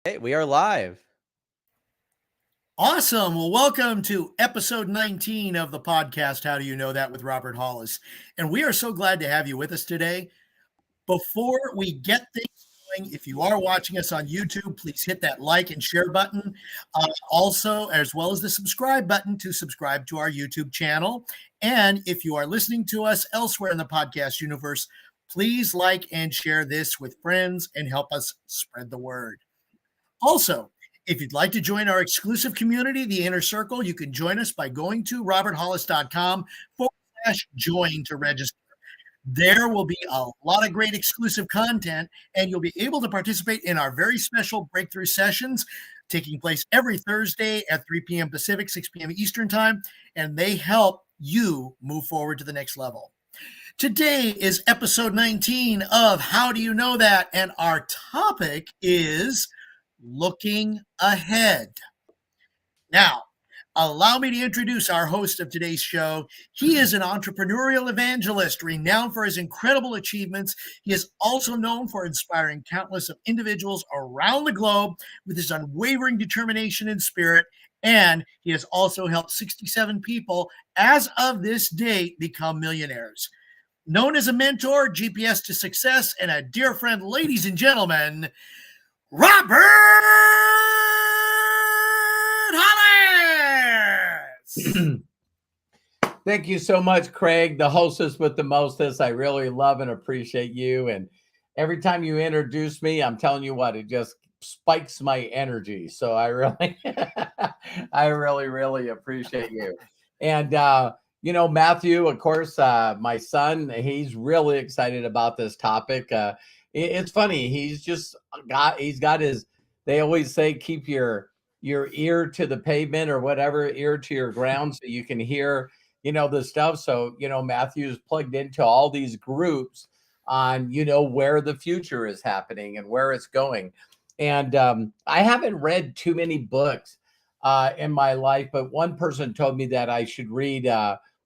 Hey, we are live. Awesome. Well, welcome to episode 19 of the podcast, How Do You Know That with Robert Hollis. And we are so glad to have you with us today. Before we get things going, if you are watching us on YouTube, please hit that like and share button. Also, as well as the subscribe button to subscribe to our YouTube channel. And if you are listening to us elsewhere in the podcast universe, please like and share this with friends and help us spread the word. Also, if you'd like to join our exclusive community, the Inner Circle, you can join us by going to roberthollis.com/join to register. There will be a lot of great exclusive content, and you'll be able to participate in our very special breakthrough sessions taking place every Thursday at 3 p.m. Pacific, 6 p.m. Eastern Time, and they help you move forward to the next level. Today is episode 19 of How Do You Know That? And our topic is looking ahead. Now, allow me to introduce our host of today's show. He is an entrepreneurial evangelist renowned for his incredible achievements. He is also known for inspiring countless of individuals around the globe with his unwavering determination and spirit. And he has also helped 67 people as of this date become millionaires. Known as a mentor, GPS to success, and a dear friend, ladies and gentlemen, Robert Hollis. Thank you so much, Craig, the hostess with the mostest. I really love and appreciate you. And every time you introduce me, I'm telling you what, it just spikes my energy. So I really, I really appreciate you. And, Matthew, of course, my son, he's really excited about this topic. It's funny. He's got his, they always say, keep your ear to the pavement or whatever, ear to your ground so you can hear, the stuff. So, Matthew's plugged into all these groups on, where the future is happening and where it's going. And I haven't read too many books in my life, but one person told me that I should read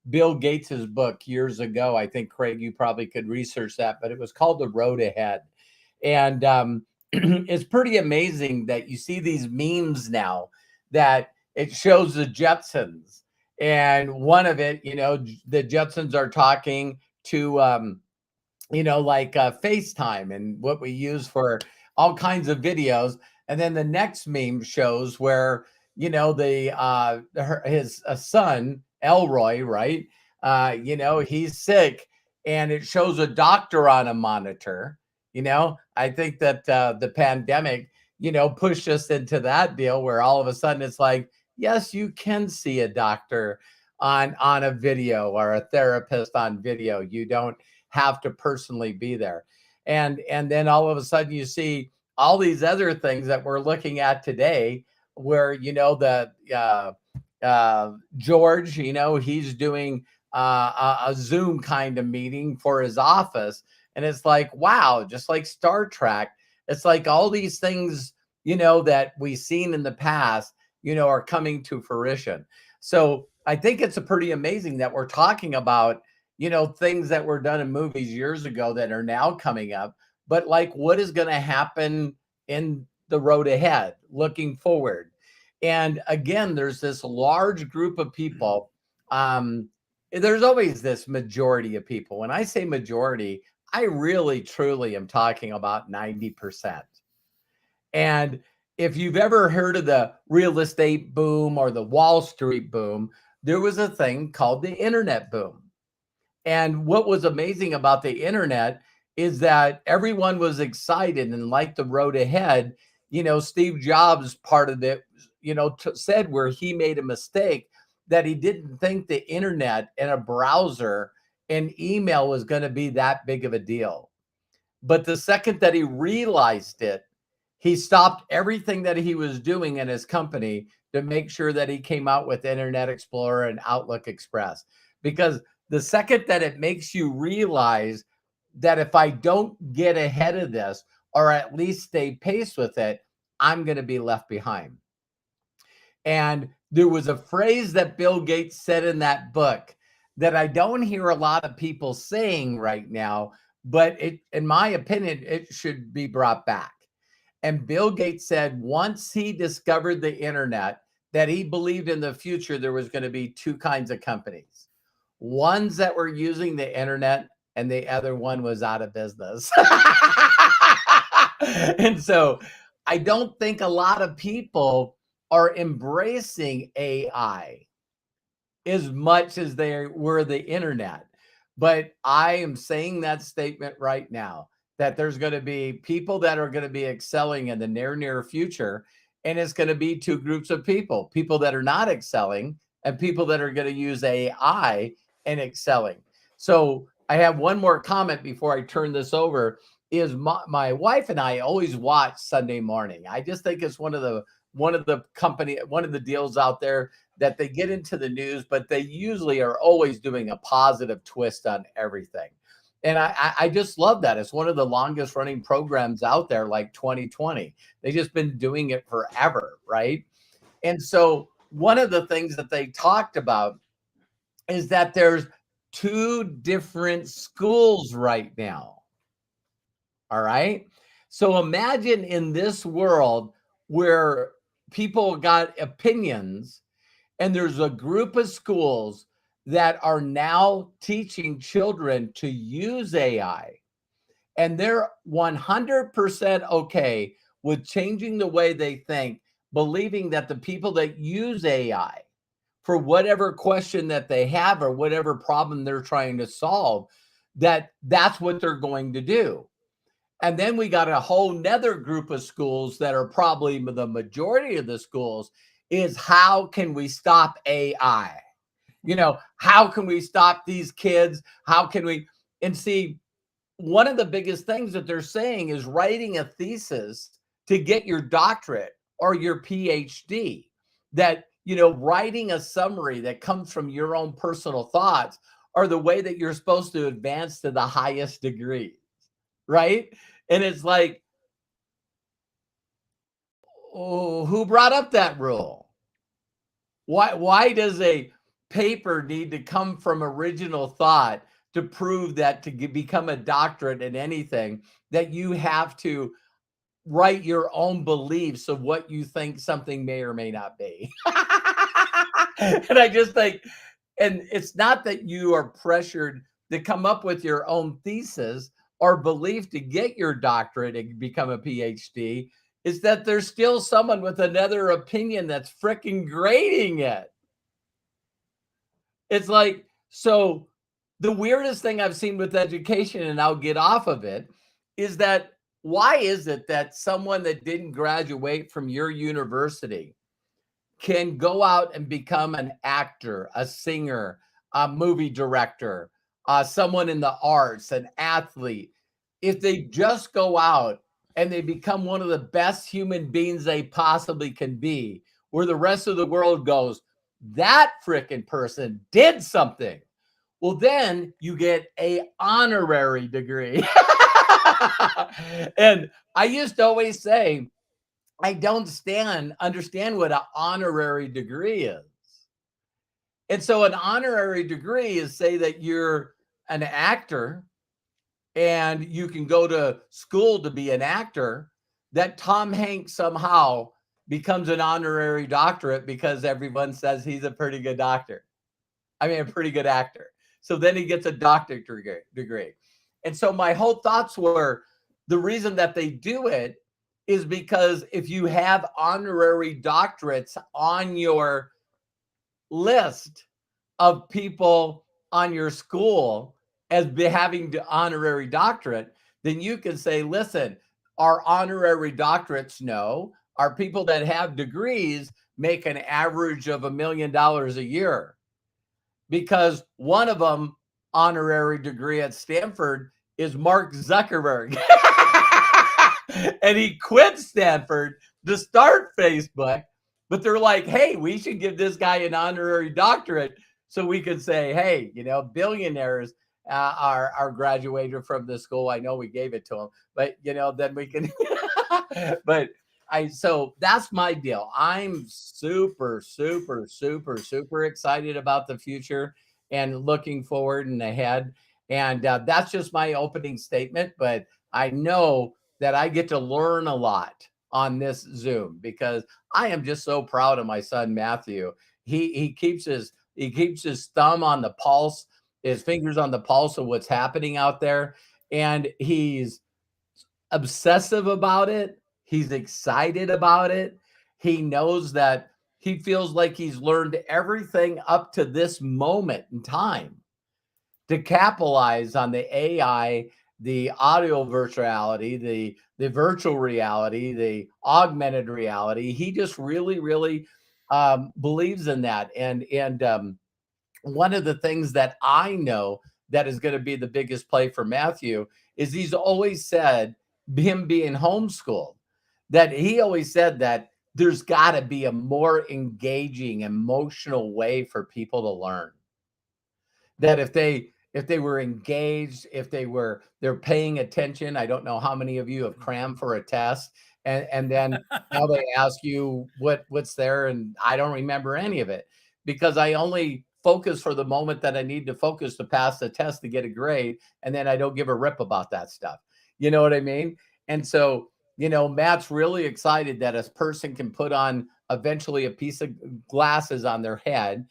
Bill Gates's book years ago. I think, Craig, you probably could research that, but it was called The Road Ahead. And it's pretty amazing that you see these memes now that it shows the Jetsons. And one of it, the Jetsons are talking to, FaceTime and what we use for all kinds of videos. And then the next meme shows where, his son, Elroy, right? He's sick and it shows a doctor on a monitor. I think that the pandemic, pushed us into that deal where all of a sudden it's like, yes, you can see a doctor on a video or a therapist on video. You don't have to personally be there. And then all of a sudden you see all these other things that we're looking at today where, George, he's doing a Zoom kind of meeting for his office. And it's like, wow, just like Star Trek, it's like all these things, that we've seen in the past, are coming to fruition. So I think it's pretty amazing that we're talking about, things that were done in movies years ago that are now coming up. But like, what is going to happen in the road ahead, looking forward? And again, there's this large group of people. There's always this majority of people. When I say majority, I really, truly am talking about 90%. And if you've ever heard of the real estate boom or the Wall Street boom, there was a thing called the internet boom. And what was amazing about the internet is that everyone was excited and liked the road ahead. Steve Jobs, part of it, said where he made a mistake that he didn't think the internet and a browser and email was going to be that big of a deal. But the second that he realized it, he stopped everything that he was doing in his company to make sure that he came out with Internet Explorer and Outlook Express. Because the second that it makes you realize that if I don't get ahead of this, or at least stay pace with it, I'm going to be left behind. And there was a phrase that Bill Gates said in that book that I don't hear a lot of people saying right now, but in my opinion, it should be brought back. And Bill Gates said once he discovered the internet, that he believed in the future there was going to be two kinds of companies. Ones that were using the internet, and the other one was out of business. And so I don't think a lot of people are embracing AI as much as they were the internet. But I am saying that statement right now, that there's going to be people that are going to be excelling in the near future. And it's going to be two groups of people that are not excelling and people that are going to use AI and excelling. So I have one more comment before I turn this over. Is my wife and I always watch Sunday Morning. I just think it's one of the deals out there that they get into the news, but they usually are always doing a positive twist on everything. And I just love that. It's one of the longest running programs out there, like 2020. They've just been doing it forever, right? And so one of the things that they talked about is that there's two different schools right now. All right. So imagine in this world where people got opinions, and there's a group of schools that are now teaching children to use AI, and they're 100% okay with changing the way they think, believing that the people that use AI for whatever question that they have or whatever problem they're trying to solve, that's what they're going to do. And then we got a whole nother group of schools that are probably the majority of the schools is how can we stop AI? How can we stop these kids? How can we? And see, one of the biggest things that they're saying is writing a thesis to get your doctorate or your PhD, that, writing a summary that comes from your own personal thoughts are the way that you're supposed to advance to the highest degree. Right. And it's like, oh, who brought up that rule? Why does a paper need to come from original thought to prove that to become a doctorate in anything, that you have to write your own beliefs of what you think something may or may not be? And I just think, and it's not that you are pressured to come up with your own thesis or belief to get your doctorate and become a PhD. Is that there's still someone with another opinion that's freaking grading it. It's like, so the weirdest thing I've seen with education, and I'll get off of it, is that why is it that someone that didn't graduate from your university can go out and become an actor, a singer, a movie director, someone in the arts, an athlete, if they just go out and they become one of the best human beings they possibly can be, where the rest of the world goes, that freaking person did something. Well, then you get a honorary degree. And I used to always say, I don't understand what an honorary degree is. And so an honorary degree is, say that you're an actor and you can go to school to be an actor, that Tom Hanks somehow becomes an honorary doctorate because everyone says he's a pretty good doctor. I mean, a pretty good actor. So then he gets a doctorate degree. And so my whole thoughts were, the reason that they do it is because if you have honorary doctorates on your list of people on your school as having the honorary doctorate, then you can say, listen, our honorary doctorates know our people that have degrees make an average of $1 million a year, because one of them honorary degree at Stanford is Mark Zuckerberg. And he quit Stanford to start Facebook, but they're like, hey, we should give this guy an honorary doctorate so we could say, hey, billionaires are graduated from this school. I know we gave it to them, but then we can. So that's my deal. I'm super, super, super, super excited about the future and looking forward and ahead. And that's just my opening statement. But I know that I get to learn a lot on this Zoom, because I am just so proud of my son Matthew. He keeps his thumb on the pulse, his fingers on the pulse of what's happening out there, and he's obsessive about it. He's excited about it. He knows that he feels like he's learned everything up to this moment in time to capitalize on the AI, the audio virtuality, the virtual reality, the augmented reality. He just really believes in that. And one of the things that I know that is going to be the biggest play for Matthew is he's always said, him being homeschooled, that he always said that there's got to be a more engaging, emotional way for people to learn. That if they were engaged, if they're paying attention. I don't know how many of you have crammed for a test, and then now they ask you what's there, and I don't remember any of it because I only focus for the moment that I need to focus to pass the test to get a grade, and then I don't give a rip about that stuff. You know what I mean? And so, Matt's really excited that a person can put on eventually a piece of glasses on their head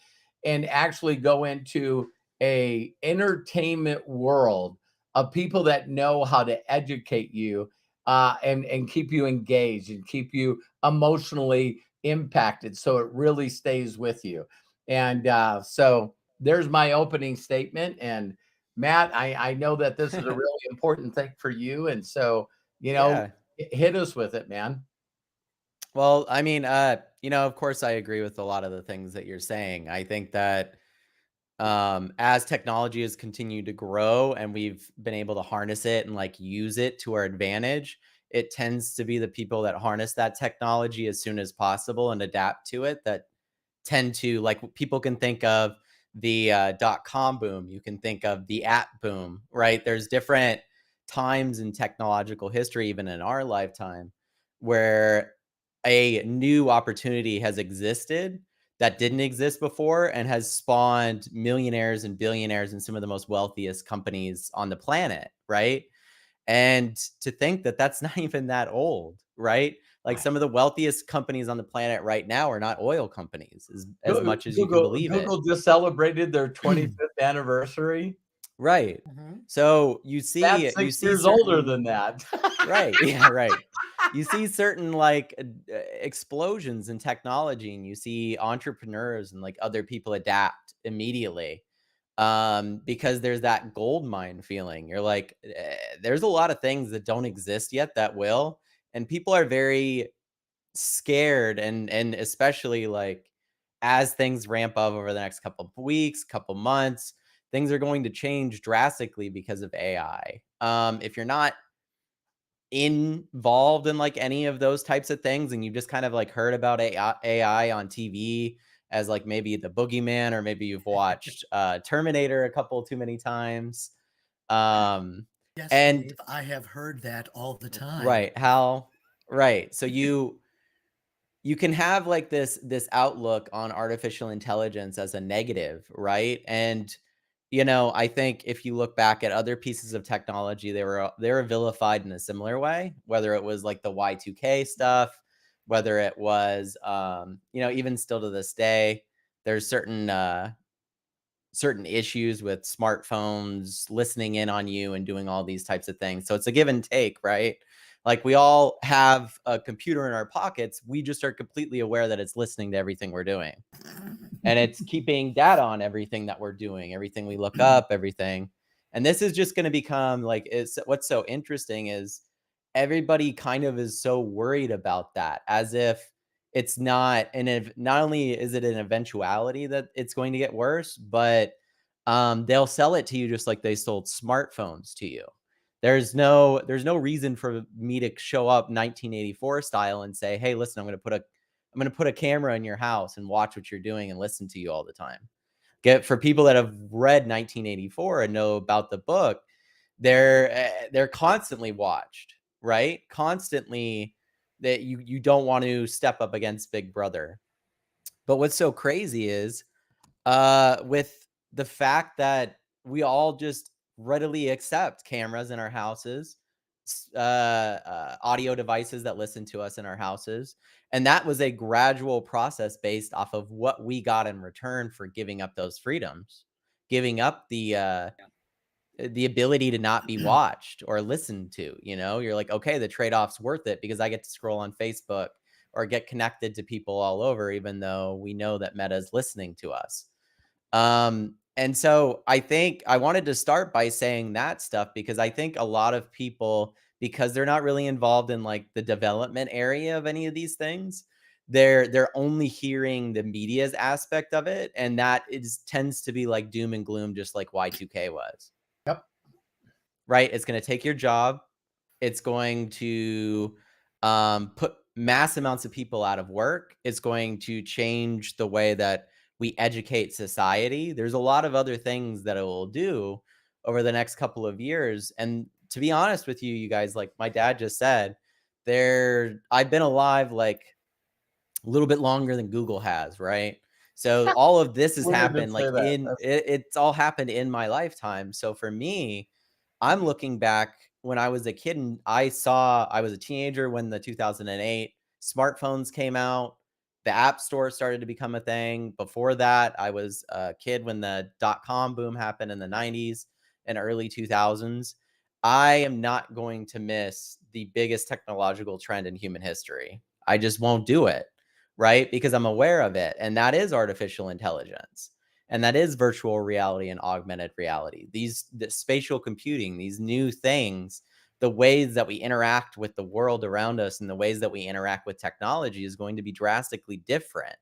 and actually go into a entertainment world of people that know how to educate you, and keep you engaged and keep you emotionally impacted, so it really stays with you. And so there's my opening statement. And Matt, I know that this is a really important thing for you, and so Yeah. hit us with it, man. Well, I mean, of course I agree with a lot of the things that you're saying. I think that as technology has continued to grow and we've been able to harness it and like use it to our advantage, it tends to be the people that harness that technology as soon as possible and adapt to it that tend to, like, people can think of the .com boom, you can think of the app boom, right? There's different times in technological history, even in our lifetime, where a new opportunity has existed that didn't exist before and has spawned millionaires and billionaires and some of the most wealthiest companies on the planet, right? And to think that that's not even that old, right? Like Right. some of the wealthiest companies on the planet right now are not oil companies, as much as you can Google believe it. Google just celebrated their 25th anniversary. Right. Mhm. So That's you 6 see years older certain than that. right. Yeah, right. You see certain like explosions in technology, and you see entrepreneurs and like other people adapt immediately, because there's that gold mine feeling. You're like, there's a lot of things that don't exist yet that will, and people are very scared, and especially like as things ramp up over the next couple of weeks, couple months, things are going to change drastically because of AI. If you're not involved in like any of those types of things and you just kind of like heard about AI on TV as like maybe the boogeyman, or maybe you've watched Terminator a couple too many times. Um Yes, and Dave, I have heard that all the time. right, how right. So you can have like this outlook on artificial intelligence as a negative, right? And I think if you look back at other pieces of technology, they were vilified in a similar way, whether it was like the Y2K stuff, whether it was even still to this day, there's certain issues with smartphones listening in on you and doing all these types of things. So it's a give and take, right? Like we all have a computer in our pockets. We just are completely aware that it's listening to everything we're doing. And it's keeping data on everything that we're doing, everything we look up, everything. And this is just going to become like, it's what's so interesting is everybody kind of is so worried about that, as if it's not, and if not only is it an eventuality that it's going to get worse, but they'll sell it to you just like they sold smartphones to you. There's no reason for me to show up 1984 style and say, hey, listen, I'm going to put a camera in your house and watch what you're doing and listen to you all the time. Get for people that have read 1984 and know about the book, they're constantly watched, right? Constantly, that you don't want to step up against Big Brother. But what's so crazy is with the fact that we all just readily accept cameras in our houses, audio devices that listen to us in our houses. And that was a gradual process based off of what we got in return for giving up those freedoms, giving up the ability to not be watched or listened to. You're like, okay, the trade-off's worth it because I get to scroll on Facebook or get connected to people all over, even though we know that Meta is listening to us. And so I think I wanted to start by saying that stuff because I think a lot of people, because they're not really involved in like the development area of any of these things, they're only hearing the media's aspect of it, and that is tends to be like doom and gloom, just like Y2K was. Yep. Right? It's going to take your job. It's going to put mass amounts of people out of work. It's going to change the way that we educate society. There's a lot of other things that it will do over the next couple of years. And to be honest with you, you guys, like my dad just said, I've been alive like a little bit longer than Google has, right? So all of this has Weird to happened say like that. it's all happened in my lifetime. So for me, I'm looking back when I was a kid and I was a teenager when the 2008 smartphones came out. The App Store started to become a thing. Before that, I was a kid when the dot-com boom happened in the 90s and early 2000s. I am not going to miss the biggest technological trend in human history. I just won't do it, right? Because I'm aware of it. And that is artificial intelligence. And that is virtual reality and augmented reality. The spatial computing, these new things, the ways that we interact with the world around us and the ways that we interact with technology is going to be drastically different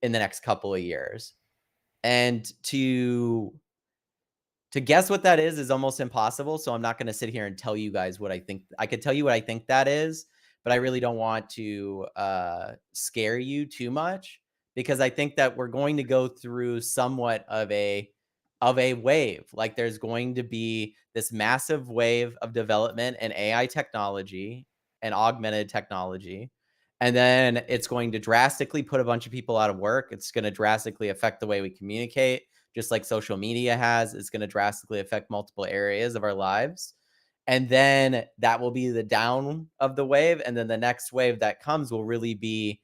in the next couple of years. And to guess what that is almost impossible. So I'm not going to sit here and tell you guys what I think. I could tell you what I think that is, but I really don't want to scare you too much because I think that we're going to go through somewhat of a wave. Like there's going to be this massive wave of development in AI technology and augmented technology. And then it's going to drastically put a bunch of people out of work. It's going to drastically affect the way we communicate, just like social media has. It's going to drastically affect multiple areas of our lives. And then that will be the down of the wave. And then the next wave that comes will really be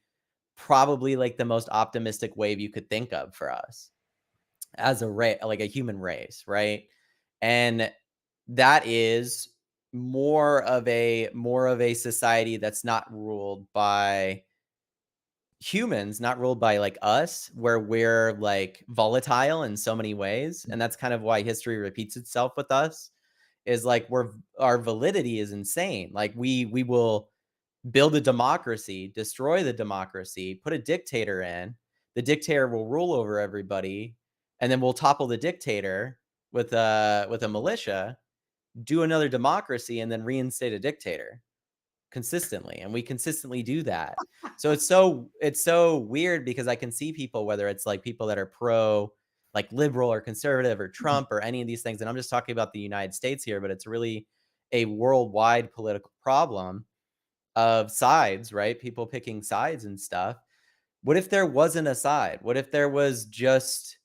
probably like the most optimistic wave you could think of for us as a race, like a human race, right? And that is more of a society that's not ruled by humans, not ruled by like us, where we're like volatile in so many ways. And that's kind of why history repeats itself with us, is like our validity is insane. Like we will build a democracy, destroy the democracy, put a dictator in, the dictator will rule over everybody, and then we'll topple the dictator with a militia, do another democracy, and then reinstate a dictator consistently. And we consistently do that. So it's so weird because I can see people, whether it's like people that are pro like liberal or conservative or Trump or any of these things, and I'm just talking about the United States here, but it's really a worldwide political problem of sides, right? People picking sides and stuff. What if there wasn't a side? What if there was just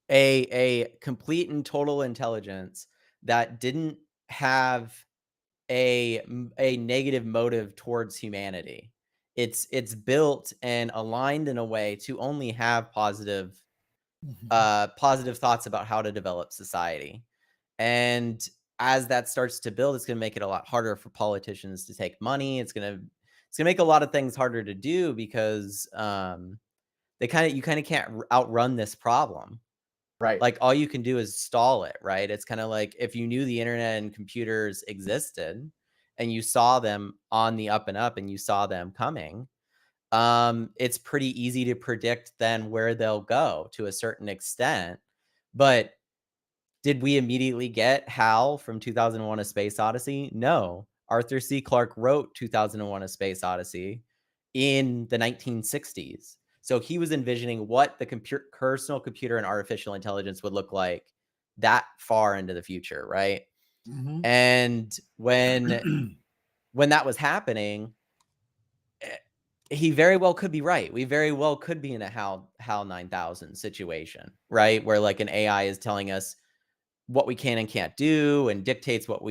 a complete and total intelligence that didn't have a negative motive towards humanity? It's built and aligned in a way to only have positive positive thoughts about how to develop society. And as that starts to build, it's going to make it a lot harder for politicians to take money. It's going to make a lot of things harder to do because you kind of can't outrun this problem. Right. Like all you can do is stall it, right? It's kind of like if you knew the internet and computers existed and you saw them on the up and up and you saw them coming, it's pretty easy to predict then where they'll go to a certain extent. But did we immediately get HAL from 2001: A Space Odyssey? No. Arthur C. Clarke wrote 2001: A Space Odyssey in the 1960s. So he was envisioning what the personal computer and artificial intelligence would look like that far into the future, right? Mhm. And when that was happening, he very well could be right. We very well could be in a HAL 9000 situation, right? Where like an AI is telling us what we can and can't do and dictates what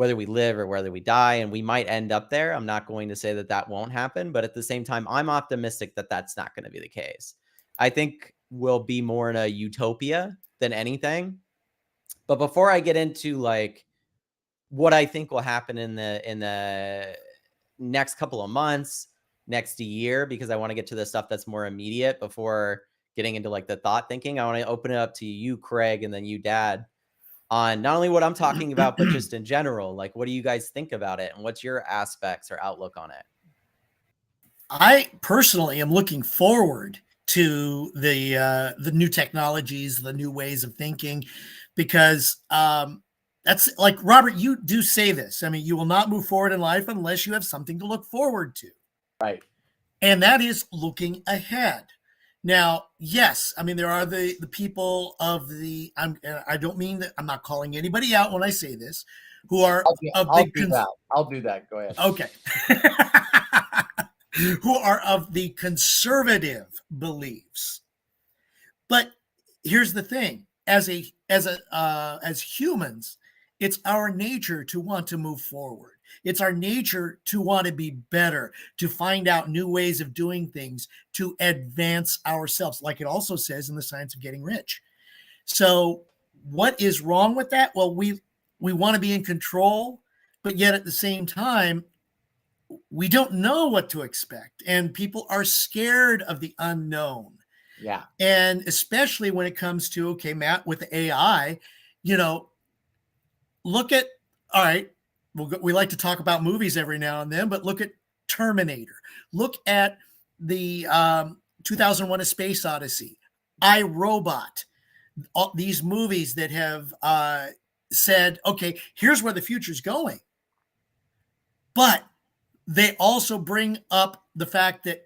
whether we live or whether we die, and we might end up there. I'm not going to say that that won't happen, but at the same time, I'm optimistic that that's not going to be the case. I think we'll be more in a utopia than anything. But before I get into like what I think will happen in the next couple of months, next year, because I want to get to the stuff that's more immediate before getting into like the thought thinking, I want to open it up to you, Craig, and then you, Dad, on not only what I'm talking about, but just in general. Like, what do you guys think about it? And what's your aspects or outlook on it? I personally am looking forward to the new technologies, the new ways of thinking, because that's like, Robert, you do say this. I mean, you will not move forward in life unless you have something to look forward to. Right. And that is looking ahead. Now, yes, I mean, there are the people of the, I don't mean that, I'm not calling anybody out when I say this, who are I'll do that. Go ahead. Okay. Who are of the conservative beliefs. But here's the thing, as humans, it's our nature to want to move forward. It's our nature to want to be better, to find out new ways of doing things, to advance ourselves, like it also says in the Science of Getting Rich. So what is wrong with that? Well, we want to be in control, but yet at the same time, we don't know what to expect, and people are scared of the unknown. Yeah. And especially when it comes to, okay, Matt, with the AI, look at, all right, we like to talk about movies every now and then, but look at Terminator. Look at the 2001: A Space Odyssey, I, Robot, all these movies that have said, okay, here's where the future's going. But they also bring up the fact that,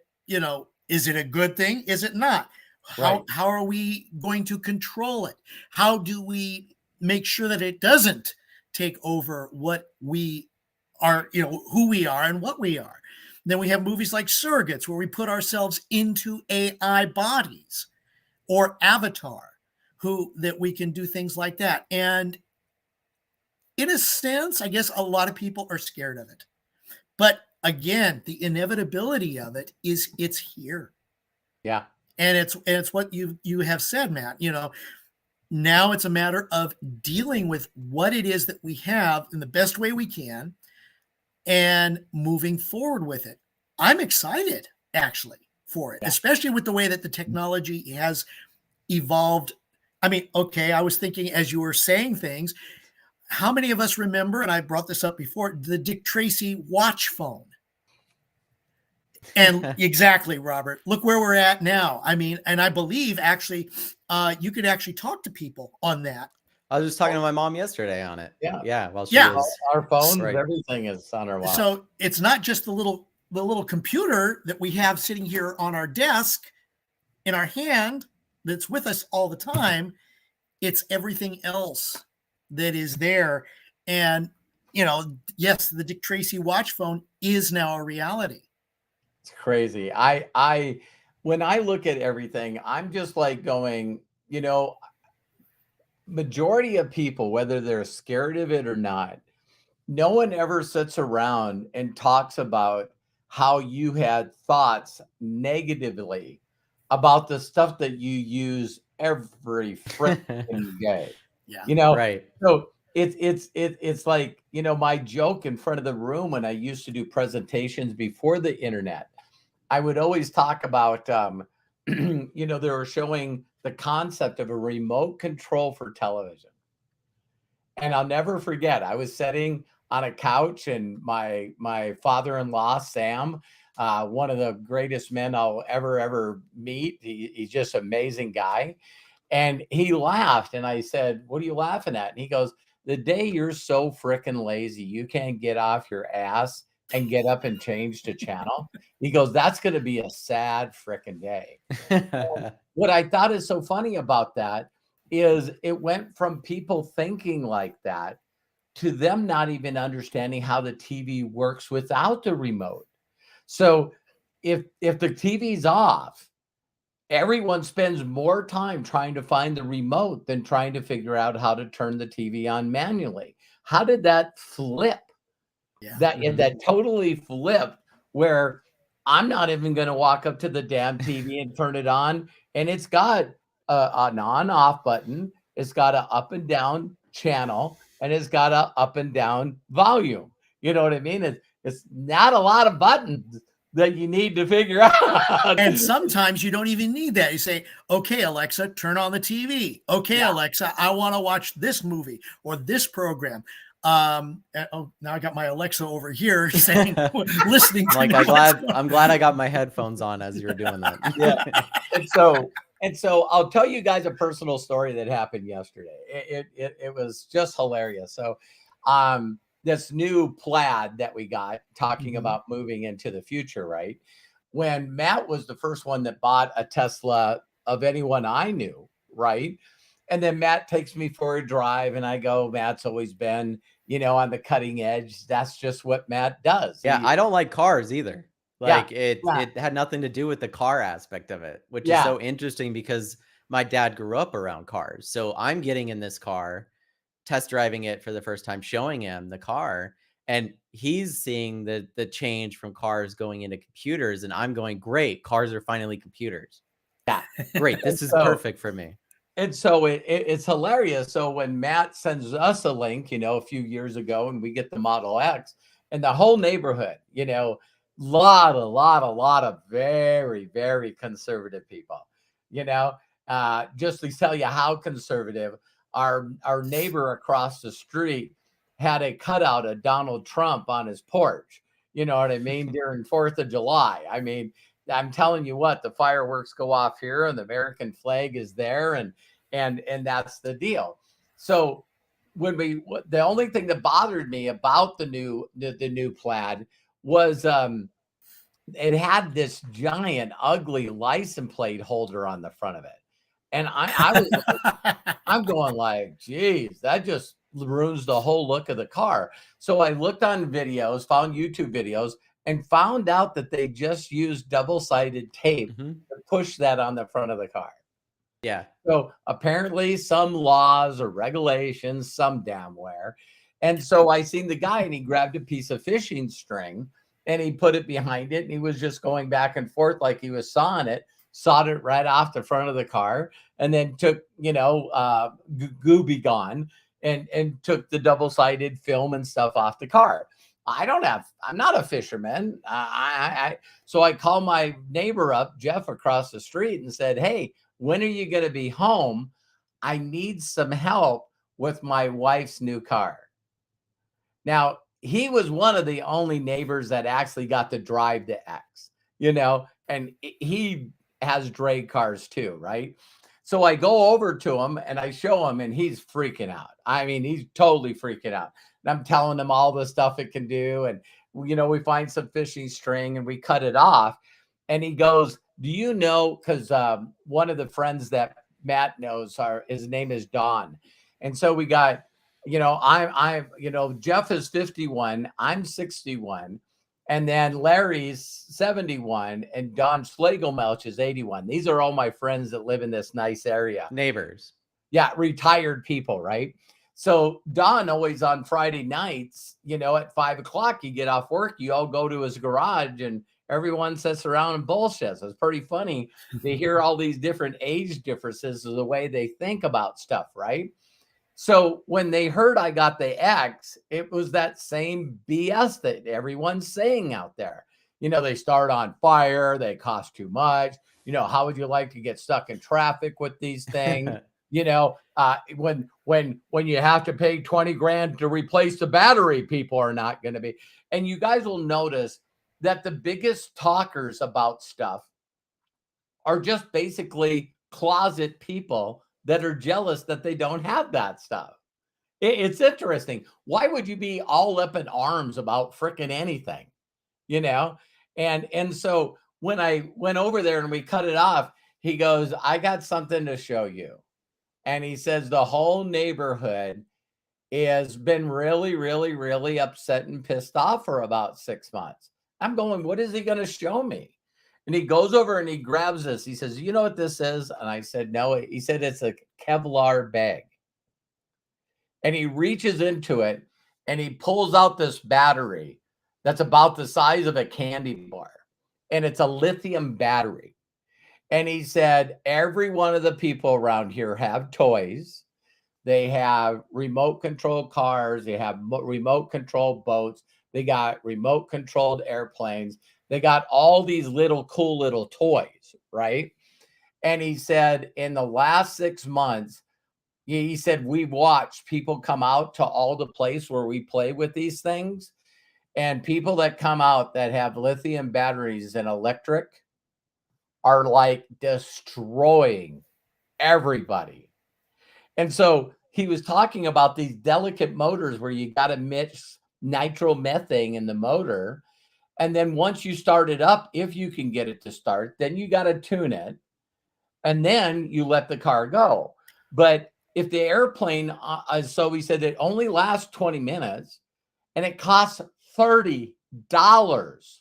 is it a good thing? Is it not? How are we going to control it? How do we make sure that it doesn't take over what we are, who we are and what we are? Then we have movies like Surrogates, where we put ourselves into AI bodies, or Avatar, that we can do things like that. And in a sense, I guess a lot of people are scared of it. But again, the inevitability of it is it's here. Yeah. And it's what you have said, Matt. Now it's a matter of dealing with what it is that we have in the best way we can and moving forward with it. I'm excited, actually, for it, especially with the way that the technology has evolved. I mean, okay, I was thinking as you were saying things, how many of us remember, and I brought this up before, the Dick Tracy watch phone? And exactly, Robert, look where we're at now. I mean, and I believe actually you could actually talk to people on that. I was just talking to my mom yesterday on it. Yeah. While she was, our phones, everything is on our watch. So it's not just the little computer that we have sitting here on our desk in our hand that's with us all the time. It's everything else that is there. And, yes, the Dick Tracy watch phone is now a reality. It's crazy. When I look at everything, I'm just like going, majority of people, whether they're scared of it or not, no one ever sits around and talks about how you had thoughts negatively about the stuff that you use every freaking day. Yeah. Right. So it's like, my joke in front of the room when I used to do presentations before the internet, I would always talk about, they were showing the concept of a remote control for television. And I'll never forget, I was sitting on a couch and my father-in-law, Sam, one of the greatest men I'll ever meet. He's just an amazing guy. And he laughed and I said, "What are you laughing at?" And he goes, "The day you're so freaking lazy, you can't get off your ass and get up and change the channel." He goes, "That's going to be a sad freaking day." What I thought is so funny about that is it went from people thinking like that to them not even understanding how the TV works without the remote. So if the TV's off, everyone spends more time trying to find the remote than trying to figure out how to turn the TV on manually. how did that flip? Yeah. That totally flipped, where I'm not even going to walk up to the damn TV and turn it on, and it's got an on-off button, it's got a up and down channel, and it's got a up and down volume. You know what I mean? It's not a lot of buttons that you need to figure out. And sometimes you don't even need that. You say, okay, Alexa, turn on the TV. Okay, Yeah. Alexa, I want to watch this movie or this program. Oh, now I got my Alexa over here saying, listening to Like, me. I'm glad I got my headphones on as you were doing that. Yeah. And so I'll tell you guys a personal story that happened yesterday. It was just hilarious. So this new plaid that we got, talking about moving into the future, right? When Matt was the first one that bought a Tesla of anyone I knew, right? And then Matt takes me for a drive, and I go, Matt's always been, on the cutting edge. That's just what Matt does. Yeah, I don't like cars either. Yeah, Like, it yeah. had nothing to do with the car aspect of it, which is Yeah. so interesting because my dad grew up around cars. So I'm getting in this car, test driving it for the first time, showing him the car, and he's seeing the change from cars going into computers, and I'm going, great, cars are finally computers. Yeah. Great, this is So- perfect for me. And so it's hilarious. So when Matt sends us a link, a few years ago, and we get the Model X, and the whole neighborhood, lot of very, very conservative people, just to tell you how conservative, our neighbor across the street had a cutout of Donald Trump on his porch. You know what I mean? During 4th of July. I mean, I'm telling you what, the fireworks go off here and the American flag is there, and that's the deal. So the only thing that bothered me about the new plaid was it had this giant ugly license plate holder on the front of it. And I was like, I'm going like, geez, that just ruins the whole look of the car. So I looked on videos, found YouTube videos, and found out that they just used double-sided tape to push that on the front of the car. Yeah. So apparently some laws or regulations, some damn where. And so I seen the guy, and he grabbed a piece of fishing string and he put it behind it, and he was just going back and forth like he was sawed it right off the front of the car, and then took, Gooby Gone and took the double-sided film and stuff off the car. I'm not a fisherman. So I called my neighbor up, Jeff, across the street, and said, hey, when are you going to be home? I need some help with my wife's new car. Now, he was one of the only neighbors that actually got to drive the X, and he has drag cars too, right? So I go over to him and I show him, and he's freaking out. I mean, he's totally freaking out. And I'm telling him all the stuff it can do. And, we find some fishing string and we cut it off. And he goes, do you know, because one of the friends that Matt knows, his name is Don. And so we got, Jeff is 51, I'm 61. And then Larry's 71, and Don Schlegelmelch is 81. These are all my friends that live in this nice area. Neighbors. Yeah, retired people, right? So Don always on Friday nights, at 5 o'clock, you get off work, you all go to his garage, and everyone sits around and bullshits. It's pretty funny to hear all these different age differences of the way they think about stuff, right? So when they heard I got the X, it was that same BS that everyone's saying out there. They start on fire, they cost too much. How would you like to get stuck in traffic with these things? When you have to pay 20 grand to replace the battery, people are not going to be. And you guys will notice that the biggest talkers about stuff are just basically closet people that are jealous that they don't have that stuff. It's interesting. Why would you be all up in arms about frickin' anything? And so when I went over there and we cut it off, he goes, I got something to show you. And he says the whole neighborhood has been really, really, really upset and pissed off for about 6 months. I'm going, what is he going to show me? And he goes over and he grabs this. He says, you know what this is? And I said, no. He said, it's a Kevlar bag. And he reaches into it and he pulls out this battery that's about the size of a candy bar, and it's a lithium battery. And he said, every one of the people around here have toys. They have remote control cars. They have remote control boats. They got remote controlled airplanes. They got all these little cool little toys, right? And he said, in the last 6 months, he said, we've watched people come out to all the place where we play with these things. And people that come out that have lithium batteries and electric are like destroying everybody. And so he was talking about these delicate motors where you got to mix nitromethane in the motor. And then once you start it up, if you can get it to start, then you got to tune it. And then you let the car go. But if the airplane, so he said it only lasts 20 minutes and it costs $30, $30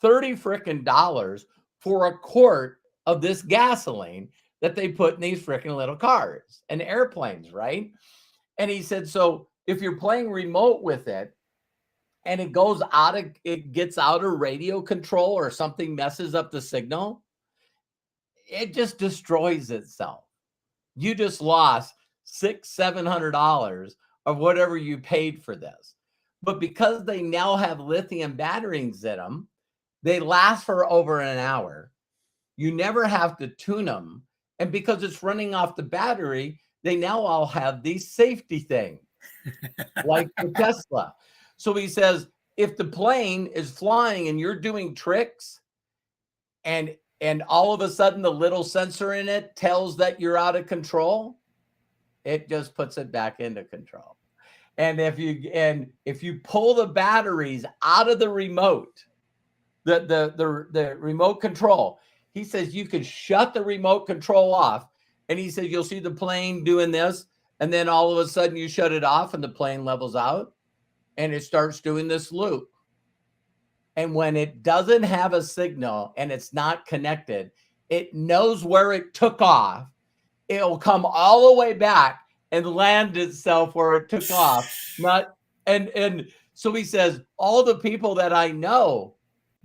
freaking dollars for a quart of this gasoline that they put in these freaking little cars and airplanes, right? And he said, so if you're playing remote with it and it gets out of radio control or something messes up the signal, it just destroys itself. You just lost $600-700 of whatever you paid for this. But because they now have lithium batteries in them, they last for over an hour. You never have to tune them. And because it's running off the battery, they now all have these safety things like the Tesla. So he says, if the plane is flying and you're doing tricks and all of a sudden the little sensor in it tells that you're out of control, it just puts it back into control. And if you pull the batteries out of the remote, the remote control, he says you can shut the remote control off. And he says you'll see the plane doing this, and then all of a sudden you shut it off and the plane levels out and it starts doing this loop. And when it doesn't have a signal and it's not connected, it knows where it took off. It'll come all the way back and land itself where it took off. And so he says, all the people that I know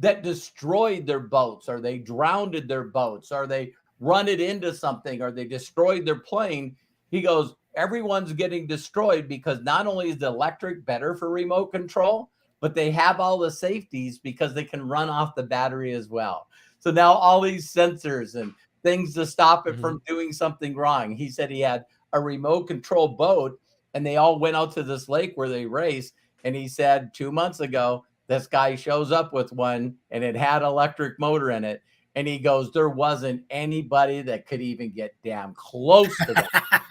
that destroyed their boats, or they drowned their boats, or they run it into something, or they destroyed their plane, he goes, everyone's getting destroyed because not only is the electric better for remote control, but they have all the safeties because they can run off the battery as well. So now all these sensors and things to stop it from doing something wrong. He said he had a remote control boat and they all went out to this lake where they race. And he said 2 months ago, this guy shows up with one and it had electric motor in it. And he goes, there wasn't anybody that could even get damn close to that.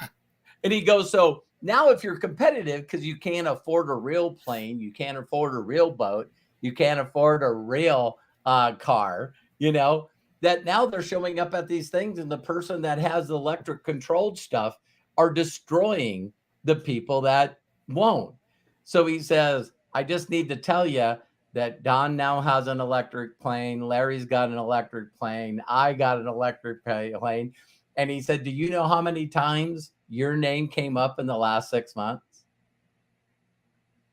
And he goes, so now if you're competitive, because you can't afford a real plane, you can't afford a real boat, you can't afford a real car, that now they're showing up at these things and the person that has the electric controlled stuff are destroying the people that won't. So he says, I just need to tell you that Don now has an electric plane. Larry's got an electric plane. I got an electric plane. And he said, do you know how many times your name came up in the last 6 months?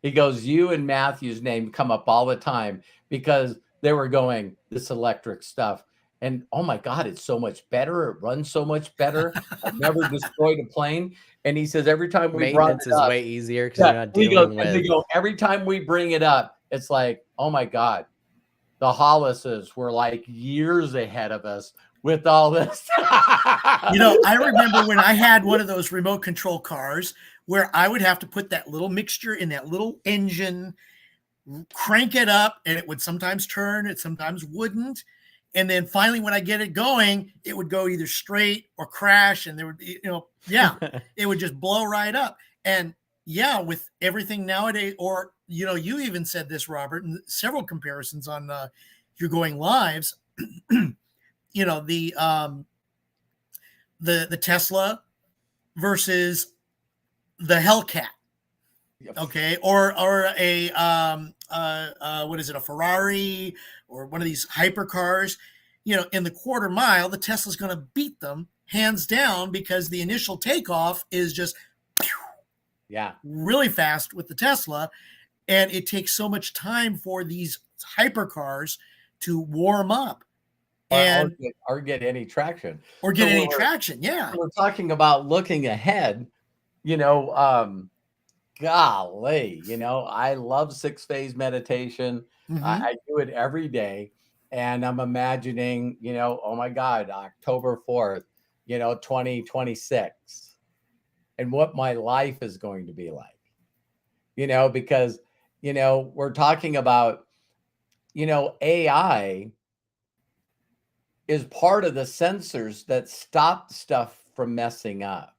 He goes, you and Matthew's name come up all the time because they were going, this electric stuff. And oh my God, it's so much better. It runs so much better. I've never destroyed a plane. And he says, every time we brought it up, is way easier because you're not dealing with. Every time we bring it up, it's like, oh my God, the Hollises were like years ahead of us with all this. I remember when I had one of those remote control cars where I would have to put that little mixture in that little engine, crank it up, and it would sometimes turn, it sometimes wouldn't. And then finally, when I get it going, it would go either straight or crash. And there would be, it would just blow right up. And yeah, with everything nowadays, or, you even said this, Robert, and several comparisons on You're Going Lives, the Tesla versus the Hellcat. Yep. Okay. Or a, what is it? A Ferrari or one of these hypercars, in the quarter mile, the Tesla's going to beat them hands down because the initial takeoff is just Yeah. really fast with the Tesla, and it takes so much time for these hypercars to warm up and Or get any traction. or get So any traction. Yeah. we're talking about looking ahead, you know, golly, I love 6 phase meditation. Hmm. I do it every day. And I'm imagining, oh my God, October 4th, 2026, and what my life is going to be like, because, we're talking about, AI is part of the sensors that stop stuff from messing up.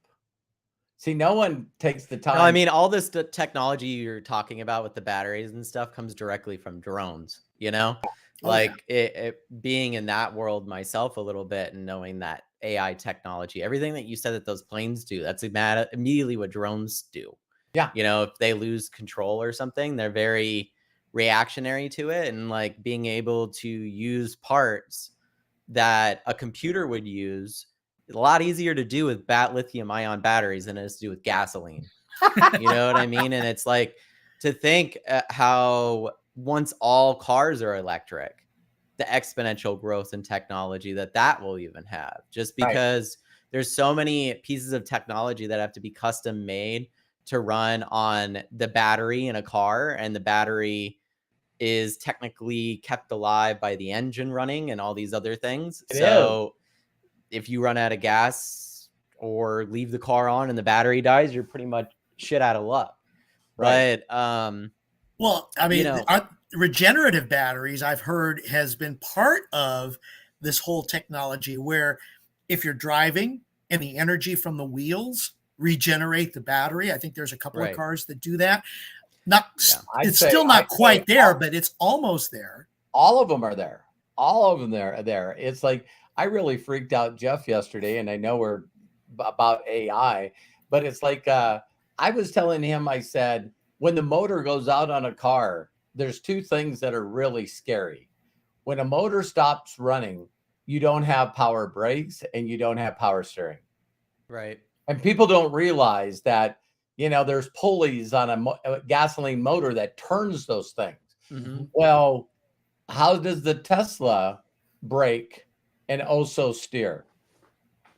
See, no one takes the No, I time. mean, all this technology you're talking about with the batteries and stuff comes directly from drones, Oh yeah. like it being in that world myself a little bit and knowing that AI technology, everything that you said that those planes do, that's immediately what drones do. Yeah. If they lose control or something, they're very reactionary to it. And like being able to use parts that a computer would use, a lot easier to do with lithium ion batteries than it is to do with gasoline. You know what I mean? And it's like to think how once all cars are electric, the exponential growth in technology that will even have, just Right. because there's so many pieces of technology that have to be custom made to run on the battery in a car, and the battery is technically kept alive by the engine running and all these other things. It is. So if you run out of gas or leave the car on and the battery dies, you're pretty much shit out of luck. Right. But Well, I you mean, know, regenerative batteries, I've heard, has been part of this whole technology where if you're driving and the energy from the wheels regenerate the battery, I think there's a couple of right. cars that do that. Not, Yeah. it's still not quite there, but it's almost there. All of them are there. All of them are there. It's like I really freaked out Jeff yesterday, and I know we're about AI, but it's like I was telling him, I said, when the motor goes out on a car, there's two things that are really scary. When a motor stops running, you don't have power brakes and you don't have power steering. Right. And people don't realize that, there's pulleys on a gasoline motor that turns those things. Mm-hmm. Well, how does the Tesla brake and also steer?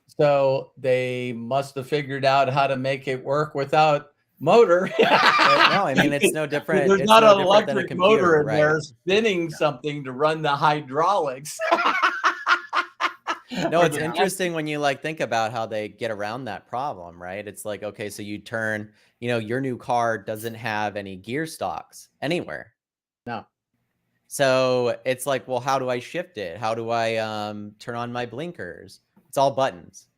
So they must have figured out how to make it work without motor. No, I mean it's no different. There's It's not no an different than a electric motor computer, in right? there spinning something to run the hydraulics. No, it's interesting when you like think about how they get around that problem, right? It's like, okay, so you turn, your new car doesn't have any gear stalks anywhere. No. So it's like, well, how do I shift it? How do I turn on my blinkers? It's all buttons,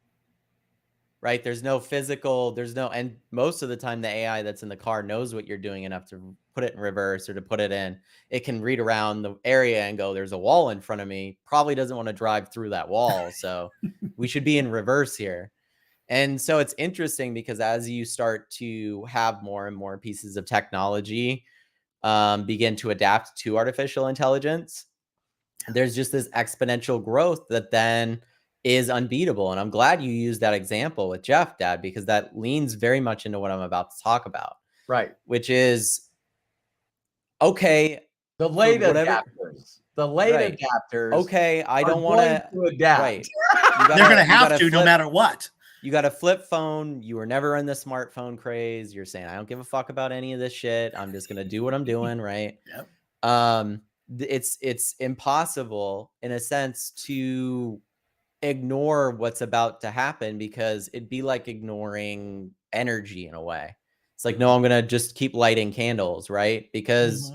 right? There's no physical, and most of the time the AI that's in the car knows what you're doing enough to put it in reverse or to put it in. It can read around the area and go, there's a wall in front of me. Probably doesn't want to drive through that wall. So we should be in reverse here. And so it's interesting because as you start to have more and more pieces of technology begin to adapt to artificial intelligence, there's just this exponential growth that then is unbeatable. And I'm glad you used that example with Jeff, Dad, because that leans very much into what I'm about to talk about. Right. Which is, okay, the late whatever, adapters. The late right. adapters. Okay, I don't want to adapt. Right. They're going to have to, no matter what. You got a flip phone. You were never in the smartphone craze. You're saying, I don't give a fuck about any of this shit. I'm just going to do what I'm doing. Right. Yep. It's impossible in a sense to ignore what's about to happen, because it'd be like ignoring energy in a way. It's like, no, I'm going to just keep lighting candles. Right. Because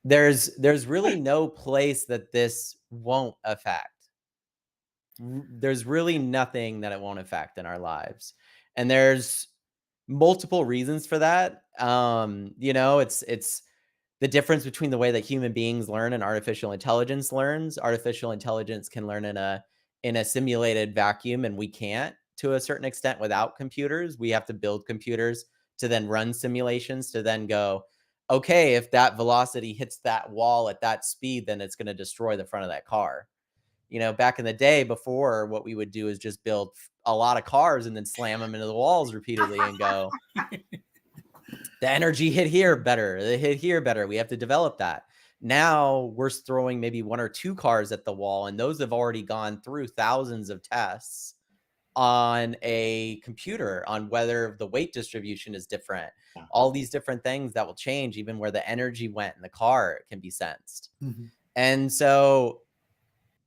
there's really no place that this won't affect. There's really nothing that it won't affect in our lives. And there's multiple reasons for that. It's the difference between the way that human beings learn and artificial intelligence learns. Artificial intelligence can learn in a simulated vacuum, and we can't, to a certain extent, without computers. We have to build computers to then run simulations to then go, okay, if that velocity hits that wall at that speed, then it's going to destroy the front of that car. Back in the day before, what we would do is just build a lot of cars and then slam them into the walls repeatedly and go, The energy hit here better. It hit here better. We have to develop that. Now we're throwing maybe 1 or 2 cars at the wall, and those have already gone through thousands of tests on a computer on whether the weight distribution is different. Yeah. All these different things that will change, even where the energy went in the car can be sensed. Mm-hmm. And so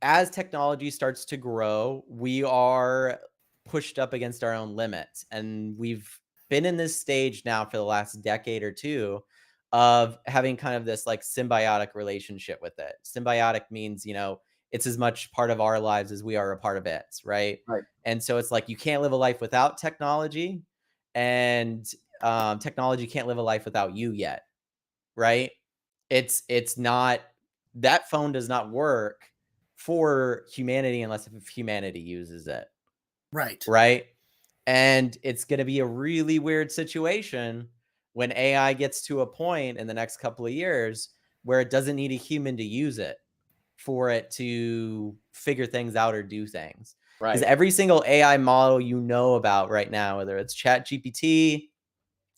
as technology starts to grow, we are pushed up against our own limits. And we've been in this stage now for the last decade or two of having kind of this like symbiotic relationship with it. Symbiotic means, it's as much part of our lives as we are a part of its, right? Right. And so it's like you can't live a life without technology, and technology can't live a life without you yet, right? It's not, that phone does not work for humanity unless if humanity uses it. Right. Right. And it's going to be a really weird situation when AI gets to a point in the next couple of years where it doesn't need a human to use it for it to figure things out or do things. Because Right. every single AI model about right now, whether it's ChatGPT,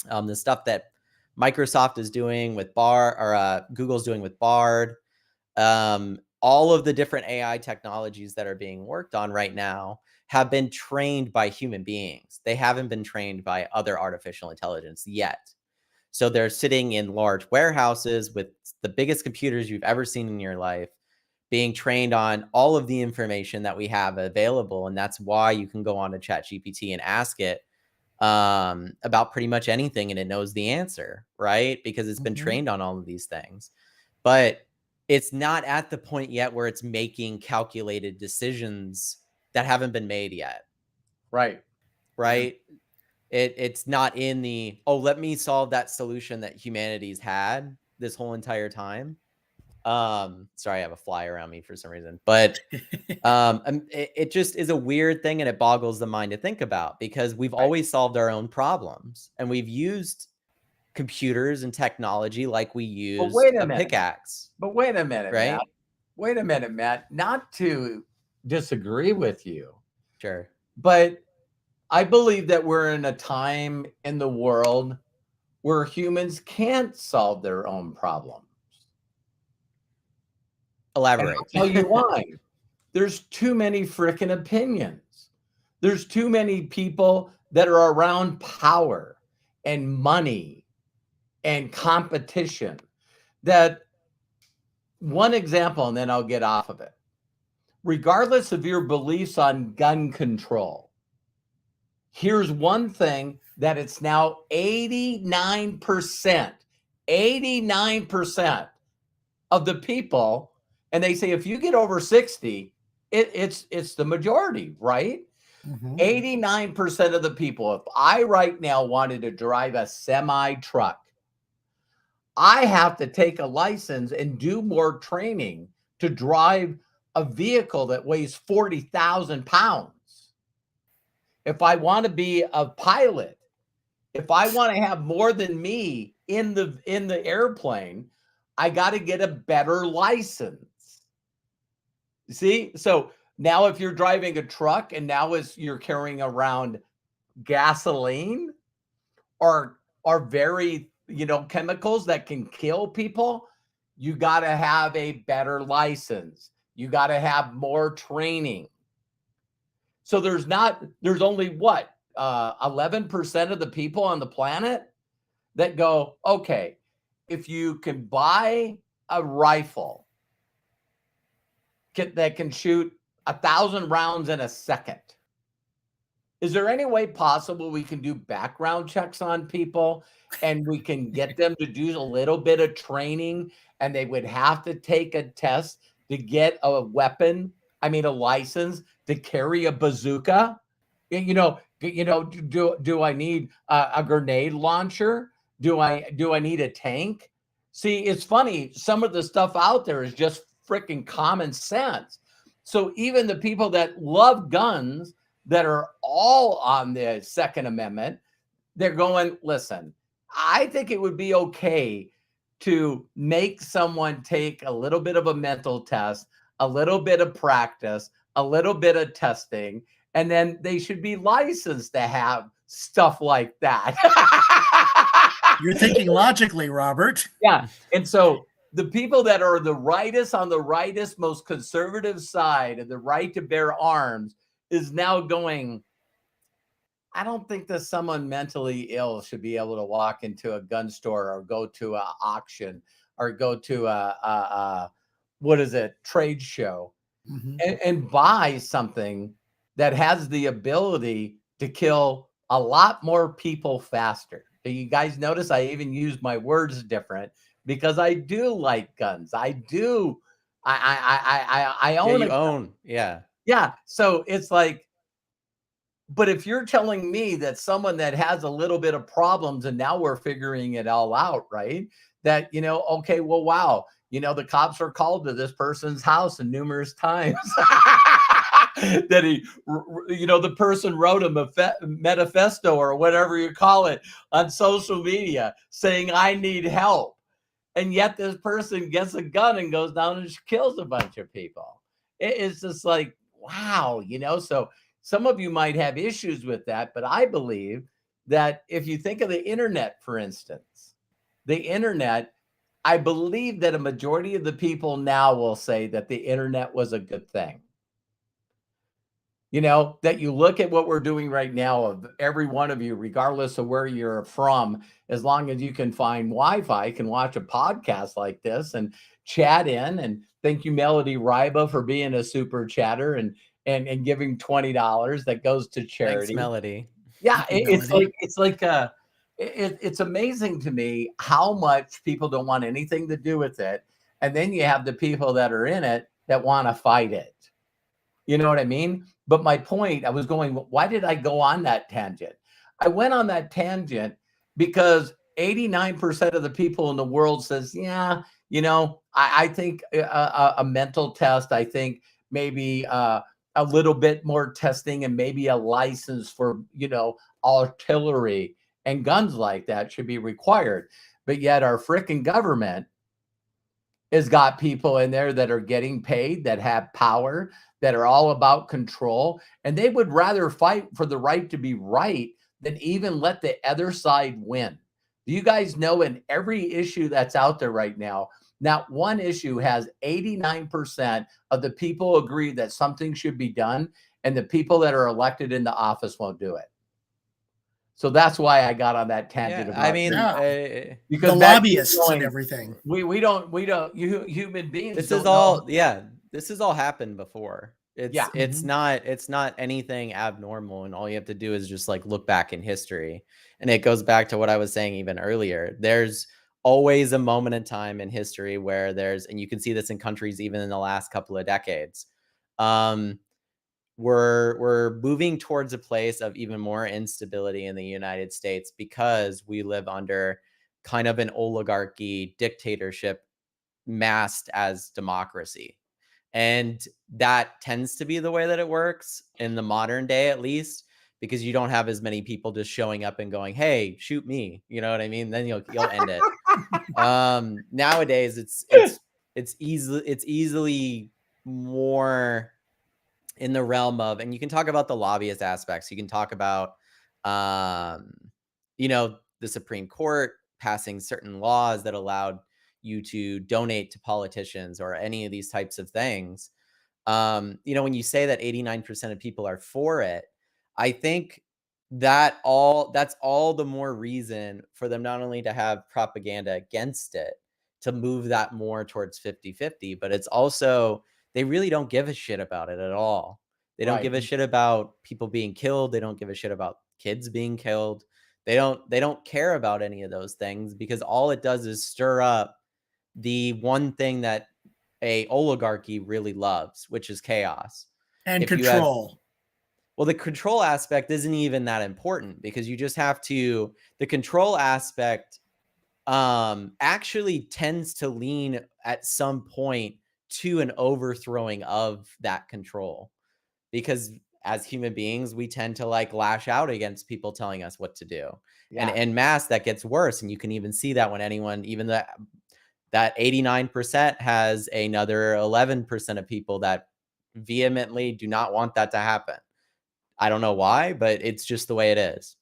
the stuff that Microsoft is doing with Bard, or Google's doing with Bard, all of the different AI technologies that are being worked on right now have been trained by human beings. They haven't been trained by other artificial intelligence yet. So they're sitting in large warehouses with the biggest computers you've ever seen in your life, being trained on all of the information that we have available. And that's why you can go on to ChatGPT and ask it about pretty much anything, and it knows the answer, right? Because it's been trained on all of these things. But it's not at the point yet where it's making calculated decisions that haven't been made yet. Right. Right. It's not in the, oh, let me solve that solution that humanity's had this whole entire time. Sorry, I have a fly around me for some reason, but it just is a weird thing, and it boggles the mind to think about, because we've always solved our own problems, and we've used computers and technology like we use a pickaxe. But wait a minute, right? Matt. Wait a minute, Matt. Not to disagree with you. Sure. But I believe that we're in a time in the world where humans can't solve their own problems. Elaborate. And I'll tell you why. There's too many freaking opinions. There's too many people that are around power and money and competition. That one example, and then I'll get off of it. Regardless of your beliefs on gun control, here's one thing that it's now 89% of the people, and they say if you get over 60, it's the majority, right? 89% of the people, if I right now wanted to drive a semi truck, I have to take a license and do more training to drive a vehicle that weighs 40,000 pounds. If I want to be a pilot, if I want to have more than me in the airplane, I got to get a better license. See? So now if you're driving a truck and now you're carrying around gasoline or very, chemicals that can kill people, you got to have a better license. You got to have more training. So there's only 11% of the people on the planet that go, okay, if you can buy a rifle that can shoot 1,000 rounds in a second, is there any way possible we can do background checks on people and we can get them to do a little bit of training, and they would have to take a test to get a license to carry a bazooka? Do I need a grenade launcher? Do I need a tank? See, it's funny. Some of the stuff out there is just freaking common sense. So even the people that love guns, that are all on the Second Amendment, they're going, listen, I think it would be okay to make someone take a little bit of a mental test, a little bit of practice, a little bit of testing, and then they should be licensed to have stuff like that. You're thinking logically, Robert. Yeah. And so the people that are the rightest on the rightest, most conservative side of the right to bear arms is now going, I don't think that someone mentally ill should be able to walk into a gun store or go to an auction or go to a what is it, trade show Mhm. and buy something that has the ability to kill a lot more people faster. Do you guys notice I even use my words different because I do like guns. I do. I Yeah, own a you gun. own. Yeah. Yeah. So it's like, but if you're telling me that someone that has a little bit of problems and now we're figuring it all out, right? That, okay, well, wow, the cops are called to this person's house and numerous times that the person wrote a manifesto or whatever you call it on social media saying, I need help. And yet this person gets a gun and goes down and kills a bunch of people. It's just like, wow, so some of you might have issues with that, but I believe that if you think of the internet, for instance, the internet, I believe that a majority of the people now will say that the internet was a good thing. That you look at what we're doing right now, of every one of you, regardless of where you're from, as long as you can find Wi-Fi, can watch a podcast like this and chat in. And thank you, Melody Ryba, for being a super chatter and giving $20 that goes to Thanks, charity. Melody. Yeah, Thank you, Melody. it's amazing to me how much people don't want anything to do with it. And then you have the people that are in it that want to fight it. You know what I mean? But my point, I was going, why did I go on that tangent? I went on that tangent because 89% of the people in the world says, yeah, I think a mental test, I think maybe a little bit more testing and maybe a license for, artillery and guns like that should be required. But yet our freaking government has got people in there that are getting paid, that have power, that are all about control, and they would rather fight for the right to be right than even let the other side win. Do you guys know, in every issue that's out there right now, not one issue has 89% of the people agree that something should be done, and the people that are elected in the office won't do it. So that's why I got on that tangent Yeah, I about mean, Yeah. because The that keeps lobbyists and going, everything. you human beings this don't is know. all, yeah, this has all happened before. Yeah. It's Mhm. not anything abnormal, and all you have to do is just like look back in history. And it goes back to what I was saying even earlier. There's always a moment in time in history where and you can see this in countries even in the last couple of decades. Um, we're moving towards a place of even more instability in the United States because we live under kind of an oligarchy dictatorship masked as democracy. And that tends to be the way that it works in the modern day, at least, because you don't have as many people just showing up and going, "Hey, shoot me." You know what I mean? Then you'll end it. Nowadays it's easily more in the realm of, and you can talk about the lobbyist aspects. You can talk about, um, the Supreme Court passing certain laws that allowed you to donate to politicians or any of these types of things. When you say that 89% of people are for it, I think that's all the more reason for them not only to have propaganda against it, to move that more towards 50-50, but it's also, they really don't give a shit about it at all. They don't Right. give a shit about people being killed. They don't give a shit about kids being killed. They don't care about any of those things, because all it does is stir up the one thing that a oligarchy really loves, which is chaos. And If you have control. Well, the control aspect isn't even that important, because you just have to, the control aspect actually tends to lean at some point to an overthrowing of that control, because as human beings we tend to like lash out against people telling us what to do. And Yeah. en mass that gets worse, and you can even see that when anyone, even that 89% has another 11% of people that vehemently do not want that to happen. I don't know why, but it's just the way it is.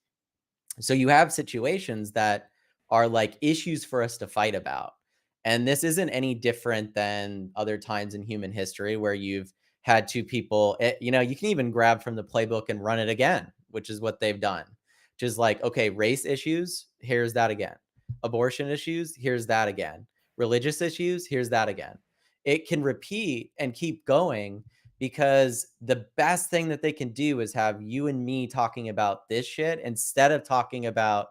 So you have situations that are like issues for us to fight about. And this isn't any different than other times in human history where you've had two people, you know, you can even grab from the playbook and run it again, which is what they've done. Just like, okay, race issues, here's that again. Abortion issues, here's that again. Religious issues, here's that again. It can repeat and keep going because the best thing that they can do is have you and me talking about this shit instead of talking about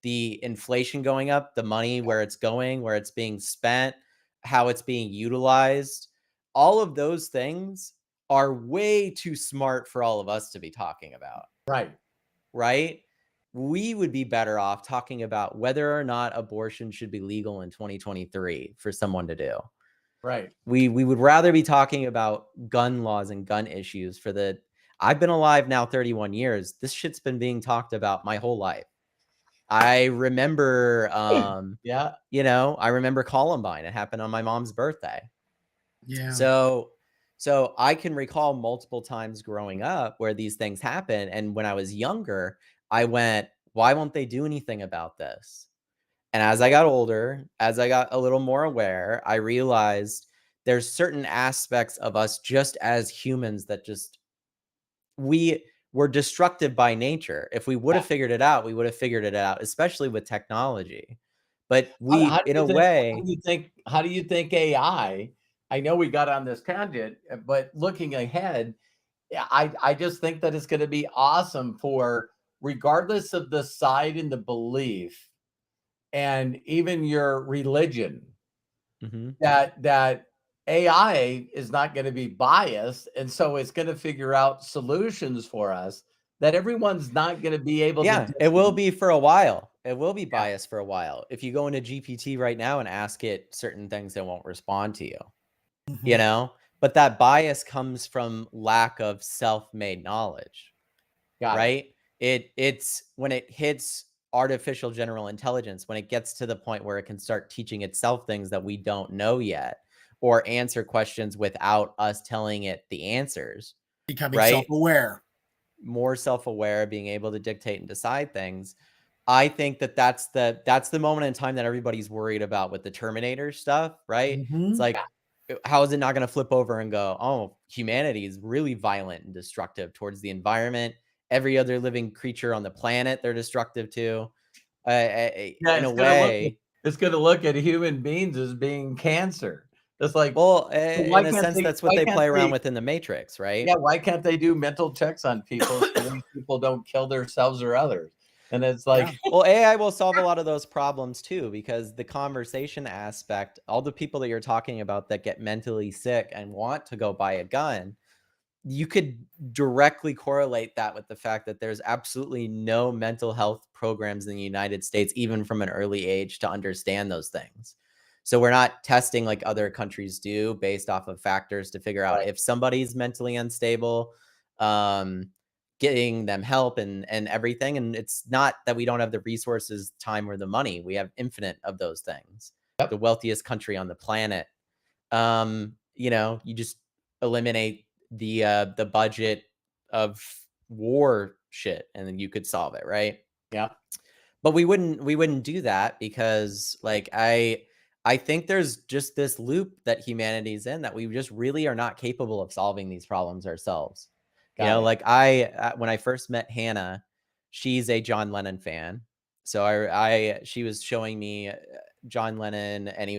the inflation going up, the money, where it's going, where it's being spent, how it's being utilized. All of those things are way too smart for all of us to be talking about, Right. right? We would be better off talking about whether or not abortion should be legal in 2023 for someone to do. Right. We would rather be talking about gun laws and gun issues for the I've been alive now 31 years. This shit's been being talked about my whole life. I remember Yeah. you know, I remember Columbine. It happened on my mom's birthday. Yeah. So I can recall multiple times growing up where these things happen. And when I was younger, I went, why won't they do anything about this? And as I got older, as I got a little more aware, I realized there's certain aspects of us just as humans that just we were destructive by nature. If we would Yeah. have figured it out, we would have figured it out, especially with technology. But How we, do in you a think? way, How do you think AI? I know we got on this tangent, but looking ahead, yeah, I just think that it's going to be awesome for regardless of the side and the belief, and even your religion, Mhm. that AI is not going to be biased, and so it's going to figure out solutions for us that everyone's not going to be able to Yeah, it will do. be for a while. It will be Yeah. biased for a while. If you go into GPT right now and ask it certain things, it won't respond to you, you Mhm. know? But that bias comes from lack of self-made knowledge, Got it. right? It's when it hits artificial general intelligence, when it gets to the point where it can start teaching itself things that we don't know yet, or answer questions without us telling it the answers, Becoming right? self-aware. More self-aware, being able to dictate and decide things. I think that that's the moment in time that everybody's worried about with the Terminator stuff, right? It's Mhm. Yeah. like, how is it not going to flip over and go, oh, humanity is really violent and destructive towards the environment. Every other living creature on the planet, they're destructive to. Yeah, In a way, it's gonna look at human beings as being cancer. It's like, well, so in a sense, that's what they play around with in the Matrix, right? why can't they do mental checks on people so these people don't kill themselves or others? And it's Yeah. like, Well, AI will solve a lot of those problems too, because the conversation aspect, all the people that you're talking about that get mentally sick and want to go buy a gun, you could directly correlate that with the fact that there's absolutely no mental health programs in the United States, even from an early age, to understand those things. So we're not testing like other countries do based off of factors to figure out right, if somebody's mentally unstable, um, getting them help and everything. And it's not that we don't have the resources, time, or the money. We have infinite of those things. The yep, wealthiest country on the planet. You know, you just eliminate the budget of war shit and then you could solve it, right? yeah, But we wouldn't do that because like I think there's just this loop that humanity's in that we just really are not capable of solving these problems ourselves. You got know, it. like when I first met Hannah, she's a John Lennon fan. So she was showing me John Lennon, and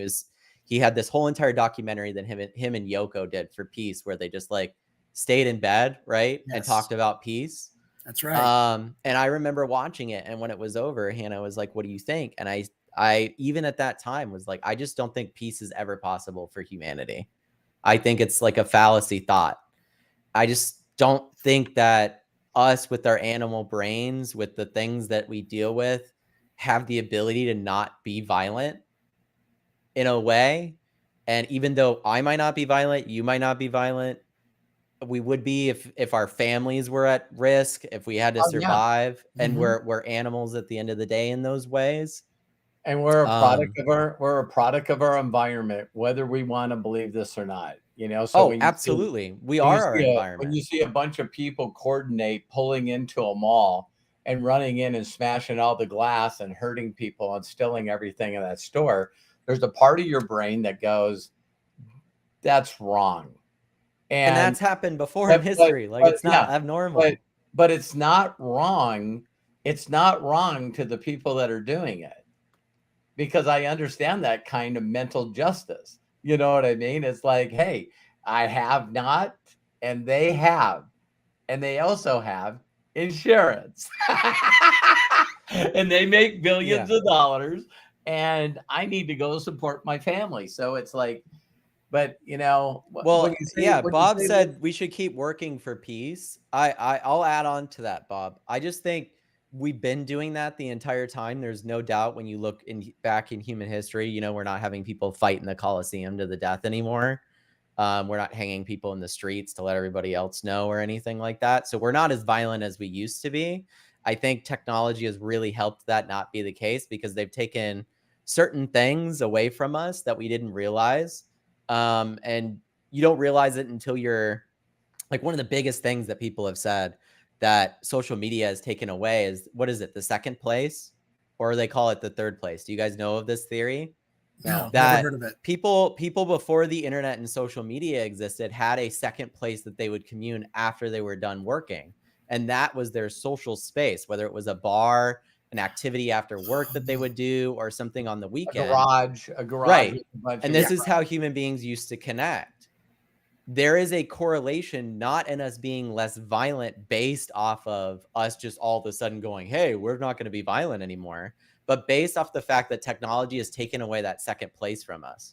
he had this whole entire documentary that him and Yoko did for peace, where they just like stayed in bed, right, and Yes. talked about peace. That's right. And I remember watching it, and when it was over, Hannah was like, "What do you think?" And I even at that time was like, "I just don't think peace is ever possible for humanity. I think it's like a fallacy thought. I just don't think that us with our animal brains, with the things that we deal with, have the ability to not be violent in a way. And even though I might not be violent, you might not be violent, we would be if our families were at risk, if we had to Oh, yeah, survive, and Mhm. we're animals at the end of the day in those ways. and Um, we're a product of our environment, whether we wanna believe this or not, you know? So oh, absolutely. We when you are our when environment. you see a bunch of people coordinate pulling into a mall, and running in and smashing all the glass and hurting people and stealing everything in that store, there's a part of your brain that goes, that's wrong. And And that's happened before in history. Like, it's not yeah, abnormal. but it's not wrong. It's not wrong to the people that are doing it, because I understand that kind of mental justice. You know what I mean? It's like, hey, I have not, and they have, and they also have insurance. And they make billions of dollars, and I need to go support my family. So it's like, but you know, Well, yeah, Bob said we should keep working for peace. I'll add on to that, Bob. I just think we've been doing that the entire time. There's no doubt when you look back in human history, you know, we're not having people fight in the Colosseum to the death anymore. We're not hanging people in the streets to let everybody else know or anything like that. So we're not as violent as we used to be. I think technology has really helped that not be the case, because they've taken certain things away from us that we didn't realize. And you don't realize it until you're like, one of the biggest things that people have said that social media has taken away is, what is it, the second place, or they call it the third place? Do you guys know of this theory? No, That never heard of it. people before the internet and social media existed had a second place that they would commune after they were done working, and that was their social space, whether it was a bar, an activity after work that they would do, or something on the weekend. A garage, right? With And this is how human beings used to connect. There is a correlation, not in us being less violent based off of us just all of a sudden going, hey, we're not going to be violent anymore, but based off the fact that technology has taken away that second place from us,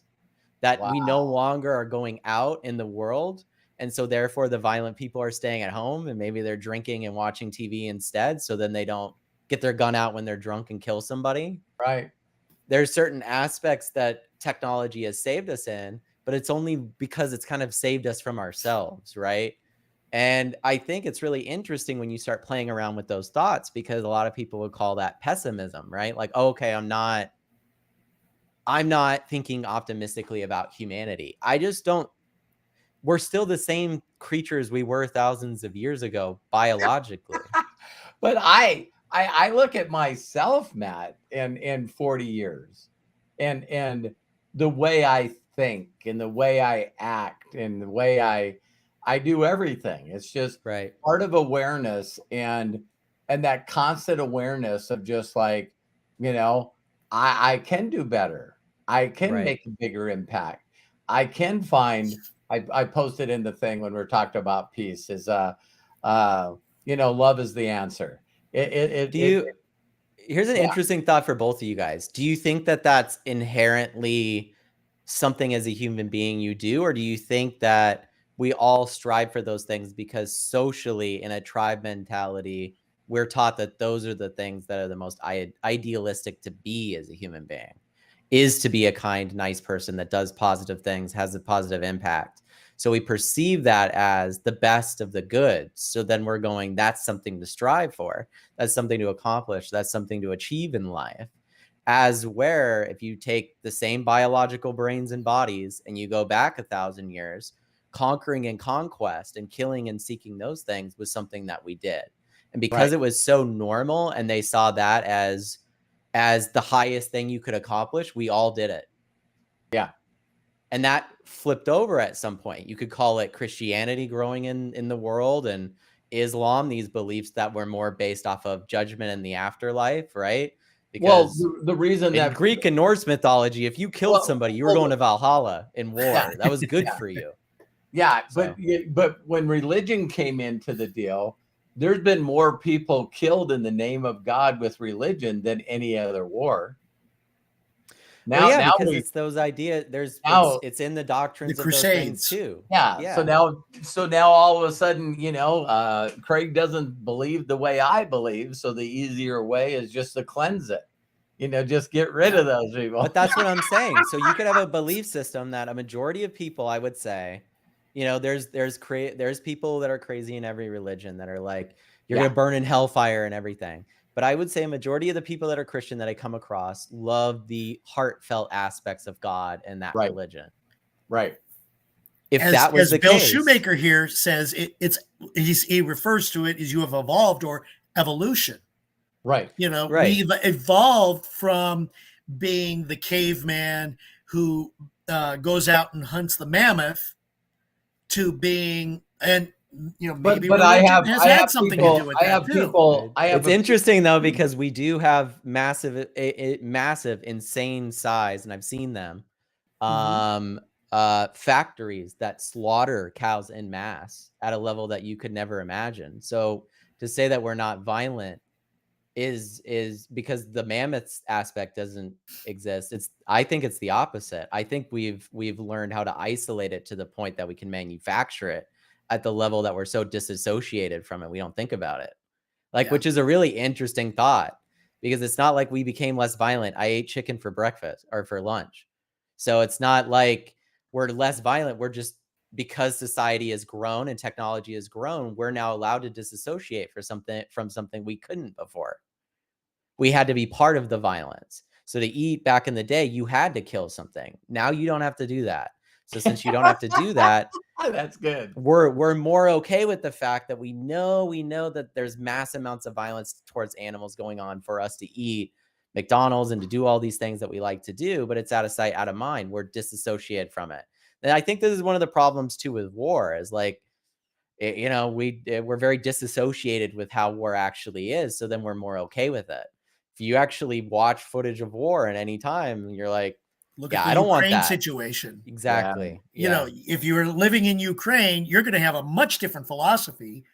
that we no longer are going out in the world. And so therefore the violent people are staying at home, and maybe they're drinking and watching TV instead. So then they don't get their gun out when they're drunk and kill somebody. Right. There's certain aspects that technology has saved us in, but it's only because it's kind of saved us from ourselves, right? And I think it's really interesting when you start playing around with those thoughts, because a lot of people would call that pessimism, right? Like, oh, okay, I'm not thinking optimistically about humanity. I just don't. We're still the same creatures we were thousands of years ago biologically. But I look at myself, Matt, in 40 years, and the way I think and the way I act and the way I do everything. It's just part of awareness, and that constant awareness of just like, you know, I can do better. I can make a bigger impact. I can find, I posted in the thing when we're talking about peace is, you know, love is the answer. Here's an interesting thought for both of you guys. Do you think that that's inherently something as a human being you do, or do you think that we all strive for those things because socially in a tribe mentality, we're taught that those are the things that are the most idealistic to be as a human being, is to be a kind, nice person that does positive things, has a positive impact. So we perceive that as the best of the good. So then we're going, that's something to strive for. That's something to accomplish. That's something to achieve in life. As where if you take the same biological brains and bodies and you go back 1,000 years, conquering and conquest and killing and seeking those things was something that we did. And because it was so normal and they saw that as the highest thing you could accomplish, we all did it. Yeah. And that flipped over at some point. You could call it Christianity growing in the world, and Islam, these beliefs that were more based off of judgment in the afterlife, right? Because the reason in Greek and Norse mythology, if you killed somebody, you were going to Valhalla in war. That was good for you. Yeah, but when religion came into the deal, there's been more people killed in the name of God with religion than any other war. Now, because it's those ideas. It's in the doctrines of those things too. Yeah. So now all of a sudden, you know, Craig doesn't believe the way I believe. So the easier way is just to cleanse it. You know, just get rid of those people. But that's what I'm saying. So you could have a belief system that a majority of people, I would say, you know, there's people that are crazy in every religion that are like, you're going to burn in hellfire and everything. But I would say a majority of the people that are Christian that I come across love the heartfelt aspects of God and that religion. Right. If that was the Bill case, Shoemaker here says he refers to it as you have evolved or evolution. Right. Right. We've evolved from being the caveman who goes out and hunts the mammoth to being, and maybe But religion has I had have something to do people with that too. I have It's a interesting though, because we do have massive, insane size, and I've seen them. Mhm. Factories that slaughter cows in mass at a level that you could never imagine. So to say that we're not violent is because the mammoths aspect doesn't exist. I think it's the opposite. I think we've learned how to isolate it to the point that we can manufacture it at the level that we're so disassociated from it we don't think about it. Like, Yeah. which is a really interesting thought, because it's not like we became less violent. I ate chicken for breakfast or for lunch. So it's not like we're less violent. We're just, because society has grown and technology has grown, we're now allowed to disassociate from something we couldn't before. We had to be part of the violence. So to eat back in the day, you had to kill something. Now you don't have to do that. So since you don't have to do that, That's good. we're more okay with the fact that we know that there's mass amounts of violence towards animals going on for us to eat McDonald's and to do all these things that we like to do, but it's out of sight, out of mind. We're disassociated from it. And I think this is one of the problems too with war, is like, we're very disassociated with how war actually is. So then we're more okay with it. If you actually watch footage of war at any time, you're like, Look at yeah, the I don't want Ukraine that. situation. Yeah. Exactly. Yeah. If you're living in Ukraine, you're going to have a much different philosophy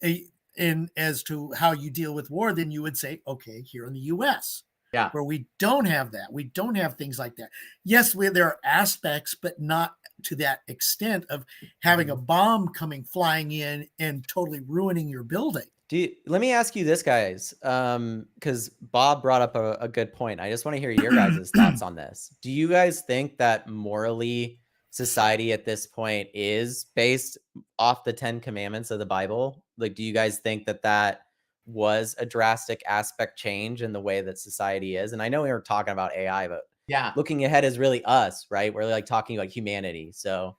in as to how you deal with war than you would say, okay, here in the US, Yeah. where we don't have that. We don't have things like that. Yes, there are aspects, but not to that extent of having a bomb flying in and totally ruining your building. Let me ask you this, guys, because Bob brought up a good point. I just want to hear your guys' thoughts on this. Do you guys think that morally society at this point is based off the 10 commandments of the Bible? Like, do you guys think that was a drastic aspect change in the way that society is? And I know we were talking about AI, but Yeah. looking ahead is really us, right? We're like talking about humanity. So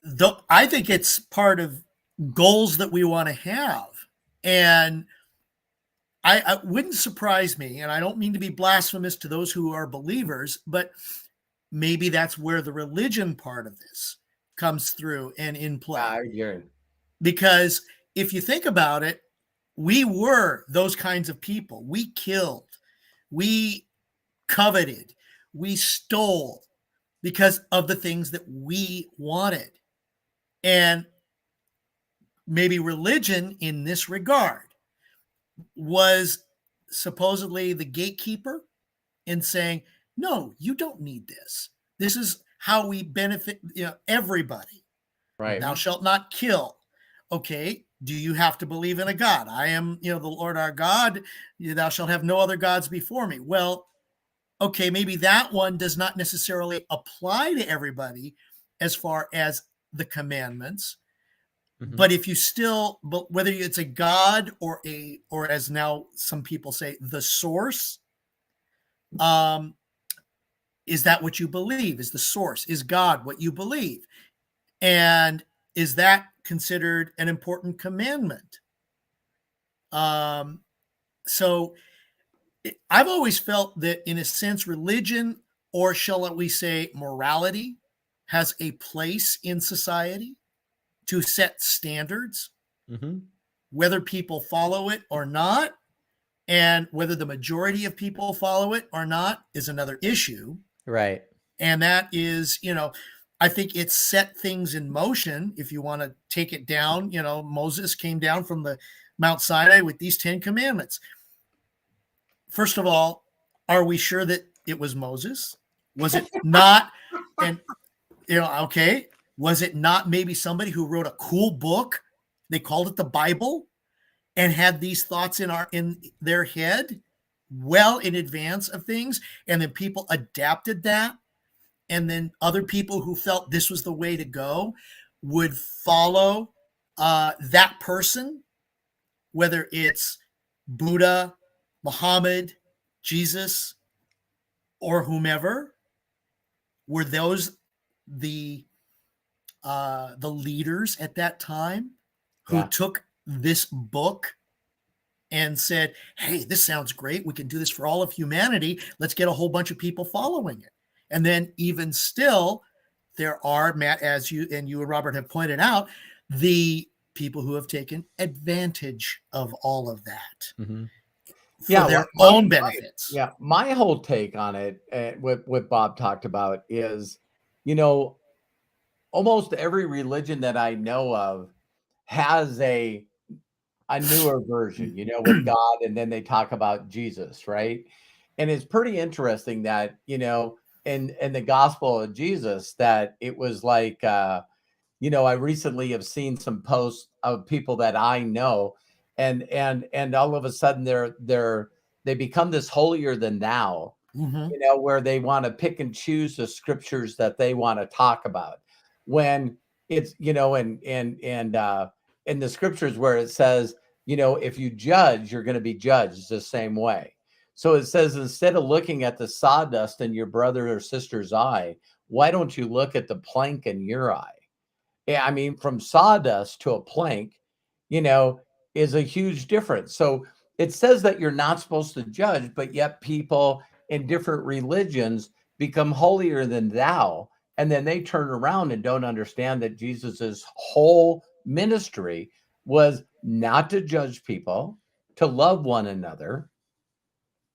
Though I think it's part of goals that we want to have. And I wouldn't surprise me, and I don't mean to be blasphemous to those who are believers, but maybe that's where the religion part of this comes through and in play. Because if you think about it, we were those kinds of people. We killed, we coveted, we stole because of the things that we wanted. And maybe religion in this regard was supposedly the gatekeeper in saying, no, you don't need this. This is how we benefit everybody. Right. Thou shalt not kill. Okay, do you have to believe in a God? I am, the Lord our God. Thou shalt have no other gods before me. Well, okay, maybe that one does not necessarily apply to everybody as far as the commandments. But if you still, but whether it's a God or as now some people say, the source, is that what you believe? Is the source? Is God what you believe? And is that considered an important commandment? So I've always felt that in a sense, religion, or shall we say morality, has a place in society to set standards, whether people follow it or not. And whether the majority of people follow it or not is another issue. right. And that is, I think it set things in motion. If you want to take it down, Moses came down from the Mount Sinai with these 10 commandments. First of all, are we sure that it was Moses? Was it not? And, okay, was it not maybe somebody who wrote a cool book? They called it the Bible and had these thoughts in their head well in advance of things. And then people adapted that. And then other people who felt this was the way to go would follow that person, whether it's Buddha, Muhammad, Jesus, or whomever. Were those the leaders at that time who took this book and said, hey, this sounds great. We can do this for all of humanity. Let's get a whole bunch of people following it. And then even still, there are, Matt, as you and Robert have pointed out, the people who have taken advantage of all of that Mm-hmm. for Yeah, their well, own benefits. yeah, my whole take on it, what Bob talked about is, you know, almost every religion that I know of has a newer version, you know, with God, and then they talk about Jesus, right? And it's pretty interesting that, you know, in the gospel of Jesus, that it was like you know, I recently have seen some posts of people that I know, and all of a sudden they become this holier than thou, Mhm. you know, where they want to pick and choose the scriptures that they want to talk about. When it's, you know, and in the scriptures where it says, you know, if you judge, you're going to be judged the same way. So it says, instead of looking at the sawdust in your brother or sister's eye, why don't you look at the plank in your eye? Yeah, I mean, from sawdust to a plank, you know, is a huge difference. So it says that you're not supposed to judge, but yet people in different religions become holier than thou. And then they turn around and don't understand that Jesus's whole ministry was not to judge people, to love one another,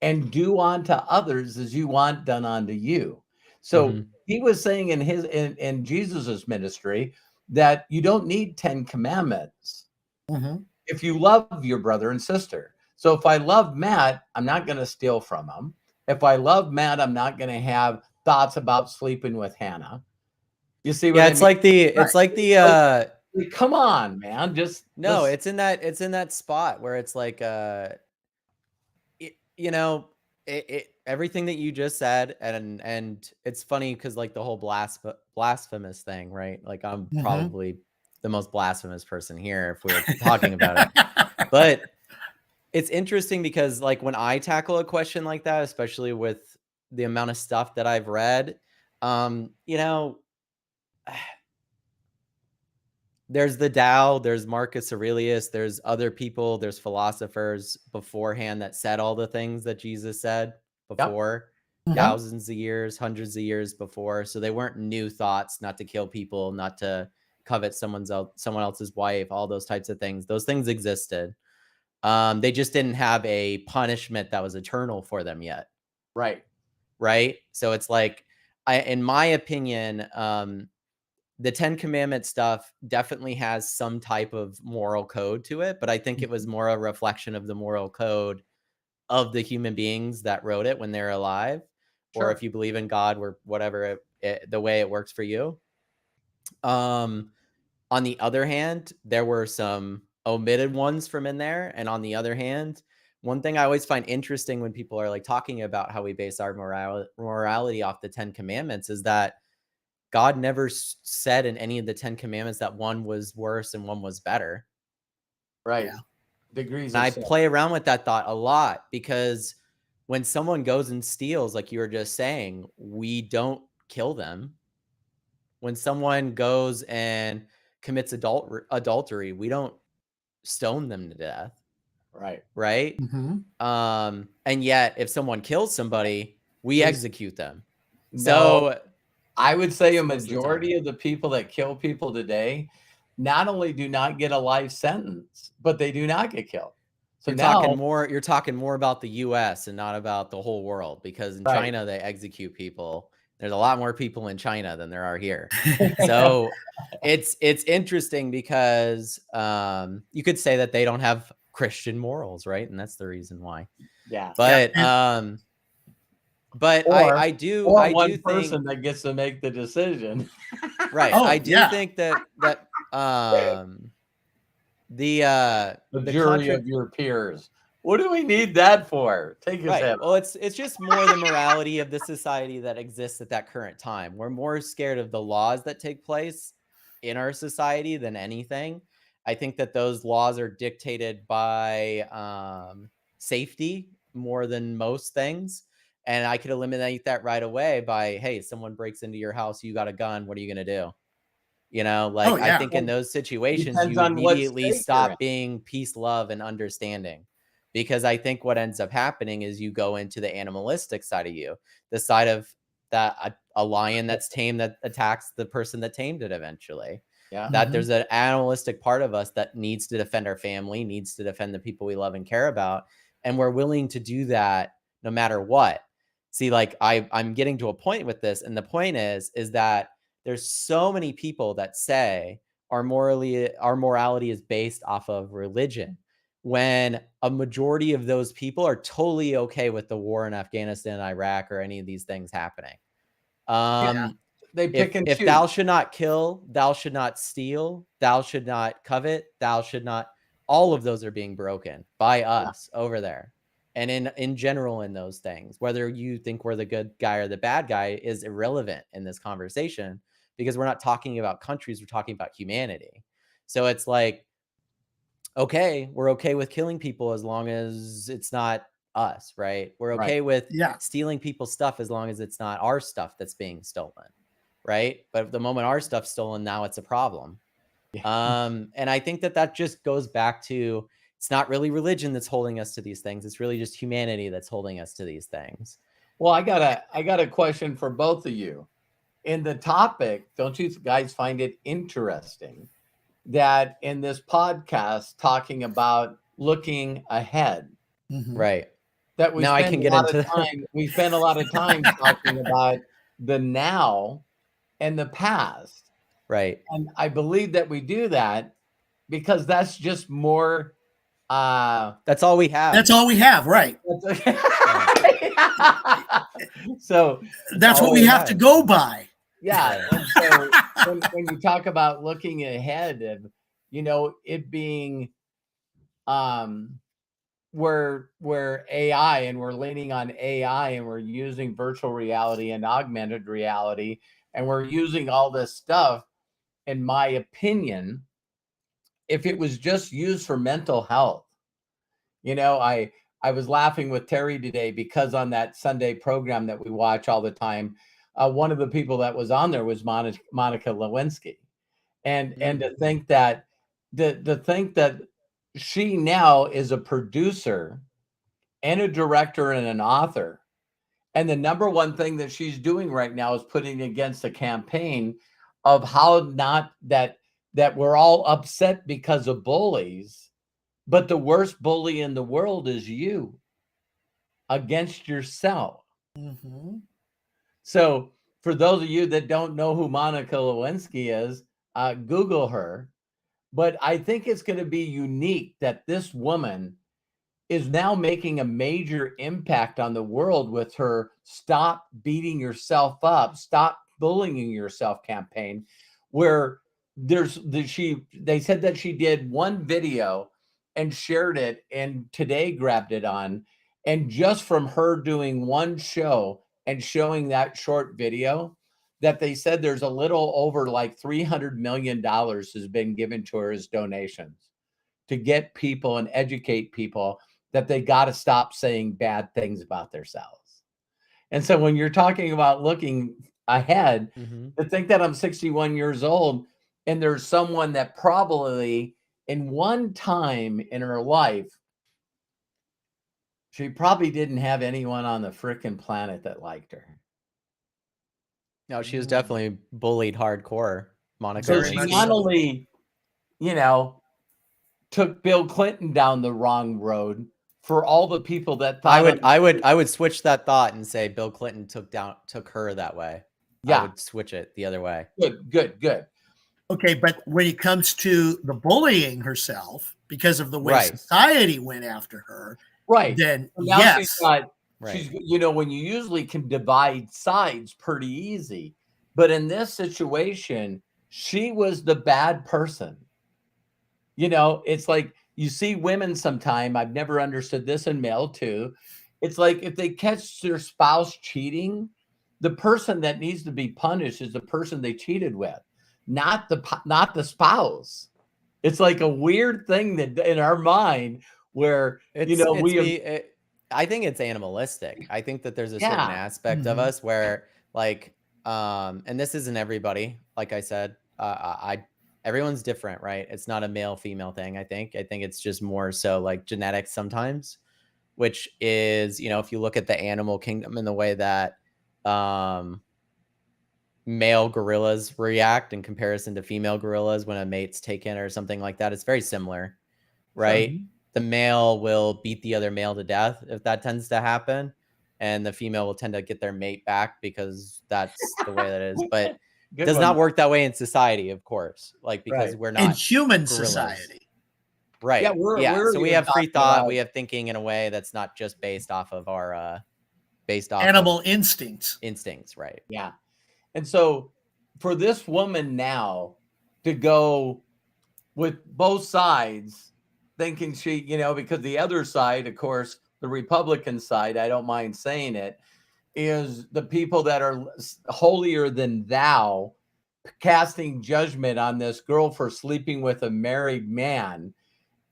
and do unto others as you want done unto you. So Mm-hmm. he was saying in Jesus's ministry that you don't need 10 commandments Mhm. if you love your brother and sister. So if I love Matt, I'm not going to steal from him. If I love Matt, I'm not going to have thoughts about sleeping with Hannah. You see what Yeah, I mean? it's like the Like, come on, man. Just no, let's it's in that spot where it's like you know, everything that you just said, and it's funny because like the whole blasphemous thing, right? Like I'm Mhm. probably the most blasphemous person here if we're talking about it. But it's interesting because like when I tackle a question like that, especially with the amount of stuff that I've read, you know, there's the Tao, there's Marcus Aurelius, there's other people, there's philosophers beforehand that said all the things that Jesus said yep, before, yep, Mhm. thousands of years, hundreds of years before. So they weren't new thoughts, not to kill people, not to covet someone else's wife, all those types of things. Those things existed. They just didn't have a punishment that was eternal for them yet, right, right? So it's like, in my opinion, the Ten Commandment stuff definitely has some type of moral code to it, but I think it was Mhm. more a reflection of the moral code of the human beings that wrote it when they're alive, or if sure, you believe in God, or whatever the way it works for you. Um, on the other hand, there were some omitted ones from in there, and on the other hand, one thing I always find interesting when people are like talking about how we base our morality off the Ten Commandments is that God never said in any of the 10 commandments that one was worse and one was better. right. Yeah. Degrees And of I sin. play around with that thought a lot because when someone goes and steals, like you were just saying, we don't kill them. When someone goes and commits adultery, we don't stone them to death, Right. right? Mhm. And yet if someone kills somebody, we We execute them. no, So I would say a most of the time. majority of the people that kill people today not only do not get a life sentence, but they do not get killed. So now, You're talking more about the US and not about the whole world because in right. China they execute people. There's a lot more people in China than there are here. So it's interesting because you could say that they don't have Christian morals, right? And that's the reason why. Yeah. Yeah. But And Or I do one think person that gets to make the decision. right. I oh do yeah. think that The the jury contra of your peers. What do we need that for? Take his right. head Well, off. it's just more the morality of the society that exists at that current time. We're more scared of the laws that take place in our society than anything. I think that those laws are dictated by safety more than most things. And I could eliminate that right away by, hey, someone breaks into your house, you got a gun, what are you going to do? You know, Oh like I yeah. think in Well, those situations, depends you on what immediately state you're in. stop being peace, love, and understanding. because I think what ends up happening is you go into the animalistic side of you, the side of that a lion that's tamed that attacks the person that tamed it eventually. Yeah. That there's an animalistic part of us that needs to defend our family, needs to defend the people we love and care about, and we're willing to do that no matter what. See, like I'm getting to a point with this, and the point is that there's so many people that say our morality is based off of religion, when a majority of those people are totally okay with the war in Afghanistan and Iraq or any of these things happening. They pick and If choose. thou should not kill, thou should not steal, thou should not covet, thou should not, all of those are being broken by us over there. And in general, in those things, whether you think we're the good guy or the bad guy is irrelevant in this conversation, because we're not talking about countries, we're talking about humanity. So it's like, okay, we're okay with killing people as long as it's not us, right? We're okay with stealing people's stuff as long as it's not our stuff that's being stolen, right? But the moment our stuff's stolen, now it's a problem. And I think that just goes back to, it's not really religion that's holding us to these things. It's really just humanity that's holding us to these things. Well, I got a question for both of you. In the topic, don't you guys find it interesting that in this podcast talking about looking ahead, right? That we now I can get into time. We spend a lot of time talking about the now and the past, right? And I believe that we do that because that's just more. That's all we have. That's all we have, right? So that's what we have to go by. Yeah. And so when you talk about looking ahead of, it being where AI, and we're leaning on AI, and we're using virtual reality and augmented reality, and we're using all this stuff, in my opinion, if it was just used for mental health, I was laughing with Terry today because on that Sunday program that we watch all the time, one of the people that was on there was Monica Lewinsky, and to think that she now is a producer and a director and an author, and the number one thing that she's doing right now is putting against a campaign of how not that we're all upset because of bullies, but the worst bully in the world is you against yourself. So for those of you that don't know who Monica Lewinsky is, Google her. But I think it's going to be unique that this woman is now making a major impact on the world with her Stop Beating Yourself Up, Stop Bullying Yourself campaign, where they said that she did one video and shared it, and Today grabbed it on, and just from her doing one show and showing that short video, that they said there's a little over like $300 million has been given to her as donations to get people and educate people that they got to stop saying bad things about themselves. And so when you're talking about looking ahead, to think that I'm 61 years old and there's someone that probably in one time in her life, she probably didn't have anyone on the frickin' planet that liked her. No, she was definitely bullied hardcore, Monica. So she not only, took Bill Clinton down the wrong road for all the people that thought I would switch that thought and say Bill Clinton took her that way. Yeah. I would switch it the other way. Good. Okay, but when it comes to the bullying herself because of the way society went after her, then now yes. She's not, she's, when you usually can divide sides pretty easy, but in this situation, she was the bad person. It's like you see women sometime, I've never understood this in male too. It's like if they catch their spouse cheating, the person that needs to be punished is the person they cheated with, not the spouse. It's like a weird thing that in our mind where, I think it's animalistic. I think that there's a certain aspect of us where like, and this isn't everybody, like I said, everyone's different, right? It's not a male female thing. I think it's just more so like genetics sometimes, which is, if you look at the animal kingdom in the way that um male gorillas react in comparison to female gorillas when a mate's taken or something like that, it's very similar, Sure. right? The male will beat the other male to death if that tends to happen, and the female will tend to get their mate back because that's the way that is. But Good does one. not work that way in society, of course, like because Right. we're In not human gorillas. society. Right. Yeah, Yeah. we're So we even have free talking thought, about we have thinking in a way that's not just based off of our based off of Animal instincts. instincts, right? yeah. And so for this woman now to go with both sides, thinking she, because the other side, of course, the Republican side, I don't mind saying it, is the people that are holier than thou, casting judgment on this girl for sleeping with a married man.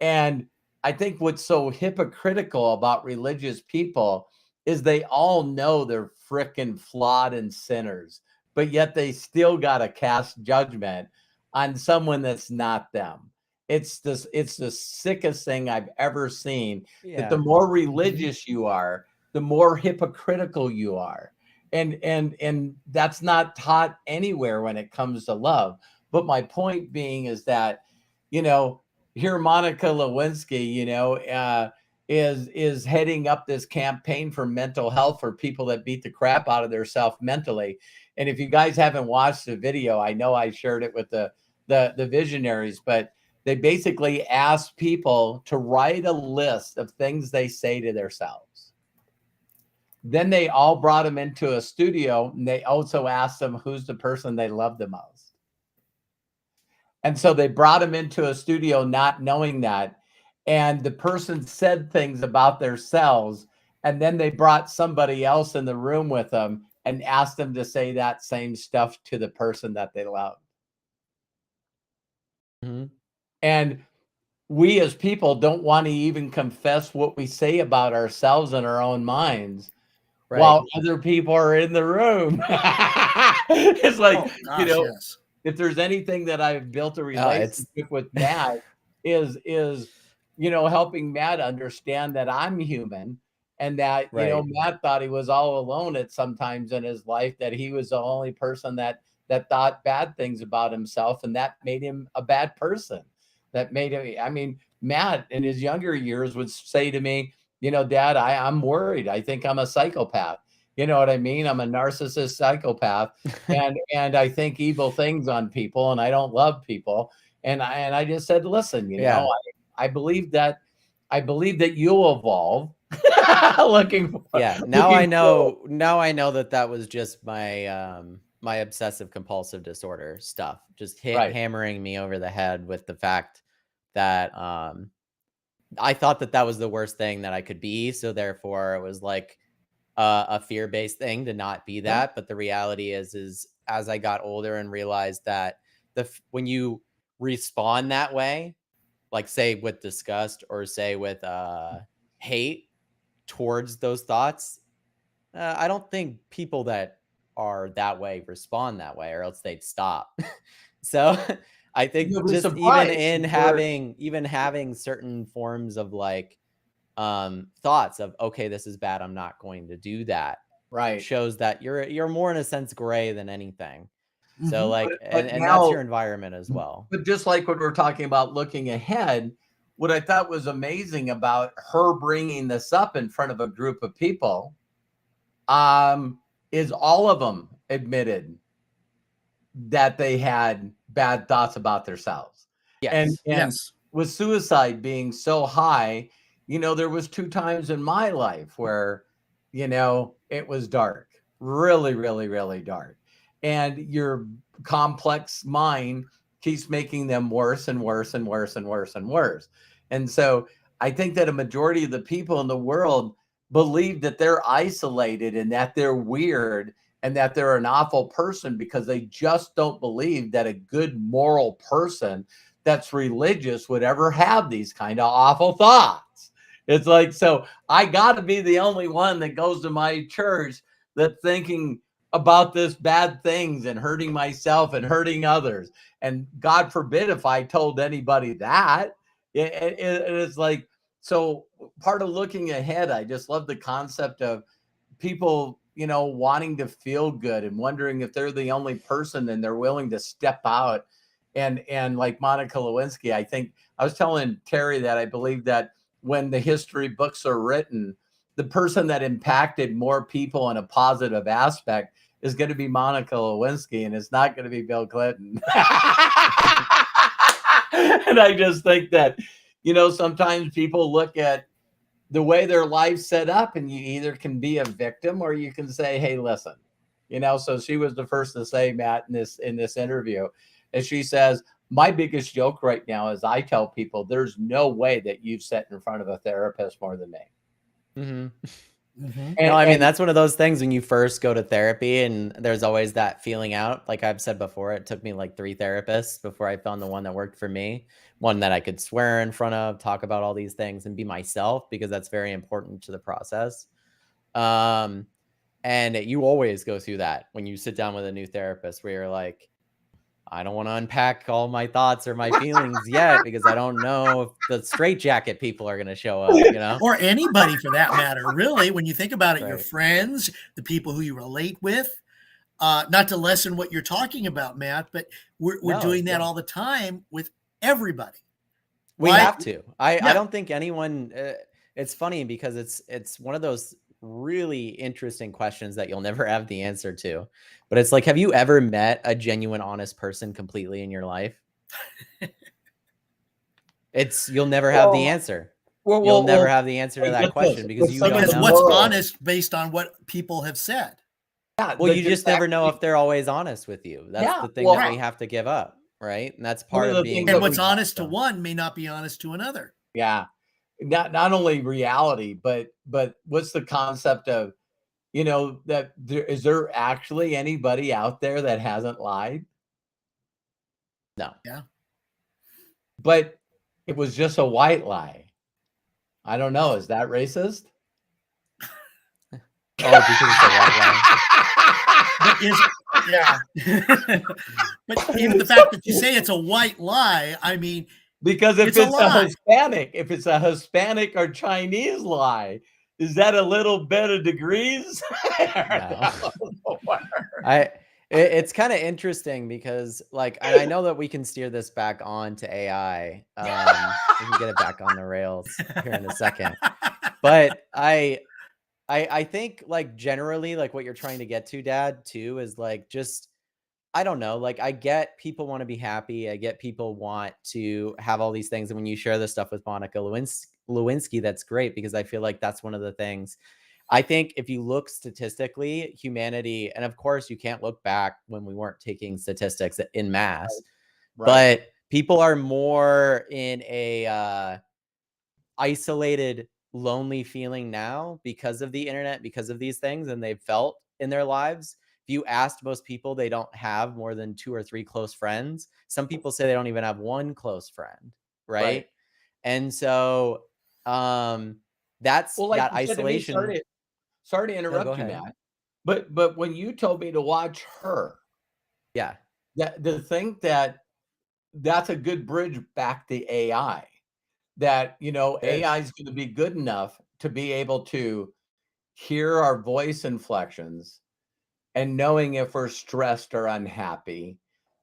And I think what's so hypocritical about religious people is they all know they're freaking flawed and sinners, but yet they still got to cast judgment on someone that's not them. It's the sickest thing I've ever seen, that the Yeah. more religious you are, the more hypocritical you are. And that's not taught anywhere when it comes to love. But my point being is that, here Monica Lewinsky, is heading up this campaign for mental health for people that beat the crap out of themselves mentally. And if you guys haven't watched the video, I know I shared it with the visionaries, but they basically asked people to write a list of things they say to themselves. Then they all brought them into a studio, and they also asked them who's the person they love the most. And so they brought him into a studio not knowing that. And the person said things about themselves. And then they brought somebody else in the room with them and asked them to say that same stuff to the person that they loved. Mm-hmm. And we as people don't want to even confess what we say about ourselves in our own minds, Right. while other people are in the room. It's like, Oh, gosh, yes. if there's anything that I've built a relationship with Matt is helping Matt understand that I'm human, and that, Right. Matt thought he was all alone at sometimes in his life, that he was the only person that thought bad things about himself, and that made him a bad person. That made him, Matt in his younger years would say to me, Dad, I'm worried. I think I'm a psychopath. You know what I mean? I'm a narcissist psychopath, and I think evil things on people, and I don't love people. And I just said, listen, I believe that you'll evolve. Now I know that was just my my obsessive compulsive disorder stuff, just hammering me over the head with the fact that I thought that was the worst thing that I could be. So therefore it was like a fear-based thing to not be that. But the reality is as I got older and realized that when you respond that way, like say with disgust or say with hate towards those thoughts, I don't think people that are that way respond that way, or else they'd stop. So I think just even having certain forms of like thoughts of, okay, this is bad, I'm not going to do that, right, shows that you're more in a sense gray than anything. So like, but and now, that's your environment as well. But just like when we're talking about looking ahead, what I thought was amazing about her bringing this up in front of a group of people is all of them admitted that they had bad thoughts about themselves. Yes. And with suicide being so high, there was 2 times in my life where, it was dark, really, really, really dark. And your complex mind keeps making them worse and worse and worse and worse and worse. And so I think that a majority of the people in the world believe that they're isolated and that they're weird and that they're an awful person, because they just don't believe that a good moral person that's religious would ever have these kind of awful thoughts. It's like, so I got to be the only one that goes to my church that's thinking, about this bad things and hurting myself and hurting others. And God forbid if I told anybody that. It's like, so part of looking ahead, I just love the concept of people, wanting to feel good and wondering if they're the only person and they're willing to step out. And like Monica Lewinsky, I think I was telling Terry that I believe that when the history books are written, the person that impacted more people in a positive aspect is going to be Monica Lewinsky, and it's not going to be Bill Clinton. And I just think that, sometimes people look at the way their life's set up, and you either can be a victim or you can say, hey, listen, so she was the first to say, Matt, in this interview, and she says, my biggest joke right now is I tell people there's no way that you've sat in front of a therapist more than me. No, I mean, that's one of those things when you first go to therapy and there's always that feeling out. Like I've said before, it took me like 3 therapists before I found the one that worked for me. One that I could swear in front of, talk about all these things and be myself, because that's very important to the process. And you always go through that when you sit down with a new therapist where you're like, I don't want to unpack all my thoughts or my feelings yet because I don't know if the straitjacket people are going to show up, Or anybody for that matter, really. When you think about it, your Right. friends, the people who you relate with, not to lessen what you're talking about, Matt, but we're No, doing it's that good. all the time with everybody. We Why- have to. I Yeah. don't think anyone. It's funny because it's one of those really interesting questions that you'll never have the answer to. But it's like, have you ever met a genuine, honest person completely in your life? You'll never have the answer. You'll never have the answer to that get question this. because you don't Because know. what's honest based on what people have said. Yeah, Well, you just never know if they're always honest with you. That's Yeah, the thing well, that we have to give up, right? And that's One part of of the being. things And that what's we- honest to one may not be honest to another. Yeah. Not only reality, but what's the concept of, that is there actually anybody out there that hasn't lied? No. Yeah. But it was just a white lie. I don't know. Is that racist? Oh, because it's a white lie. But but even the fact that you say it's a white lie, I mean, Because if It's a it's a lie. Hispanic, if it's a Hispanic or Chinese lie, is that a little bit of degrees? No. It's kind of interesting because and I know that we can steer this back on to AI. We can get it back on the rails here in a second. But I think generally what you're trying to get to, Dad, too, is just, I don't know, I get people want to be happy. I get people want to have all these things. And when you share this stuff with Monica Lewinsky, that's great because I feel like that's one of the things. I think if you look statistically, humanity, and of course you can't look back when we weren't taking statistics in mass, but people are more in a isolated, lonely feeling now because of the internet, because of these things, and they've felt in their lives. If you asked most people, they don't have more than 2 or 3 close friends. Some people say they don't even have one close friend, right? And so that's that isolation. Sorry to interrupt go you, ahead. Matt. But when you told me to watch Her, Yeah. to think that that's a good bridge back to AI. That, AI is going to be good enough to be able to hear our voice inflections and knowing if we're stressed or unhappy,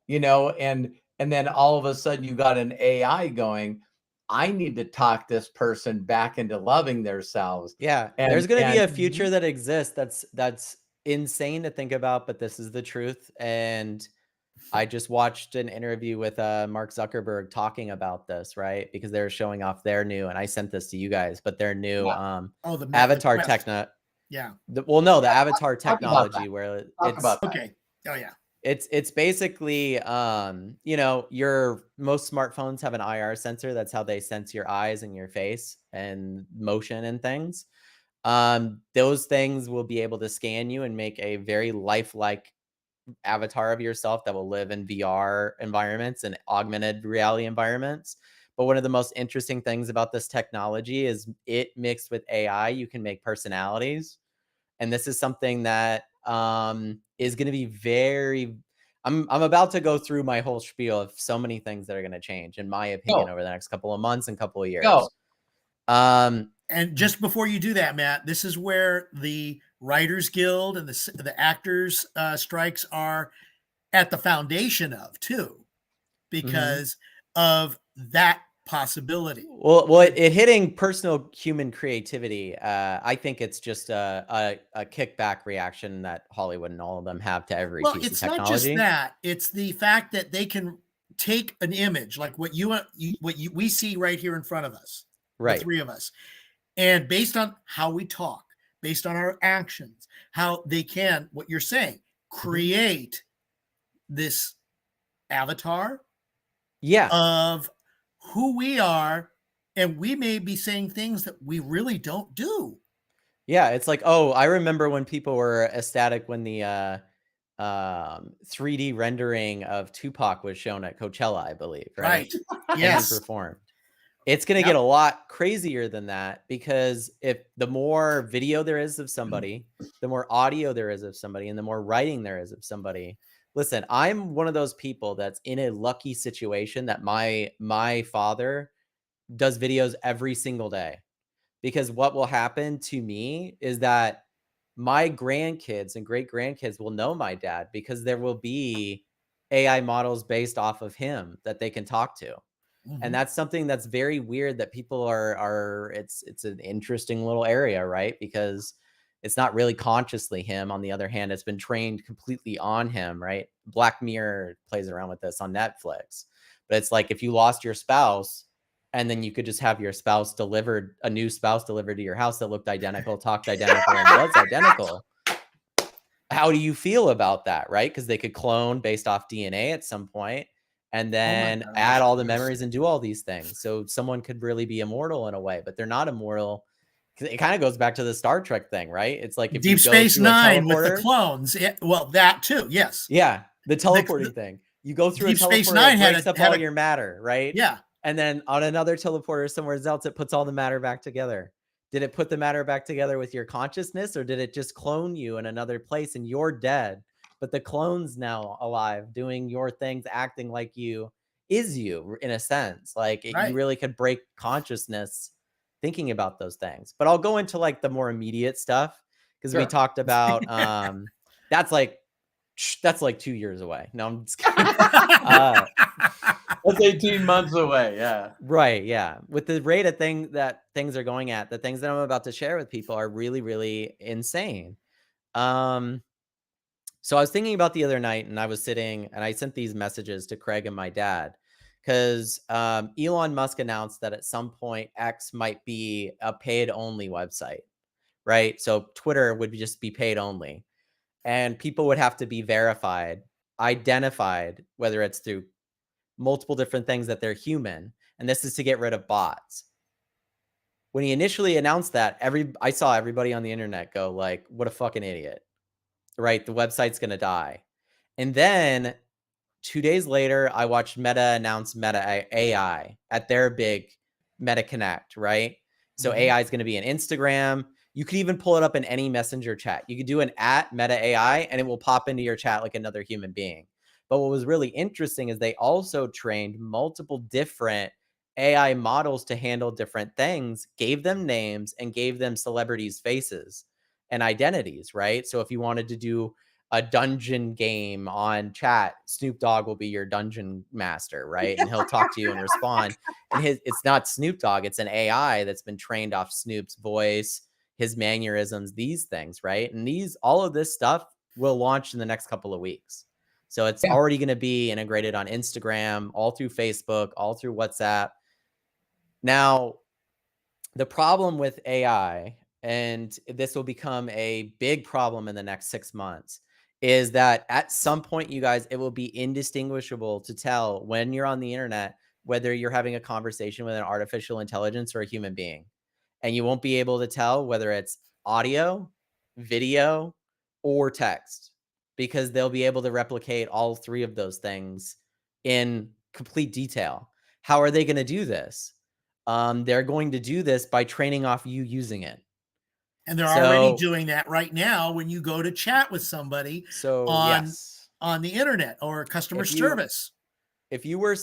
and then all of a sudden you got an AI going, I need to talk this person back into loving themselves. Yeah. There's going to be a future that exists that's insane to think about, but this is the truth. And I just watched an interview with Mark Zuckerberg talking about this, right? Because they were showing off their new, and I sent this to you guys, but their new the avatar Quest. techno. Yeah. The avatar technology where it's Okay. Oh yeah. it's basically your most smartphones have an IR sensor. That's how they sense your eyes and your face and motion and things. Those things will be able to scan you and make a very lifelike avatar of yourself that will live in VR environments and augmented reality environments. But one of the most interesting things about this technology is it mixed with AI, you can make personalities. And this is something that is going to be very. I'm about to go through my whole spiel of so many things that are going to change, in my opinion, Go, over the next couple of months and couple of go. years. Um, And just before you do that, Matt, this is where the Writers Guild and the actors strikes are at the foundation of too, because of that possibility. Well, it hitting personal human creativity. I think it's just a kickback reaction that Hollywood and all of them have to every Well, piece of it's not just technology. that; it's the fact that they can take an image like what we see right here in front of us, the Right. three of us, and based on how we talk, based on our actions, how they can, what you're saying, create this avatar Yeah. of who we are, and we may be saying things that we really don't do. Yeah. It's like, oh, I remember when people were ecstatic when the 3D rendering of Tupac was shown at Coachella, I believe, right? Right. And he Yes. performed. It's going to get Yep. a lot crazier than that, because if the more video there is of somebody, the more audio there is of somebody, and the more writing there is of somebody. Listen, I'm one of those people that's in a lucky situation that my father does videos every single day, because what will happen to me is that my grandkids and great grandkids will know my dad, because there will be AI models based off of him that they can talk to. And Mhm. that's something that's very weird that people are it's an interesting little area, right? Because it's not really consciously him. On the other hand, it's been trained completely on him, right? Black Mirror plays around with this on Netflix. But it's like if you lost your spouse and then you could just have your spouse delivered, a new spouse delivered to your house that looked identical, talked identical, and was identical. How do you feel about that, right? Because they could clone based off DNA at some point and Oh my then gosh. add all the Yes. memories and do all these things. So someone could really be immortal in a way, but they're not immortal. 'Cause it kind of goes back to the Star Trek thing, right? It's like if you Deep go Space through a Nine with the teleporter, clones. Well, that too. Yes. yeah, the The teleporting thing. You go through a Deep Space teleporter, it Nine breaks up had all a your matter, right? yeah. And then on another teleporter somewhere else, it puts all the matter back together. Did it put the matter back together with your consciousness, or did it just clone you in another place and you're dead? But the clone's now alive, doing your things, acting like you is you in a sense. Like you Right. really could break consciousness thinking about those things. But I'll go into like the more immediate stuff, because we Sure. talked about that's like that's like 2 years away. No, I'm just kidding. That's 18 months away. Yeah. Right, yeah. With the rate of things are going at, the things that I'm about to share with people are really, really insane. Um, so I was thinking about the other night, and I was sitting and I sent these messages to Craig and my dad, because Elon Musk announced that at some point X might be a paid only website, right? So Twitter would just be paid only, and people would have to be verified, identified, whether it's through multiple different things, that they're human. And this is to get rid of bots. When he initially announced that, I saw everybody on the internet go like, what a fucking idiot. Right? The website's going to die. And then 2 days later, I watched Meta announce Meta AI at their big Meta Connect, right? So Mhm. AI is going to be in Instagram. You could even pull it up in any messenger chat. You could do an at Meta AI and it will pop into your chat like another human being. But what was really interesting is they also trained multiple different AI models to handle different things, gave them names, and gave them celebrities' faces and identities, right? So if you wanted to do a dungeon game on chat, Snoop Dogg will be your dungeon master, right? And he'll talk to you and respond. And it's not Snoop Dogg, it's an AI that's been trained off Snoop's voice, his mannerisms, these things, right? And all of this stuff will launch in the next couple of weeks. So it's Yeah. already going to be integrated on Instagram, all through Facebook, all through WhatsApp. Now, the problem with AI, and this will become a big problem in the next 6 months, is that at some point, you guys, it will be indistinguishable to tell when you're on the internet whether you're having a conversation with an artificial intelligence or a human being. And you won't be able to tell whether it's audio, video, or text, because they'll be able to replicate all three of those things in complete detail. How are they going to do this? They're going to do this by training off you using it. And they're already So doing that right now when you go to chat with somebody on yes, the internet or customer if you service. if you were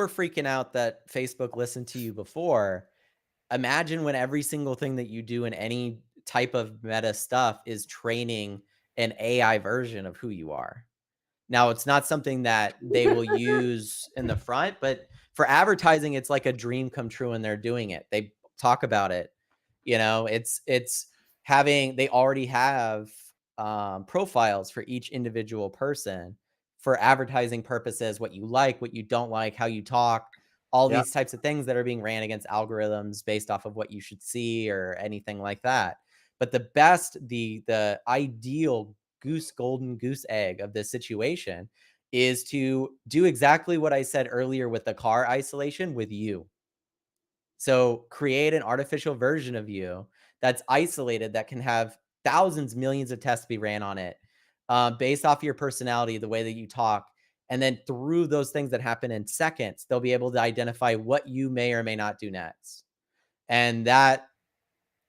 freaking out that Facebook listened to you before, imagine when every single thing that you do in any type of meta stuff is training an AI version of who you are. Now, it's not something that they will use in the front, but for advertising, it's like a dream come true when they're doing it. They talk about it. It's having they already have profiles for each individual person for advertising purposes, what you like, what you don't like, how you talk, all Yeah. these types of things that are being ran against algorithms based off of what you should see or anything like that. But the ideal golden goose egg of this situation is to do exactly what I said earlier with the car isolation with you. So create an artificial version of you that's isolated, that can have thousands, millions of tests be ran on it, based off your personality, the way that you talk. And then through those things that happen in seconds, they'll be able to identify what you may or may not do next. And that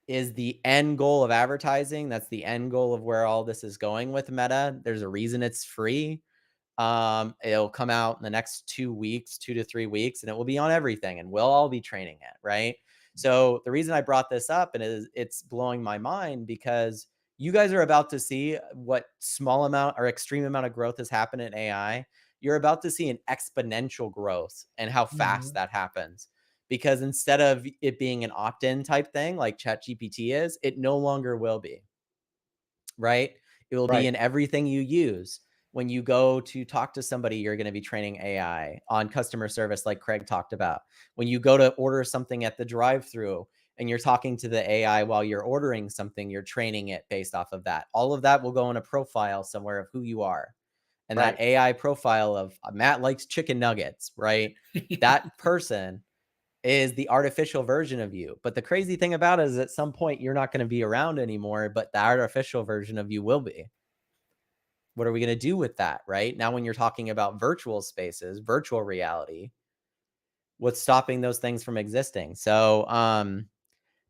is the end goal of advertising. That's the end goal of where all this is going with Meta. There's a reason it's free. It'll come out in the next 2 weeks, 2 to 3 weeks, and it will be on everything, and we'll all be training it, right? So the reason I brought this up, and it's blowing my mind, because you guys are about to see what small amount or extreme amount of growth has happened in AI. You're about to see an exponential growth and how fast Mhm. that happens. Because instead of it being an opt-in type thing like ChatGPT is, it no longer will be, right? It will be Right. in everything you use. When you go to talk to somebody, you're going to be training AI on customer service, like Craig talked about. When you go to order something at the drive-through and you're talking to the AI while you're ordering something, you're training it based off of that. All of that will go in a profile somewhere of who you are. And that Right. AI profile of Matt likes chicken nuggets, right? That person is the artificial version of you. But the crazy thing about it is at some point you're not going to be around anymore, but the artificial version of you will be. What are we going to do with that, right? Now, when you're talking about virtual spaces, virtual reality, what's stopping those things from existing? So,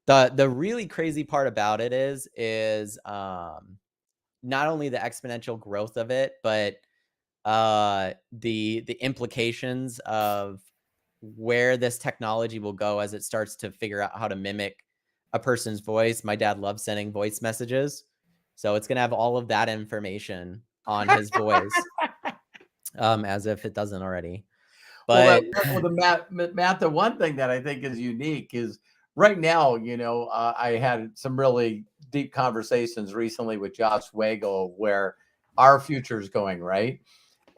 the really crazy part about it is not only the exponential growth of it, but the implications of where this technology will go as it starts to figure out how to mimic a person's voice. My dad loves sending voice messages, so it's gonna have all of that information on his voice, as if it doesn't already. Well, But the Matt, the one thing that I think is unique is right now, I had some really deep conversations recently with Josh Wago where our future is going, right?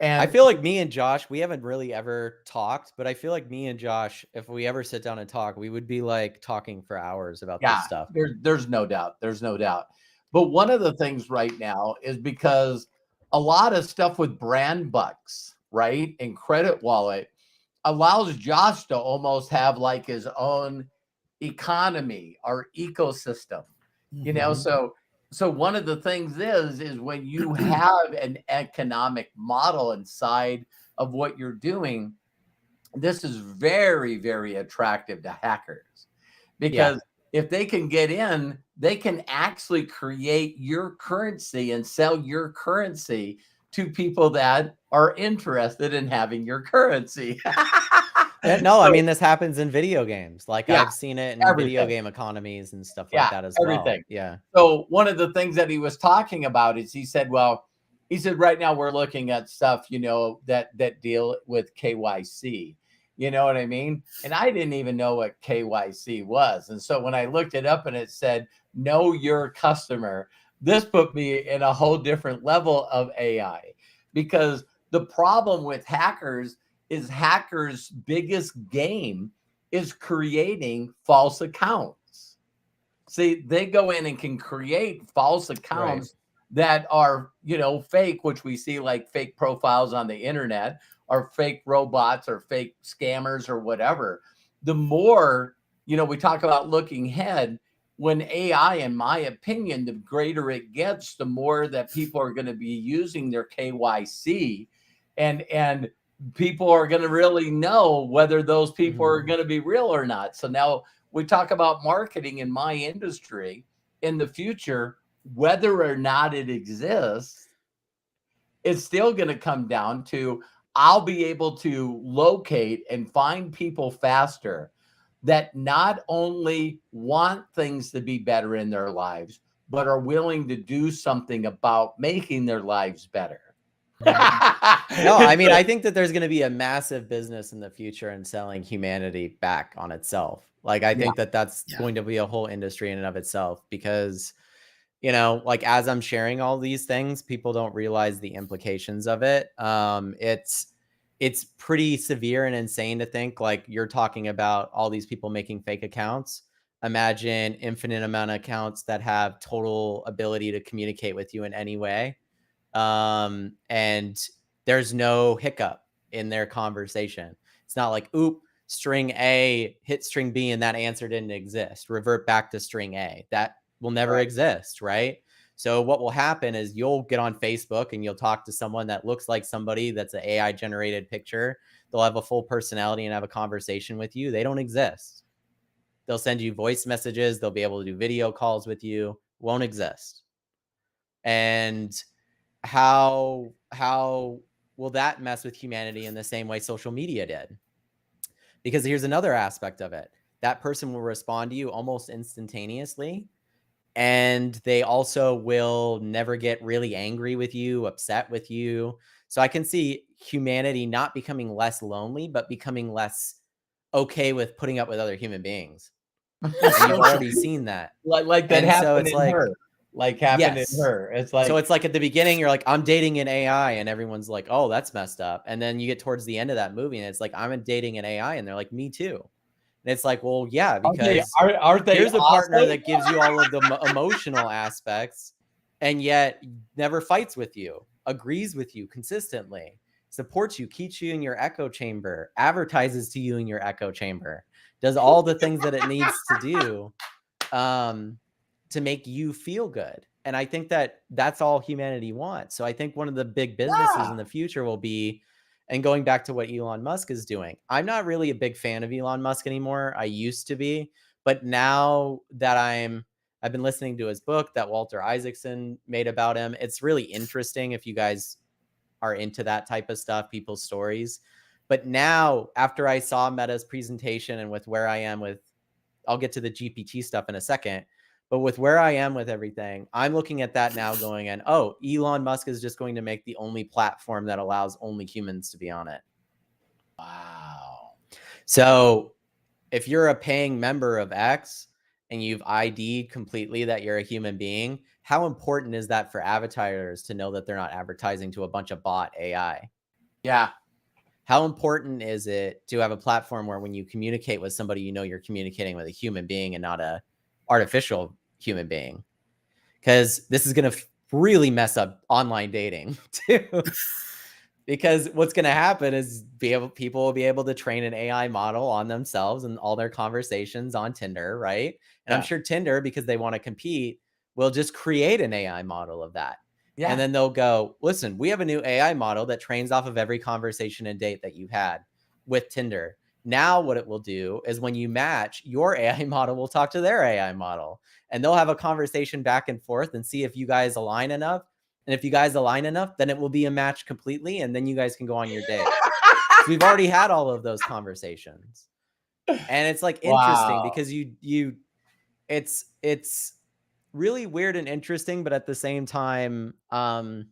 I And feel like me and Josh, we haven't really ever talked, but I feel like me and Josh, if we ever sit down and talk, we would be like talking for hours about this yeah, stuff. there's no doubt. There's no doubt. But one of the things right now is because a lot of stuff with brand bucks, right? And credit wallet allows Josh to almost have like his own economy or ecosystem. Mhm. So one of the things is when you have an economic model inside of what you're doing, this is very, very attractive to hackers Yeah. because if they can get in, they can actually create your currency and sell your currency to people that are interested in having your currency. No, I So, mean, this happens in video games. Like, yeah, I've seen it in video everything. game economies and stuff like Yeah, that as well. everything. Yeah. So one of the things that he was talking about is he said right now we're looking at stuff, that deal with KYC. You know what I mean? And I didn't even know what KYC was. And so when I looked it up and it said know your customer, this put me in a whole different level of AI because the problem with hackers is hackers' biggest game is creating false accounts. See, they go in and can create false Right. accounts that are, fake, which we see like fake profiles on the internet or fake robots or fake scammers or whatever. The more, we talk about looking ahead, when AI, in my opinion, the greater it gets, the more that people are going to be using their KYC and people are going to really know whether those people Mhm. are going to be real or not. So now we talk about marketing in my industry. in the future, whether or not it exists, it's still going to come down to I'll be able to locate and find people faster that not only want things to be better in their lives, but are willing to do something about making their lives better. No, I mean, I think that there's going to be a massive business in the future in selling humanity back on itself. Like, I think that that's going to be a whole industry in and of itself, because, you know, like, as I'm sharing all these things, people don't realize the implications of it. It's pretty severe and insane to think, like, you're talking about all these people making fake accounts. Imagine infinite amount of accounts that have total ability to communicate with you in any way. And there's no hiccup in their conversation. It's not like, oop, string A hit string B and that answer didn't exist. Revert back to string A. That will never exist, right? So what will happen is you'll get on Facebook and you'll talk to someone that looks like somebody that's an AI generated picture. They'll have a full personality and have a conversation with you. They don't exist. They'll send you voice messages. They'll be able to do video calls with you. Won't exist. And how will that mess with humanity in the same way social media did? Because here's another aspect of it. That person will respond to you almost instantaneously. And they also will never get really angry with you, upset with you. So I can see humanity not becoming less lonely, but becoming less okay with putting up with other human beings. And you've already seen that. Like that and happened so it's in like, her. Like happened yes. in her. It's like, so it's like at the beginning, you're like, I'm dating an AI, and everyone's like, oh, that's messed up. And then you get towards the end of that movie, and it's like, I'm dating an AI, and they're like, me too. And it's like, well, yeah, because aren't they here's a partner awesome? that gives you all of the emotional aspects, and yet never fights with you, agrees with you consistently, supports you, keeps you in your echo chamber, advertises to you in your echo chamber, does all the things that it needs to do to make you feel good. And I think that that's all humanity wants. So I think one of the big businesses in the future will be, and going back to what Elon Musk is doing, I'm not really a big fan of Elon Musk anymore. I used to be, but now that I've been listening to his book that Walter Isaacson made about him. It's really interesting if you guys are into that type of stuff, people's stories. But now, after I saw Meta's presentation and with where I am with, I'll get to the GPT stuff in a second, but with where I am with everything, I'm looking at that now going in, oh, Elon Musk is just going to make the only platform that allows only humans to be on it. Wow. So if you're a paying member of X and you've ID'd completely that you're a human being, how important is that for advertisers to know that they're not advertising to a bunch of bot AI? Yeah. How important is it to have a platform where when you communicate with somebody, you know you're communicating with a human being and not a artificial human being? Because this is going to really mess up online dating too. Because what's going to happen is people will be able to train an AI model on themselves and all their conversations on Tinder, right? And I'm sure Tinder, because they want to compete, will just create an AI model of that. Yeah. And then they'll go, listen, we have a new AI model that trains off of every conversation and date that you've had with Tinder. Now what it will do is when you match, your AI model will talk to their AI model, and they'll have a conversation back and forth and see if you guys align enough. And if you guys align enough, then it will be a match completely. And then you guys can go on your date. So we've already had all of those conversations. And it's like interesting because it's really weird and interesting, but at the same time, the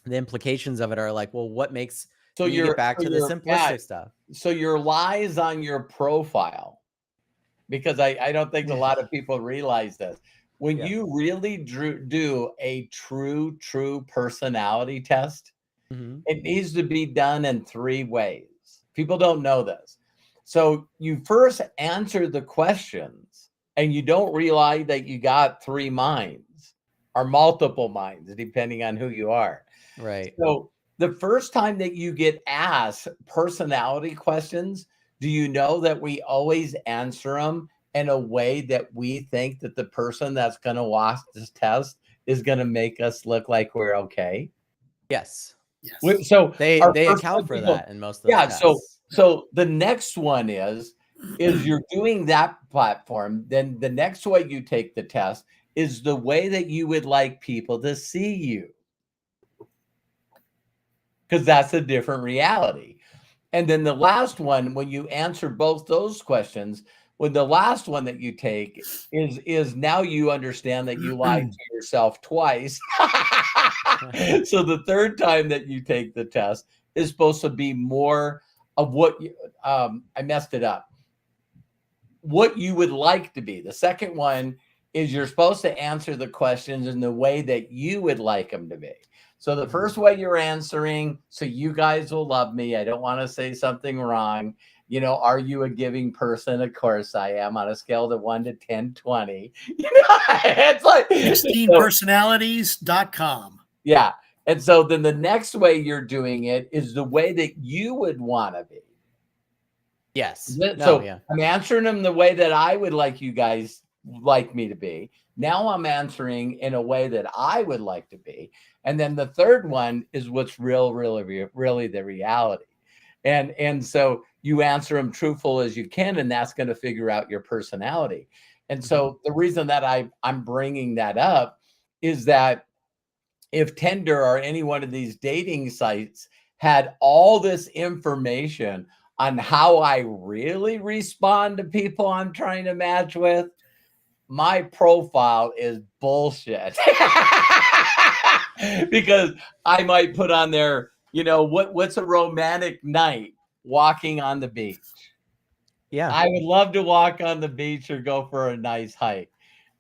implications of it are like, well, what makes you get back to the simplistic stuff? So your lies on your profile, because I don't think a lot of people realize this. When you really do a true personality test, it needs to be done in 3 ways. People don't know this. So you first answer the questions, and you don't realize that you got 3 minds or multiple minds, depending on who you are. Right. So the first time that you get asked personality questions, do you know that we always answer them in a way that we think that the person that's going to watch this test is going to make us look like we're okay? Yes. So they account for that in most of the tests. So the next one is you're doing that platform. Then the next way you take the test is the way that you would like people to see you. Because that's a different reality. And then the last one, when you answer both those questions, when the last one that you take is now you understand that you lied to yourself twice. So the third time that you take the test is supposed to be more of what you, I messed it up. What you would like to be. The second one is you're supposed to answer the questions in the way that you would like them to be. So the first way you're answering, so you guys will love me. I don't want to say something wrong. You know, are you a giving person? Of course I am, on a scale of 1 to 10, 20. You know, it's like 16personalities.com. Yeah. And so then the next way you're doing it is the way that you would want to be. Yes. So I'm answering them the way that I would like you guys like me to be. Now I'm answering in a way that I would like to be. And then the third one is what's really the reality. And so you answer them truthful as you can, and that's going to figure out your personality. And so the reason that I'm bringing that up is that if Tinder or any one of these dating sites had all this information on how I really respond to people I'm trying to match with, my profile is bullshit. Because I might put on there, you know, what's a romantic night? Walking on the beach. Yeah. I would love to walk on the beach or go for a nice hike.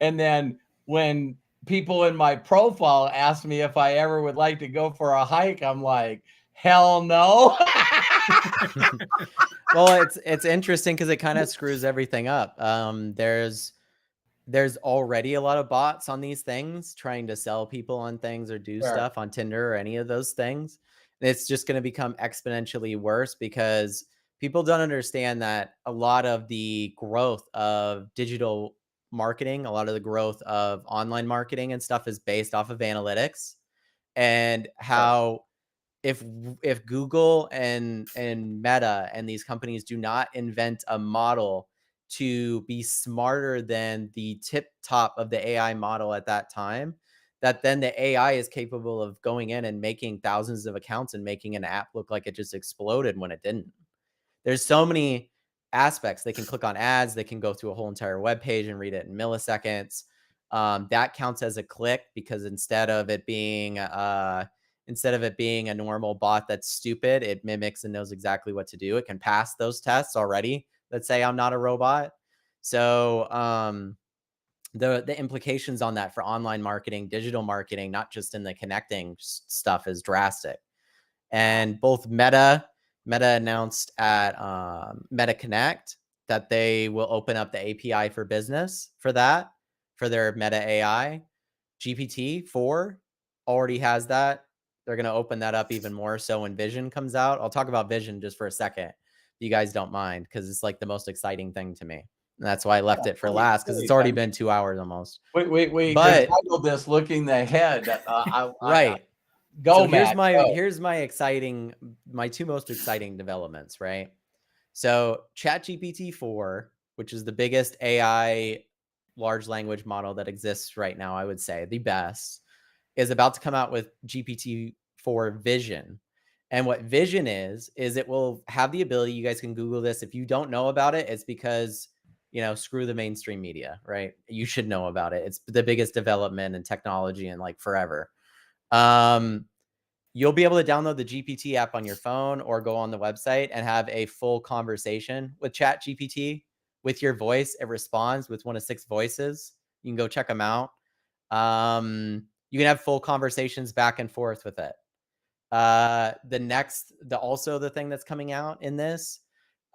And then when people in my profile ask me if I ever would like to go for a hike, I'm like, hell no. Well, it's interesting because it kind of screws everything up. There's already a lot of bots on these things trying to sell people on things or do stuff on Tinder or any of those things. And it's just going to become exponentially worse because people don't understand that a lot of the growth of digital marketing, a lot of the growth of online marketing and stuff is based off of analytics, and how if Google and Meta and these companies do not invent a model to be smarter than the tip top of the AI model at that time, that then the AI is capable of going in and making thousands of accounts and making an app look like it just exploded when it didn't. There's so many aspects. They can click on ads, they can go through a whole entire web page and read it in milliseconds. That counts as a click because instead of it being a normal bot that's stupid, it mimics and knows exactly what to do. It can pass those tests already. Let's say I'm not a robot. So the implications on that for online marketing, digital marketing, not just in the connecting stuff, is drastic. And both Meta announced at Meta Connect that they will open up the API for business for that, for their Meta AI. GPT-4 already has that. They're going to open that up even more so when Vision comes out. I'll talk about Vision just for a second, if you guys don't mind, because it's like the most exciting thing to me. And that's why I left it for last, because it's already been 2 hours almost. We But titled this "Looking Ahead." right. Go, so Matt, here's my two most exciting developments, right? So ChatGPT-4, which is the biggest AI large language model that exists right now, I would say the best, is about to come out with GPT-4 Vision. And what Vision is it will have the ability, you guys can Google this. If you don't know about it, it's because, you know, screw the mainstream media, right? You should know about it. It's the biggest development in technology in like forever. You'll be able to download the GPT app on your phone or go on the website and have a full conversation with ChatGPT with your voice. It responds with one of 6 voices. You can go check them out. You can have full conversations back and forth with it. The thing that's coming out in this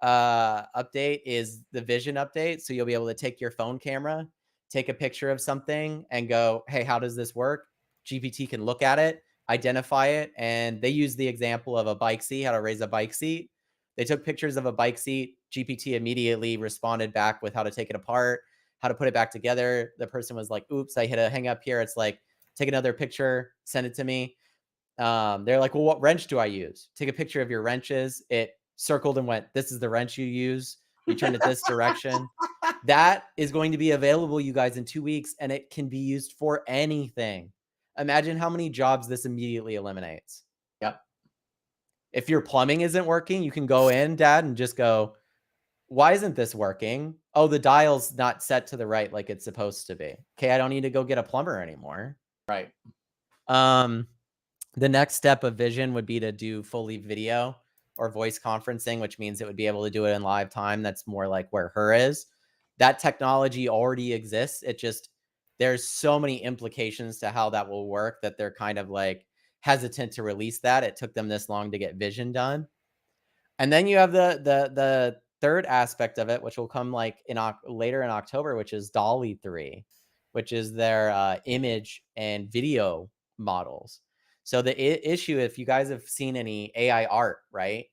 update is the Vision update. So you'll be able to take your phone camera, take a picture of something and go, hey, how does this work? GPT can look at it, identify it. And they use the example of a bike seat, how to raise a bike seat. They took pictures of a bike seat. GPT immediately responded back with how to take it apart, how to put it back together. The person was like, oops, I hit a hang up here. It's like, take another picture, send it to me. They're like, well, what wrench do I use? Take a picture of your wrenches. It circled and went, this is the wrench you use. You turn it this direction. That is going to be available, you guys, in 2 weeks, and it can be used for anything. Imagine how many jobs this immediately eliminates. Yep. If your plumbing isn't working, you can go in, Dad, and just go, why isn't this working? Oh, the dial's not set to the right like it's supposed to be. Okay, I don't need to go get a plumber anymore. Right. Um, the next step of vision would be to do fully video or voice conferencing, which means it would be able to do it in live time. That's more like where her is. That technology already exists. It just, there's so many implications to how that will work that they're kind of like hesitant to release that. It took them this long to get vision done. And then you have the third aspect of it, which will come like later in October, which is Dolly 3, which is their image and video models. So the issue, if you guys have seen any AI art, right?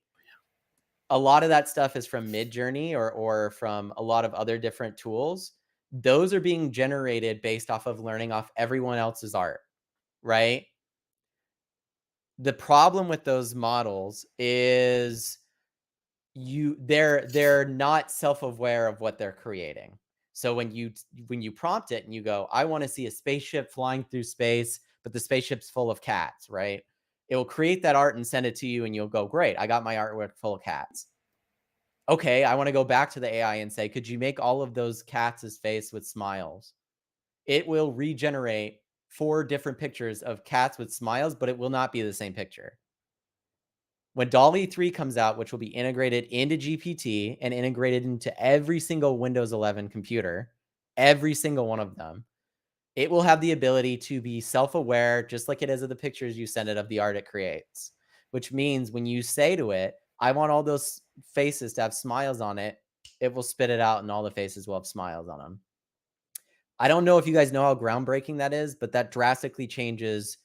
A lot of that stuff is from Midjourney or from a lot of other different tools. Those are being generated based off of learning off everyone else's art, right? The problem with those models is they're not self-aware of what they're creating. So when you prompt it and you go, I want to see a spaceship flying through space, but the spaceship's full of cats, right? It will create that art and send it to you, and you'll go, great, I got my artwork full of cats. Okay, I want to go back to the AI and say, could you make all of those cats' face with smiles? It will regenerate 4 different pictures of cats with smiles, but it will not be the same picture. When DALL-E 3 comes out, which will be integrated into GPT and integrated into every single Windows 11 computer, every single one of them, it will have the ability to be self-aware, just like it is of the pictures you send it of the art it creates. Which means when you say to it, I want all those faces to have smiles on it, it will spit it out and all the faces will have smiles on them. I don't know if you guys know how groundbreaking that is, but that drastically changes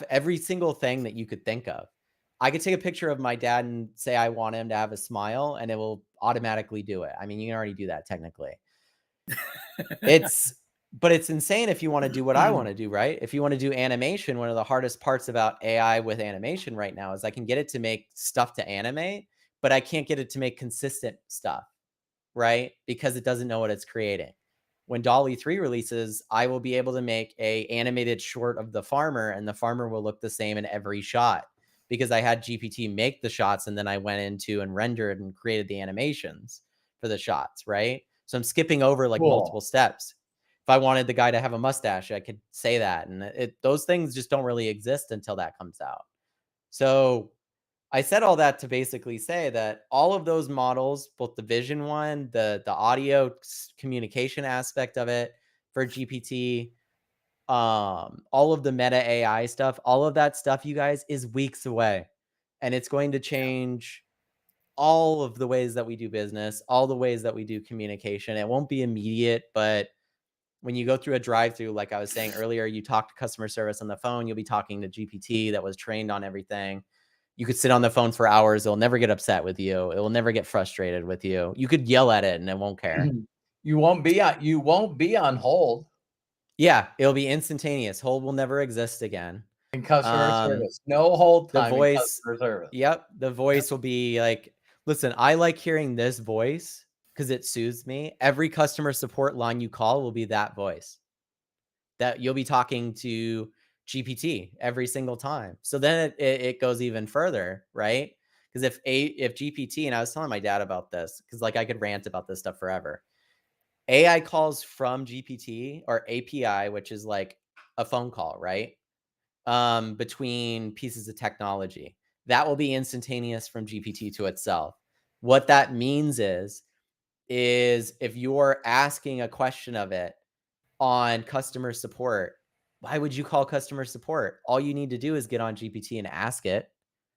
every single thing that you could think of. I could take a picture of my dad and say I want him to have a smile, and it will automatically do it. I mean, you can already do that technically. But it's insane if you want to do what I want to do, right? If you want to do animation, one of the hardest parts about AI with animation right now is I can get it to make stuff to animate, but I can't get it to make consistent stuff, right? Because it doesn't know what it's creating. When DALL-E 3 releases, I will be able to make a animated short of the farmer, and the farmer will look the same in every shot because I had GPT make the shots, and then I went into and rendered and created the animations for the shots, right? So I'm skipping over like multiple Cool. steps. If I wanted the guy to have a mustache, I could say that. And those things just don't really exist until that comes out. So I said all that to basically say that all of those models, both the vision one, the audio communication aspect of it for GPT, all of the meta AI stuff, all of that stuff, you guys, is weeks away. And it's going to change all of the ways that we do business, all the ways that we do communication. It won't be immediate, but when you go through a drive-through, like I was saying earlier, you talk to customer service on the phone, you'll be talking to GPT that was trained on everything. You could sit on the phone for hours. It'll never get upset with you. It will never get frustrated with you. You could yell at it and it won't care. You won't be on hold Yeah, it'll be instantaneous. Hold will never exist again. in customer service. No hold The time in voice, customer service. yep, the voice will be like, listen, I like hearing this voice because it soothes me. Every customer support line you call will be that voice. That you'll be talking to GPT every single time. So then it goes even further, right? Because if GPT, and I was telling my dad about this, because like I could rant about this stuff forever. AI calls from GPT or API, which is like a phone call, right? Between pieces of technology. That will be instantaneous from GPT to itself. What that means is if you're asking a question of it on customer support, why would you call customer support? All you need to do is get on GPT and ask it.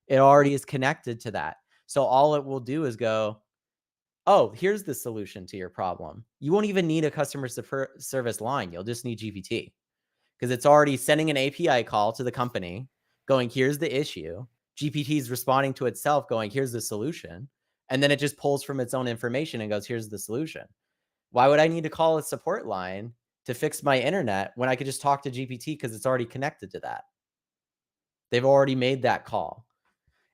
It already is connected to that. So all it will do is go, oh, here's the solution to your problem. You won't even need a customer service line. You'll just need GPT because it's already sending an API call to the company going, here's the issue. GPT is responding to itself going, here's the solution. And then it just pulls from its own information and goes, here's the solution. Why would I need to call a support line to fix my internet when I could just talk to GPT because it's already connected to that? They've already made that call.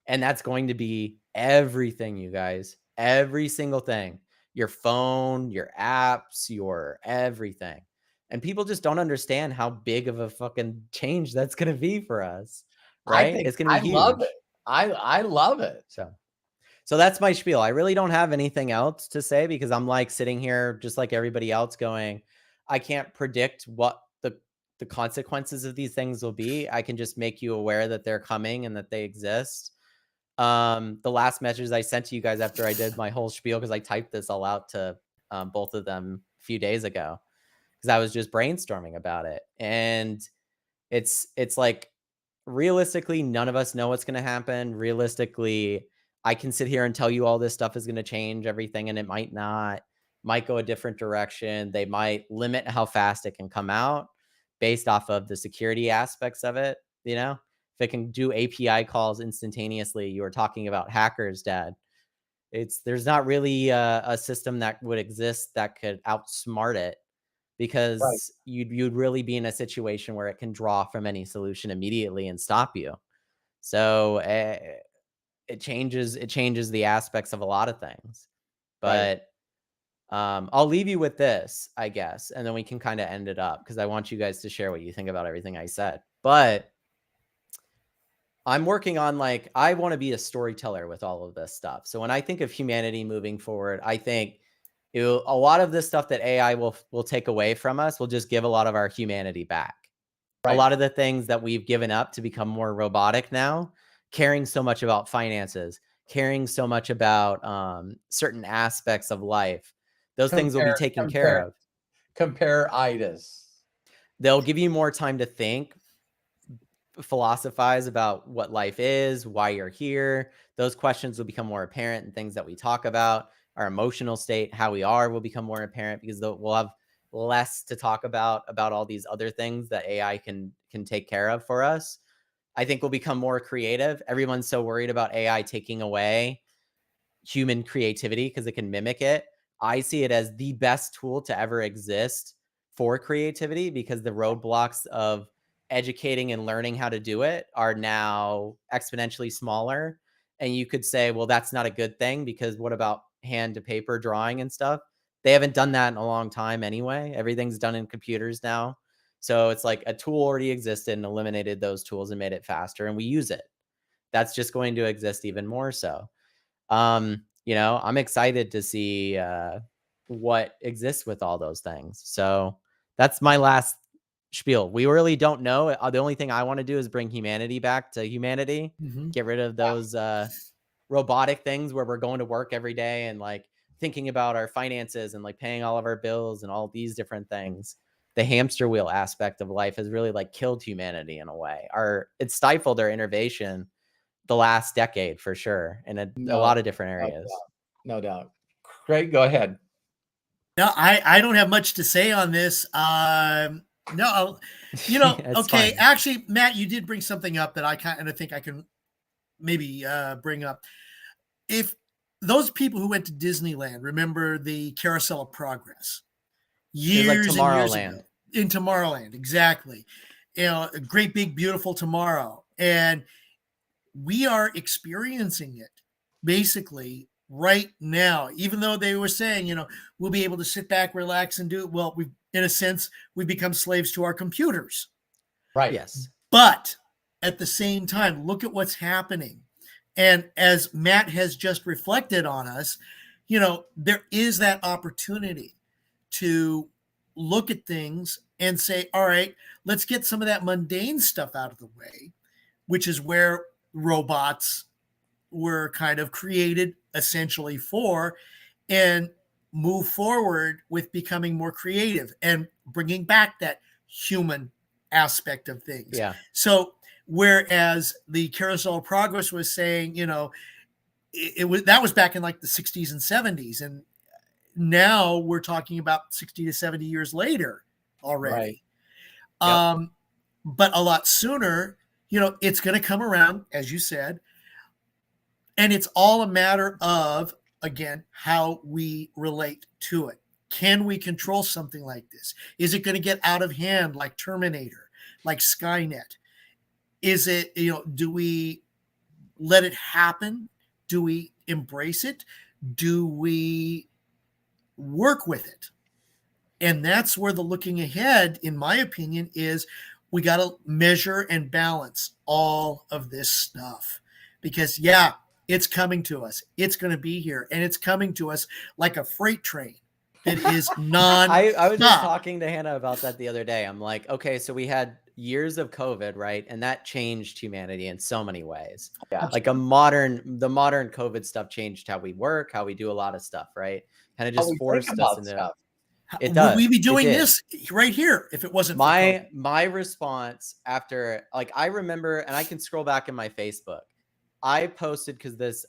And that's going to be everything, you guys. Every single thing. your phone, your apps, your everything. And people just don't understand how big of a fucking change that's going to be for us, I right? think It's going to be I love it. huge. I love it. So that's my spiel. I really don't have anything else to say because I'm like sitting here just like everybody else going, I can't predict what the consequences of these things will be. I can just make you aware that they're coming and that they exist. The last message I sent to you guys after I did my whole spiel, because I typed this all out to both of them a few days ago, because I was just brainstorming about it. And it's like, realistically, none of us know what's going to happen. Realistically, I can sit here and tell you all this stuff is going to change everything, and it might not. Might go a different direction. They might limit how fast it can come out based off of the security aspects of it. You know, if it can do API calls instantaneously, you were talking about hackers, Dad. There's not really a system that would exist that could outsmart it, Right. because you'd really be in a situation where it can draw from any solution immediately and stop you. So it changes the aspects of a lot of things. Right. But I'll leave you with this, I guess, and then we can kind of end it up, because I want you guys to share what you think about everything I said. But I'm working on, like, I want to be a storyteller with all of this stuff. So when I think of humanity moving forward, I think a lot of this stuff that AI will take away from us will just give a lot of our humanity back. A Right. lot of the things that we've given up to become more robotic now, caring so much about finances, caring so much about certain aspects of life, those things will be Compare taken care compare of. compare itis. They'll give you more time to think, philosophize about what life is, why you're here. Those questions will become more apparent, and things that we talk about, our emotional state, how we are, will become more apparent, because we'll have less to talk about all these other things that AI can take care of for us. I think we'll become more creative. Everyone's so worried about AI taking away human creativity because it can mimic it. I see it as the best tool to ever exist for creativity, because the roadblocks of educating and learning how to do it are now exponentially smaller. And you could say, well, that's not a good thing, because what about hand to paper drawing and stuff? They haven't done that in a long time anyway. Everything's done in computers now. So it's like a tool already existed and eliminated those tools and made it faster, and we use it. That's just going to exist even more so. I'm excited to see what exists with all those things. So that's my last spiel. We really don't know. The only thing I want to do is bring humanity back to humanity. Mhm. Get rid of those robotic things where we're going to work every day and like thinking about our finances and like paying all of our bills and all these different things. The hamster wheel aspect of life has really like killed humanity in a way. It stifled our innovation the last decade for sure, in a No, lot of different no areas. doubt. No doubt. Craig, go ahead. No, I don't have much to say on this. No, It's okay. fine. Actually, Matt, you did bring something up that I kind of think I can maybe bring up. If those people who went to Disneyland remember the Carousel of Progress It was like years and years ago Tomorrowland. in Tomorrowland, exactly. A great big beautiful tomorrow, and we are experiencing it basically right now. Even though they were saying, we'll be able to sit back, relax, and do it. Well, in a sense, we've become slaves to our computers. Right. Yes. But at the same time, look at what's happening. And as Matt has just reflected on us, there is that opportunity to look at things and say, all right, let's get some of that mundane stuff out of the way, which is where robots were kind of created essentially for, and move forward with becoming more creative and bringing back that human aspect of things. Yeah. So whereas the Carousel of Progress was saying, it was, that was back in like the 60s and 70s, and now we're talking about 60 to 70 years later already. Right. Yep. But a lot sooner, it's going to come around, as you said, and it's all a matter of, again, how we relate to it. Can we control something like this? Is it going to get out of hand like Terminator, like Skynet? Is it, do we let it happen? Do we embrace it? Do we work with it. And that's where the looking ahead, in my opinion, is we got to measure and balance all of this stuff. Because, yeah, it's coming to us. It's going to be here. And it's coming to us like a freight train that is I was just non-stop. talking to Hannah about that the other day. I'm like, okay, so we had years of COVID, right? And that changed humanity in so many ways. Yeah. Like the modern COVID stuff changed how we work, how we do a lot of stuff, right? Kind of How just we think forced us about into stuff. it. Would we Does. be It doing did. this right here if it wasn't for COVID? My response after, like, I remember, and I can scroll back in my Facebook. I posted because this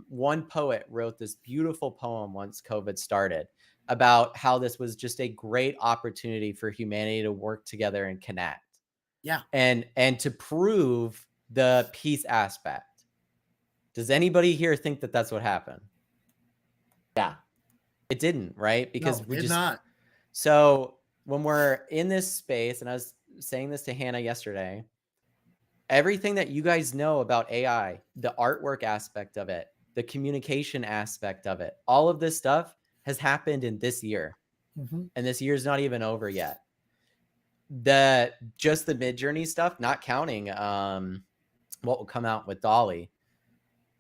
one poet wrote this beautiful poem once COVID started about how this was just a great opportunity for humanity to work together and connect. Yeah. And to prove the peace aspect. Does anybody here think that that's what happened? Yeah. It didn't, right? Because No, we it's just not. So when we're in this space, and I was saying this to Hannah yesterday, everything that you guys know about AI, the artwork aspect of it, the communication aspect of it, all of this stuff has happened in this year. Mm-hmm. And this year's not even over yet. Just the Mid-Journey stuff, not counting what will come out with Dolly.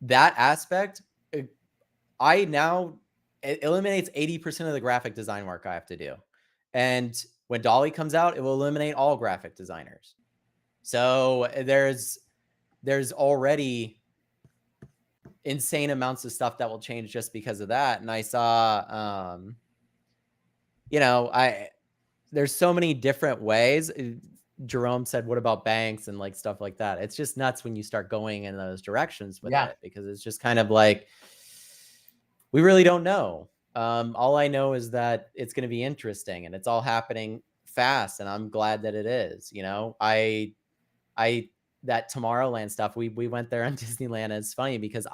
That aspect, it eliminates 80% of the graphic design work I have to do. And when Dolly comes out, it will eliminate all graphic designers. So there's already insane amounts of stuff that will change just because of that. And I saw, there's so many different ways. Jerome said, what about banks and like stuff like that? It's just nuts when you start going in those directions with it, because it's just kind of like, we really don't know. All I know is that it's going to be interesting, and it's all happening fast, and I'm glad that it is. That Tomorrowland stuff, we went there on Disneyland, and it's funny because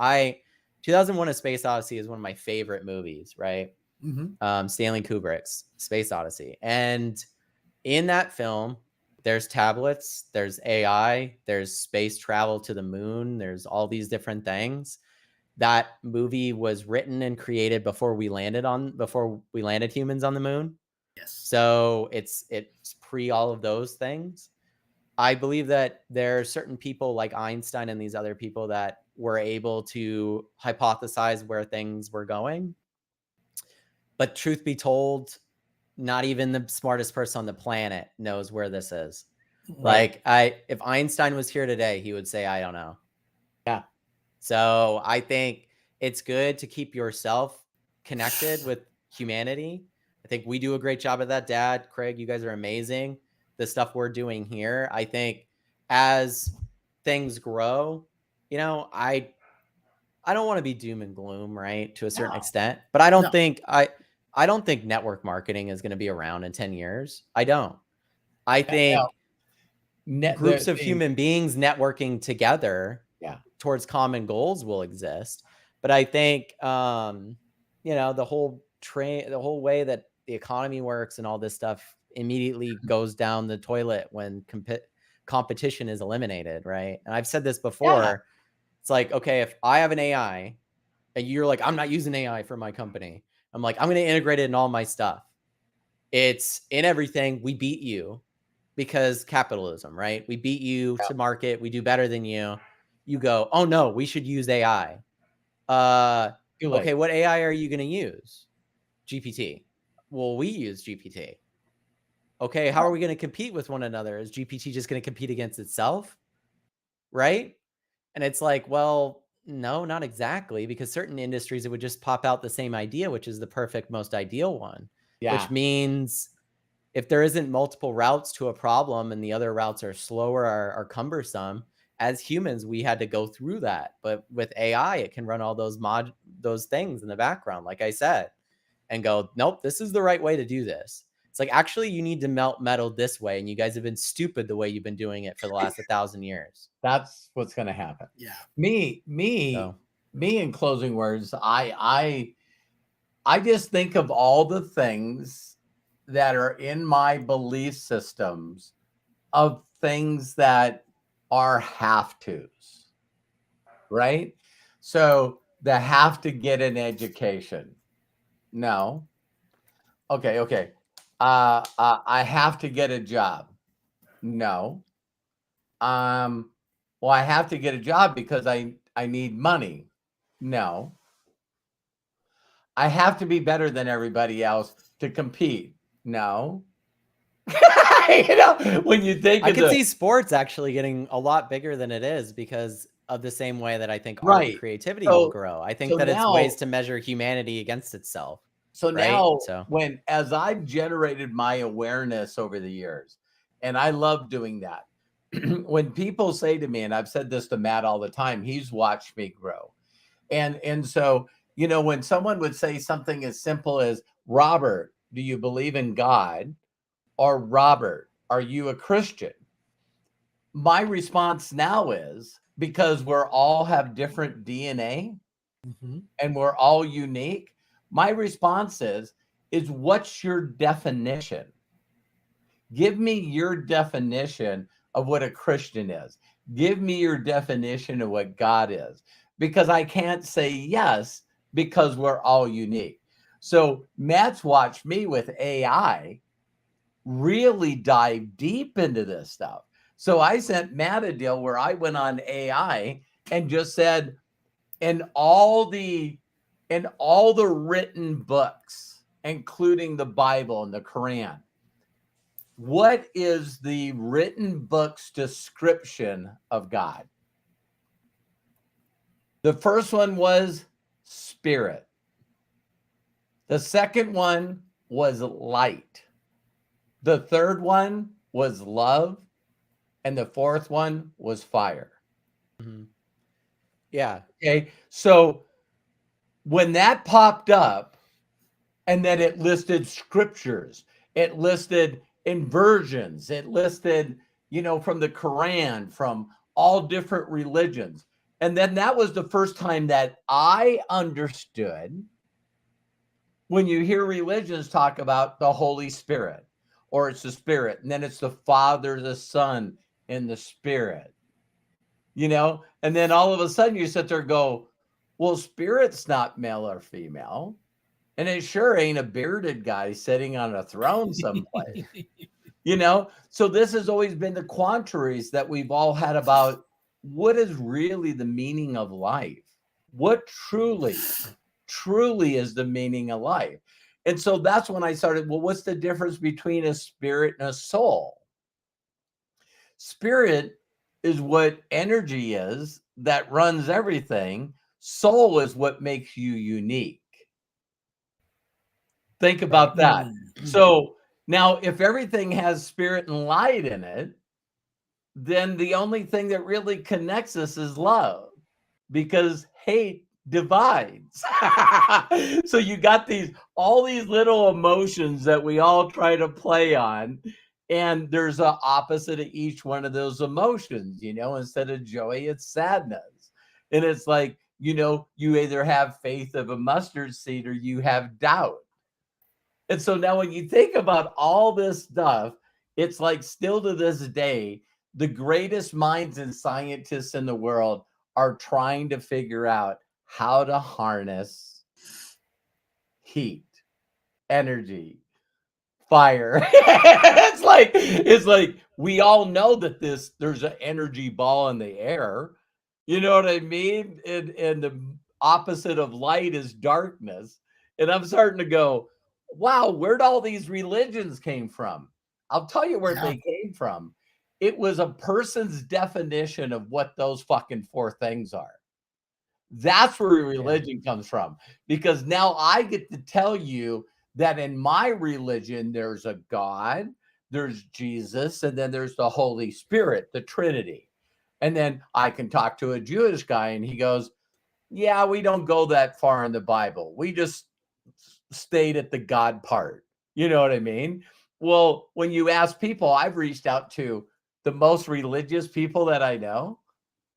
2001: A Space Odyssey is one of my favorite movies, right? Mm-hmm. Stanley Kubrick's Space Odyssey. And in that film, there's tablets, there's AI, there's space travel to the moon, there's all these different things. That movie was written and created before we landed humans on the moon. Yes. So it's pre all of those things. I believe that there are certain people like Einstein and these other people that were able to hypothesize where things were going. But truth be told, not even the smartest person on the planet knows where this is. Right. Like if Einstein was here today, he would say, I don't know. Yeah. So I think it's good to keep yourself connected with humanity. I think we do a great job of that. Dad, Craig, you guys are amazing. The stuff we're doing here, I think as things grow, I don't want to be doom and gloom, right? To a certain extent, but I don't think network marketing is going to be around in 10 years. I don't. I think groups of human beings networking together towards common goals will exist. But I think, the whole way that the economy works and all this stuff immediately goes down the toilet when competition is eliminated, right? And I've said this before. Yeah. It's like, okay, if I have an AI and you're like, I'm not using AI for my company, I'm like, I'm going to integrate it in all my stuff. It's in everything. We beat you because capitalism, right? We beat you to market. We do better than you. You go, oh no, we should use AI. Okay, what AI are you going to use? GPT. Well, we use GPT. Okay, how are we going to compete with one another? Is GPT just going to compete against itself? Right? And it's like, well, no, not exactly, because certain industries, it would just pop out the same idea, which is the perfect, most ideal one. Yeah. Which means if there isn't multiple routes to a problem and the other routes are slower or cumbersome, as humans, we had to go through that. But with AI, it can run all those things in the background, like I said, and go, nope, this is the right way to do this. It's like, actually, you need to melt metal this way. And you guys have been stupid the way you've been doing it for the last 1,000 years. That's what's going to happen. Yeah. Me in closing words, I just think of all the things that are in my belief systems of things that are have tos, right? So the have to get an education. No, Okay. I have to get a job. No. Well, I have to get a job because I need money. No. I have to be better than everybody else to compete. No. When you think I of could the see sports actually getting a lot bigger than it is because of the same way that I think art and right. creativity will So grow. I think so that it's ways now to measure humanity against itself, so right? now So, when as I've generated my awareness over the years, and I love doing that. When people say to me, and I've said this to Matt all the time, he's watched me grow. And so, when someone would say something as simple as, Robert, do you believe in God? Or Robert, are you a Christian? My response now is, because we're all have different DNA Mhm. and we're all unique, my response is what's your definition? Give me your definition of what a Christian is. Give me your definition of what God is. Because I can't say yes because we're all unique. So Matt's watched me with AI really dive deep into this stuff. So I sent Matt a deal where I went on AI and just said, in all the written books, including the Bible and the Quran, what is the written book's description of God? The first one was spirit. The second one was light. The third one was love. And the fourth one was fire. mhm. Yeah. Okay. So when that popped up, and then it listed scriptures, it listed inversions, it listed, from the Quran, from all different religions. And then that was the first time that I understood when you hear religions talk about the Holy Spirit, or it's the Spirit, and then it's the Father, the Son, and the Spirit, and then all of a sudden you sit there and go, well, spirit's not male or female. And it sure ain't a bearded guy sitting on a throne someplace, So this has always been the quandaries that we've all had about what is really the meaning of life? What truly is the meaning of life? And so that's when I started, well, what's the difference between a spirit and a soul? Spirit is what energy is that runs everything. Soul is what makes you unique. Think Right. about that. Mm. So now, if everything has spirit and light in it, then the only thing that really connects us is love, because hate divides. So you got all these little emotions that we all try to play on, and there's an opposite of each one of those emotions. Instead of joy, it's sadness. And it's like, you either have faith of a mustard seed or you have doubt. And so now when you think about all this stuff, it's like, still to this day, the greatest minds and scientists in the world are trying to figure out how to harness heat, energy, fire. It's like we all know that there's an energy ball in the air. You know what I mean? And the opposite of light is darkness. And I'm starting to go, wow, where'd all these religions came from? I'll tell you where Yeah. they came from. It was a person's definition of what those fucking four things are. That's where Yeah. religion comes from. Because now I get to tell you that in my religion, there's a God, there's Jesus, and then there's the Holy Spirit, the Trinity. And then I can talk to a Jewish guy and he goes, yeah, we don't go that far in the Bible. We just stayed at the God part. You know what I mean? Well, when you ask people, I've reached out to the most religious people that I know,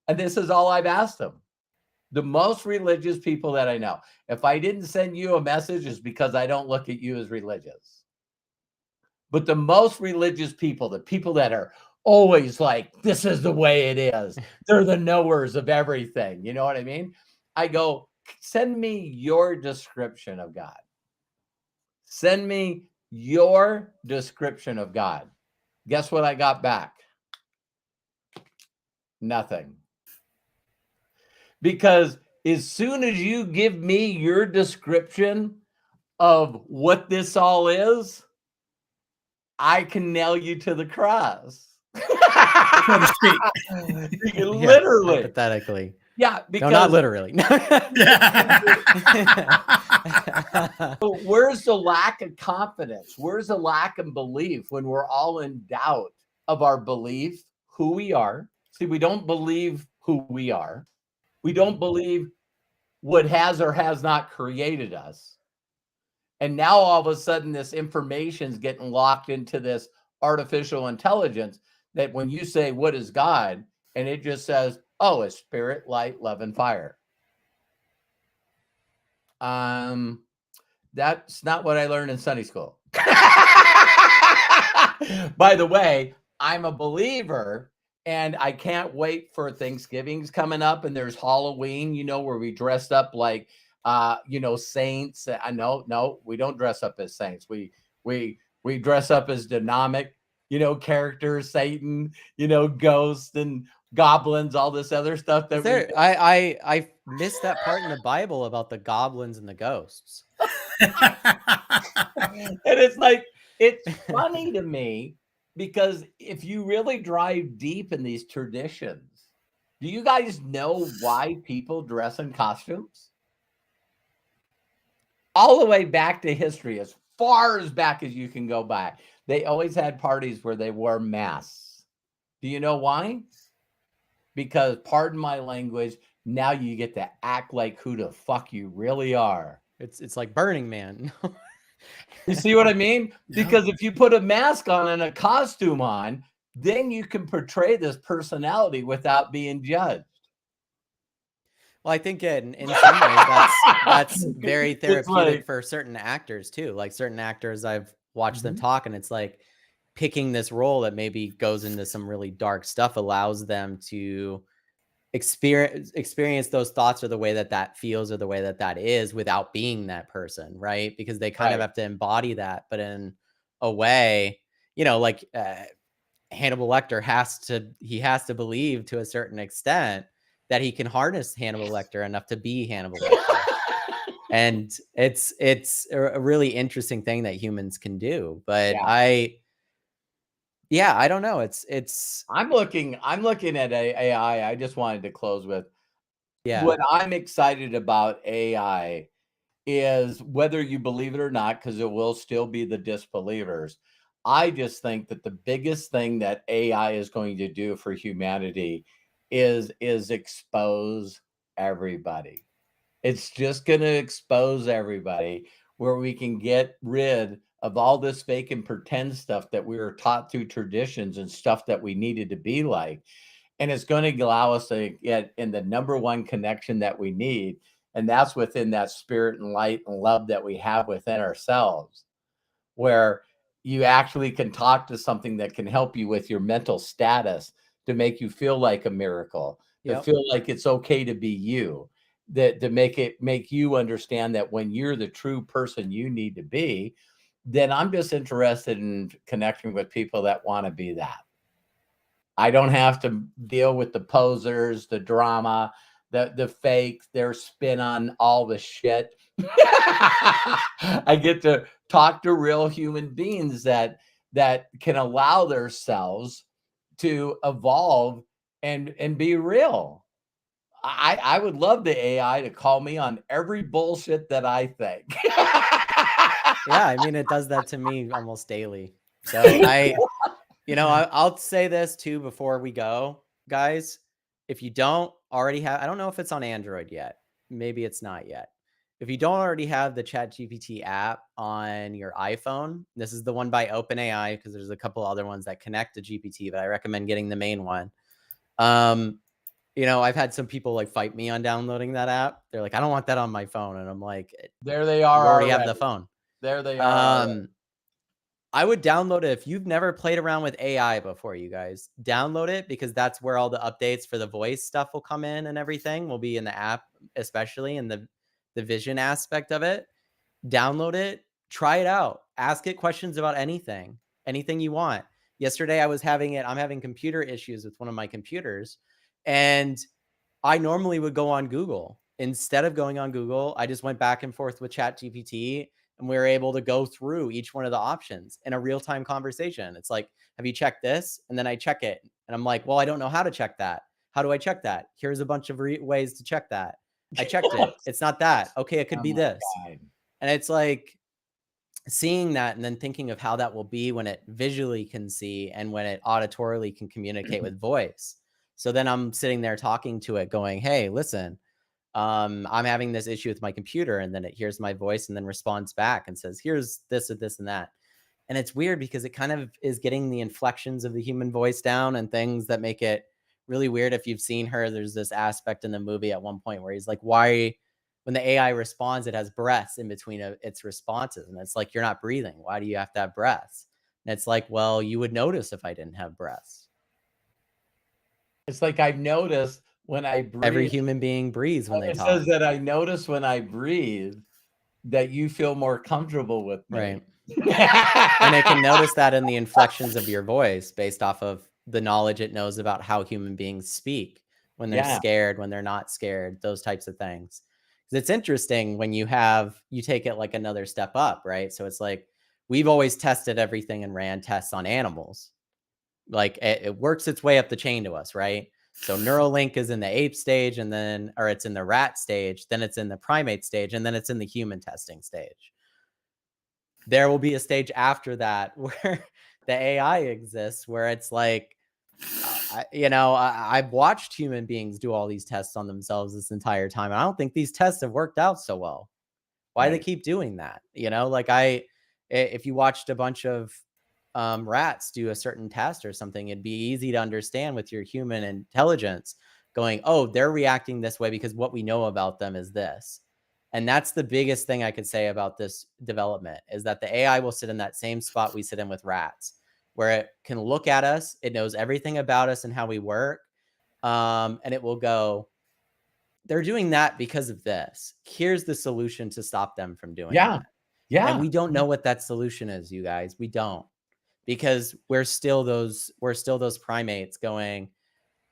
and this is all I've asked them. The most religious people that I know. If I didn't send you a message, it's because I don't look at you as religious. But the most religious people, the people that are always like, this is the way it is, they're the knowers of everything. You know what I mean? I go, send me your description of God. Send me your description of God. Guess what I got back? Nothing. Because as soon as you give me your description of what this all is, I can nail you to the cross. So to speak. Literally. Hypothetically. Yeah, No, not because literally. where's the lack of confidence? Where's the lack of belief when we're all in doubt of our belief, who we are? See, we don't believe who we are. We don't believe what has or has not created us. And now all of a sudden, this information is getting locked into this artificial intelligence that when you say, what is God? And it just says, oh, it's spirit, light, love, and fire. That's not what I learned in Sunday school. By the way, I'm a believer and I can't wait for Thanksgiving's coming up, and there's Halloween, where we dressed up like saints. I know, no, we don't dress up as saints. We dress up as dynamic, characters, Satan, ghosts and goblins, all this other stuff that I missed that part in the Bible about the goblins and the ghosts. And it's like, it's funny to me because if you really drive deep in these traditions, do you guys know why people dress in costumes? All the way back to history, as far as back as you can go back, they always had parties where they wore masks. Do you know why? Because, pardon my language, now you get to act like who the fuck you really are. It's like Burning Man. You see what I mean? Yeah. Because if you put a mask on and a costume on, then you can portray this personality without being judged. Well, I think in some ways that's very therapeutic for certain actors too. Like certain actors, I've watched them talk, and it's like picking this role that maybe goes into some really dark stuff allows them to experience those thoughts or the way that feels or the way that is without being that person, right? Because they kind of have to embody that, but in a way, like Hannibal Lecter has to believe to a certain extent that he can harness Hannibal Lecter enough to be Hannibal Lecter. And it's a really interesting thing that humans can do. But I don't know. I'm looking at AI. I just wanted to close with what I'm excited about AI is, whether you believe it or not, because it will still be the disbelievers. I just think that the biggest thing that AI is going to do for humanity is expose everybody. It's just going to expose everybody, where we can get rid of all this fake and pretend stuff that we were taught through traditions and stuff that we needed to be like. And it's going to allow us to get in the number one connection that we need. And that's within that spirit and light and love that we have within ourselves, where you actually can talk to something that can help you with your mental status, to make you feel like a miracle, to feel like it's okay to be you, that to make you understand that when you're the true person you need to be, then I'm just interested in connecting with people that want to be that. I don't have to deal with the posers, the drama, the fake, their spin on all the shit. I get to talk to real human beings that can allow themselves to evolve and be real. I would love the AI to call me on every bullshit that I think. Yeah, I mean, it does that to me almost daily. So I'll say this too before we go, guys. If you don't already have, I don't know if it's on Android yet. Maybe it's not yet. If you don't already have the ChatGPT app on your iPhone, this is the one by OpenAI, because there's a couple other ones that connect to GPT, but I recommend getting the main one. I've had some people like fight me on downloading that app. They're like, I don't want that on my phone. And I'm like, there they are. You already have the phone. There they are. I would download it if you've never played around with AI before, you guys. Download it, because that's where all the updates for the voice stuff will come in, and everything will be in the app, especially in the vision aspect of it. Download it, Try it out. Ask it questions about anything you want. Yesterday I'm having computer issues with one of my computers, and I normally would go on Google. Instead of going on Google, I just went back and forth with ChatGPT, and we were able to go through each one of the options in a real-time conversation. It's like, have you checked this? And then I check it. And I'm like, well, I don't know how to check that. How do I check that? Here's a bunch of ways to check that. I checked it. It's not that. Okay, it could Oh be my this. God. And it's like seeing that and then thinking of how that will be when it visually can see and when it auditorily can communicate with voice. So then I'm sitting there talking to it going, hey, listen, I'm having this issue with my computer. And then it hears my voice and then responds back and says, here's this or this and that. And it's weird because it kind of is getting the inflections of the human voice down and things that make it really weird. If you've seen her, there's this aspect in the movie at one point where he's like, why, when the AI responds, it has breaths in between its responses. And it's like, you're not breathing. Why do you have to have breaths? And it's like, well, you would notice if I didn't have breaths. It's like I've noticed when I breathe. Every human being breathes when they It talk. says that I notice when I breathe that you feel more comfortable with me. Right. And it can notice that in the inflections of your voice based off of the knowledge it knows about how human beings speak when they're scared, when they're not scared, those types of things. Because it's interesting when you take it like another step up, right? So it's like, we've always tested everything and ran tests on animals. Like it works its way up the chain to us, right? So Neuralink is in the ape stage, and then, or it's in the rat stage, then it's in the primate stage, and then it's in the human testing stage. There will be a stage after that where the AI exists, where it's like, I've watched human beings do all these tests on themselves this entire time. And I don't think these tests have worked out so well. Why do they keep doing that? If you watched a bunch of rats do a certain test or something, it'd be easy to understand with your human intelligence going, oh, they're reacting this way because what we know about them is this. And that's the biggest thing I could say about this development, is that the AI will sit in that same spot we sit in with rats, where it can look at us, it knows everything about us and how we work, and it will go, they're doing that because of this. Here's the solution to stop them from doing that. Yeah. And we don't know what that solution is, you guys. We don't, because we're still those primates going,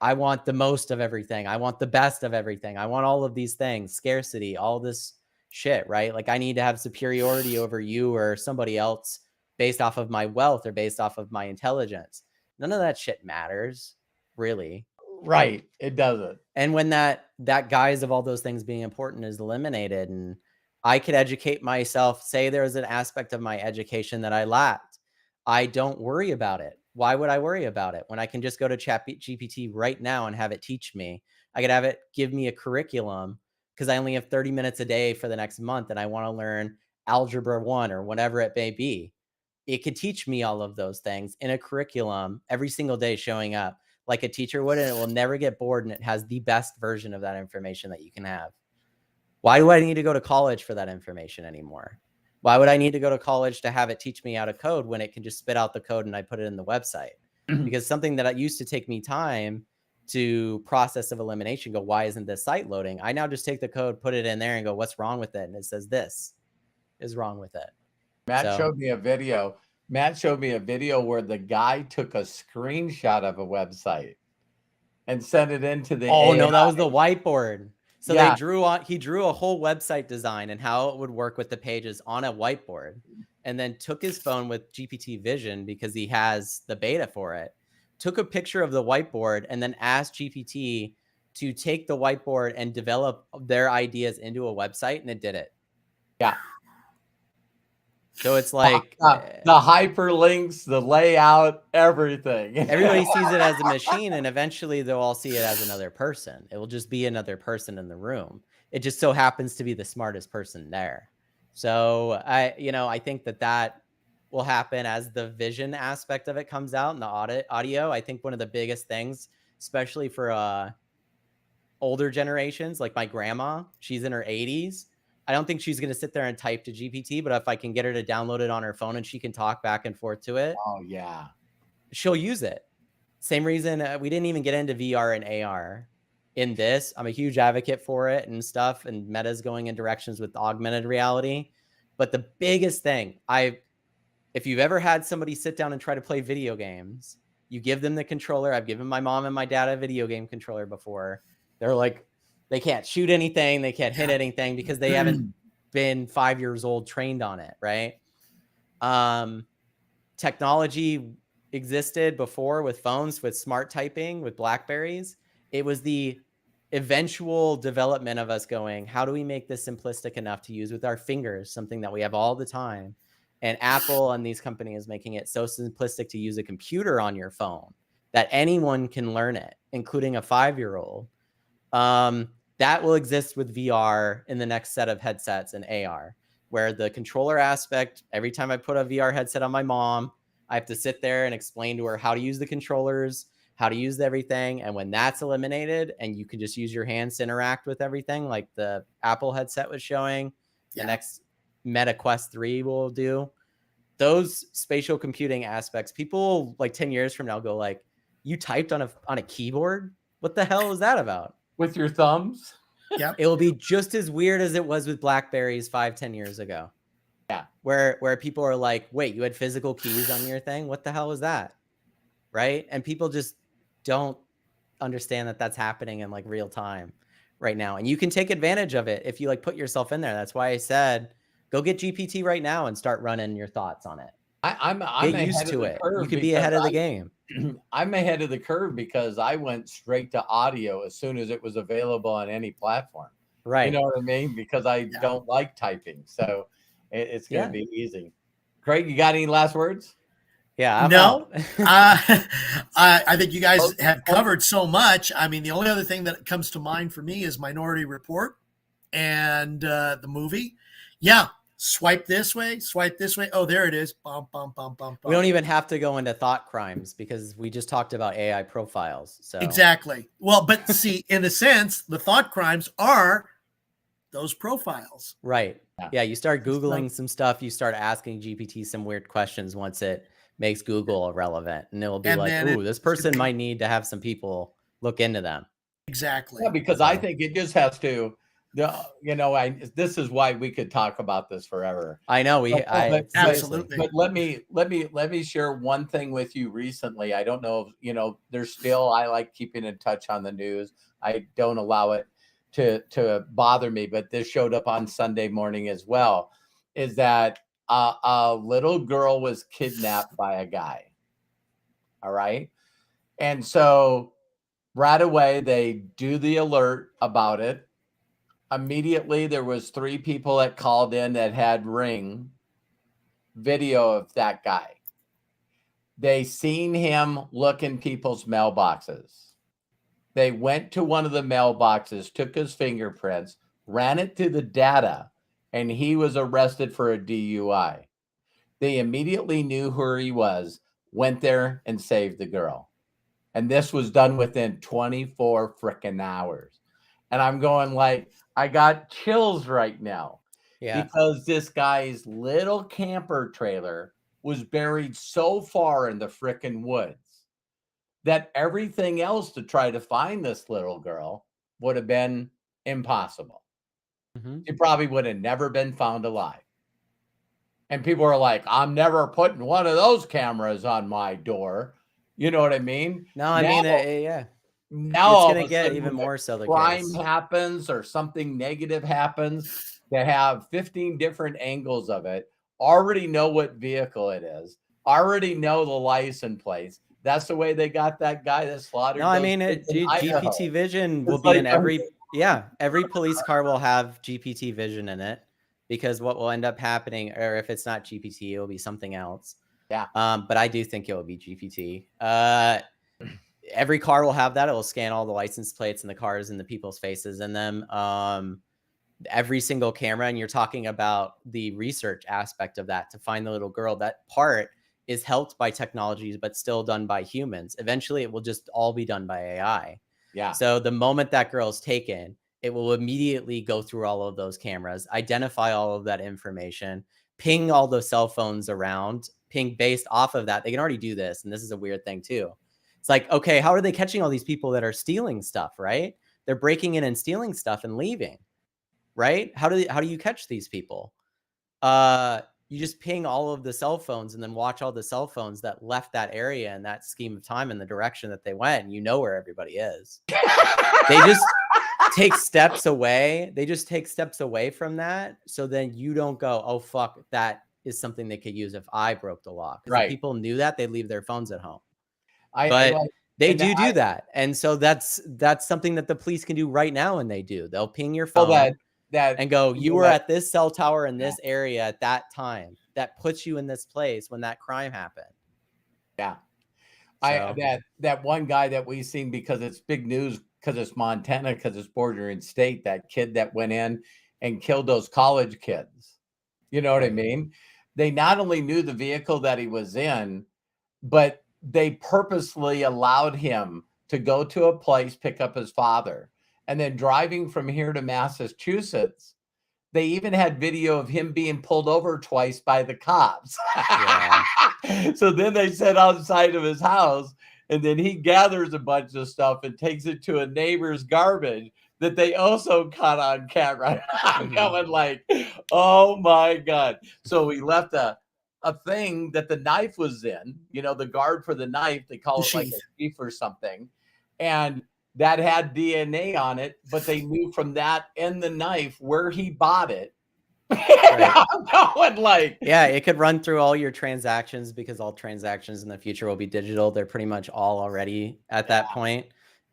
I want the most of everything. I want the best of everything. I want all of these things, scarcity, all this shit, right? Like I need to have superiority over you or somebody else based off of my wealth or based off of my intelligence. None of that shit matters, really. Right. It doesn't. And when that guise of all those things being important is eliminated, and I could educate myself, say there's an aspect of my education that I lacked, I don't worry about it. Why would I worry about it when I can just go to ChatGPT right now and have it teach me? I could have it give me a curriculum because I only have 30 minutes a day for the next month and I want to learn algebra 1 or whatever it may be. It could teach me all of those things in a curriculum every single day, showing up like a teacher would, and it will never get bored, and it has the best version of that information that you can have. Why do I need to go to college for that information anymore? Why would I need to go to college to have it teach me how to code when it can just spit out the code and I put it in the website? Because something that used to take me time to process of elimination, go, why isn't this site loading? I now just take the code, put it in there and go, what's wrong with it? And it says this is wrong with it. Matt showed me a video. Where the guy took a screenshot of a website and sent it into the AI. No, that was the whiteboard. So he drew a whole website design and how it would work with the pages on a whiteboard, and then took his phone with GPT Vision, because he has the beta for it, took a picture of the whiteboard and then asked GPT to take the whiteboard and develop their ideas into a website, and it did it. Yeah. So it's like the hyperlinks, the layout, everything. Everybody sees it as a machine, and eventually they'll all see it as another person. It will just be another person in the room. It just so happens to be the smartest person there. So I think that will happen as the vision aspect of it comes out in the audio. I think one of the biggest things, especially for older generations, like my grandma, she's in her 80s. I don't think she's going to sit there and type to GPT, but if I can get her to download it on her phone and she can talk back and forth to it, oh yeah, she'll use it. Same reason we didn't even get into VR and AR in this. I'm a huge advocate for it and stuff, and Meta's going in directions with augmented reality. But the biggest thing, if you've ever had somebody sit down and try to play video games, you give them the controller. I've given my mom and my dad a video game controller before. They're like, they can't shoot anything. They can't hit anything because they haven't been 5 years old trained on it, right? Technology existed before with phones, with smart typing, with Blackberries. It was the eventual development of us going, how do we make this simplistic enough to use with our fingers, something that we have all the time? And Apple and these companies making it so simplistic to use a computer on your phone that anyone can learn it, including a 5-year-old. That will exist with VR in the next set of headsets and AR, where the controller aspect, every time I put a VR headset on my mom, I have to sit there and explain to her how to use the controllers, how to use everything. And when that's eliminated and you can just use your hands to interact with everything, like the Apple headset was showing, the next Meta Quest 3 will do, those spatial computing aspects, people like 10 years from now go like, you typed on a keyboard? What the hell is that about? With your thumbs? Yeah. It will be just as weird as it was with Blackberries 5-10 years ago. Yeah. Where people are like, wait, you had physical keys on your thing? What the hell was that? Right? And people just don't understand that that's happening in like real time right now. And you can take advantage of it if you like put yourself in there. That's why I said, go get GPT right now and start running your thoughts on it. I'm get used to it. You could be ahead of the game. I'm ahead of the curve because I went straight to audio as soon as it was available on any platform. Right. You know what I mean? Because I don't like typing. So it's going to be easy. Craig, you got any last words? Yeah. No. I think you guys have covered so much. I mean, the only other thing that comes to mind for me is Minority Report and the movie. Yeah. Swipe this way, swipe this way. Oh, there it is. Bum, bum, bum, bum, bum. We don't even have to go into thought crimes because we just talked about AI profiles. So exactly. Well, but see, in a sense, the thought crimes are those profiles. Right. Yeah. You start Googling some stuff. You start asking GPT some weird questions once it makes Google irrelevant. And it will be like, ooh, this person might need to have some people look into them. Exactly. Yeah, because I think it just has to, you know, this is why we could talk about this forever. I know absolutely. But let me share one thing with you recently. I don't know if, you know, there's still, I like keeping in touch on the news. I don't allow it to bother me, but this showed up on Sunday morning as well, is that a little girl was kidnapped by a guy. All right. And so right away, they do the alert about it. Immediately, there was 3 people that called in that had Ring video of that guy. They seen him look in people's mailboxes. They went to one of the mailboxes, took his fingerprints, ran it to the data, and he was arrested for a DUI. They immediately knew who he was, went there and saved the girl. And this was done within 24 freaking hours. And I'm going like, I got chills right now. Yeah. Because this guy's little camper trailer was buried so far in the freaking woods that everything else to try to find this little girl would have been impossible. Mm-hmm. She probably would have never been found alive. And people are like, I'm never putting one of those cameras on my door. You know what I mean? No, I mean, yeah. Now it's going to get even more so the crime happens or something negative happens. They have 15 different angles of it. Already know what vehicle it is. Already know the license plates. That's the way they got that guy that slaughtered. No, I mean, GPT vision will be in every police car will have GPT vision in it, because what will end up happening, or if it's not GPT, it will be something else. Yeah. But I do think it will be GPT. Every car will have that. It will scan all the license plates and the cars and the people's faces in them. Every single camera. And you're talking about the research aspect of that to find the little girl. That part is helped by technologies, but still done by humans. Eventually, it will just all be done by AI. Yeah. So the moment that girl's taken, it will immediately go through all of those cameras, identify all of that information, ping all the cell phones around, ping based off of that. They can already do this. And this is a weird thing too. It's like, okay, how are they catching all these people that are stealing stuff, right? They're breaking in and stealing stuff and leaving, right? How do you catch these people? You just ping all of the cell phones and then watch all the cell phones that left that area in that scheme of time in the direction that they went, and you know where everybody is. They just take steps away. They just take steps away from that. So then you don't go, oh, fuck, that is something they could use if I broke the law. Because if Right. people knew that, they'd leave their phones at home. I But like, they and do that. And so that's something that the police can do right now, and they do. They'll ping your phone that and go, you you know were what? at this cell tower in Yeah. this area at that time. That puts you in this place when that crime happened. Yeah. So, That one guy that we've seen, because it's big news, because it's Montana, because it's bordering state, that kid that went in and killed those college kids. You know what I Right. mean? They not only knew the vehicle that he was in, but they purposely allowed him to go to a place, pick up his father, and then driving from here to Massachusetts. They even had video of him being pulled over twice by the cops. yeah. So then they set outside of his house, and then he gathers a bunch of stuff and takes it to a neighbor's garbage that they also caught on camera. I'm Mhm. going like, oh my God. So he left a thing that the knife was in, you know, the guard for the knife, they call The it like a sheath. sheath or something. And that had DNA on it, but they knew from that and the knife where he bought it. Right. I'm going like, Yeah, it could run through all your transactions because all transactions in the future will be digital. They're pretty much all already at that point.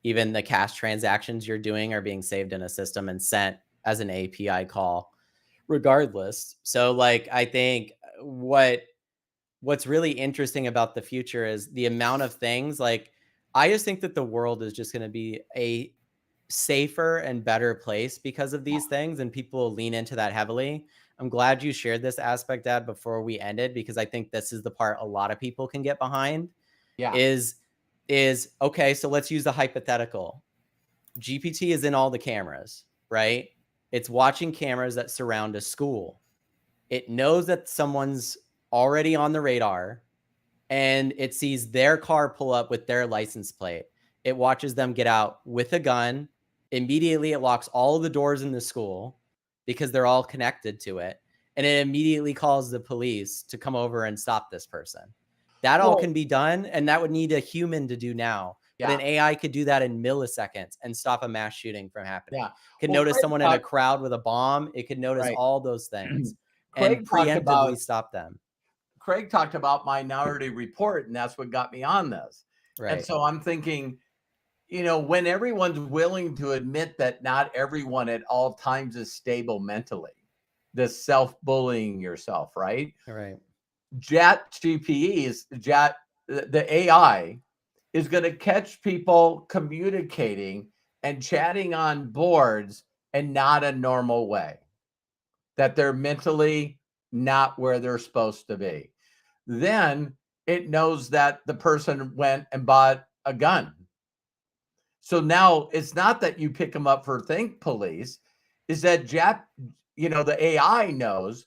Even the cash transactions you're doing are being saved in a system and sent as an API call regardless. So like I think what's really interesting about the future is the amount of things. Like I just think that the world is just going to be a safer and better place because of these things, and people will lean into that heavily. I'm glad you shared this aspect, Dad, before we ended, because I think this is the part a lot of people can get behind. yeah, Is okay, so let's use the hypothetical. GPT is in all the cameras, right? It's watching cameras that surround a school. It knows that someone's already on the radar, and it sees their car pull up with their license plate. It watches them get out with a gun. Immediately, it locks all of the doors in the school because they're all connected to it. And it immediately calls the police to come over and stop this person. That all well, can be done, and that would need a human to do now. But yeah, an AI could do that in milliseconds and stop a mass shooting from happening. yeah. It could Well, notice someone in a crowd with a bomb. It could notice right. all those things and Craig talked preemptively about stop them. Craig talked about Minority Report, and that's what got me on this. And Right. so I'm thinking, you know, when everyone's willing to admit that not everyone at all times is stable mentally, this self-bullying yourself, right? Right. The AI is going to catch people communicating and chatting on boards and not a normal way, that they're mentally not where they're supposed to be. Then it knows that the person went and bought a gun. So now it's not that you pick them up for think police, is that the AI knows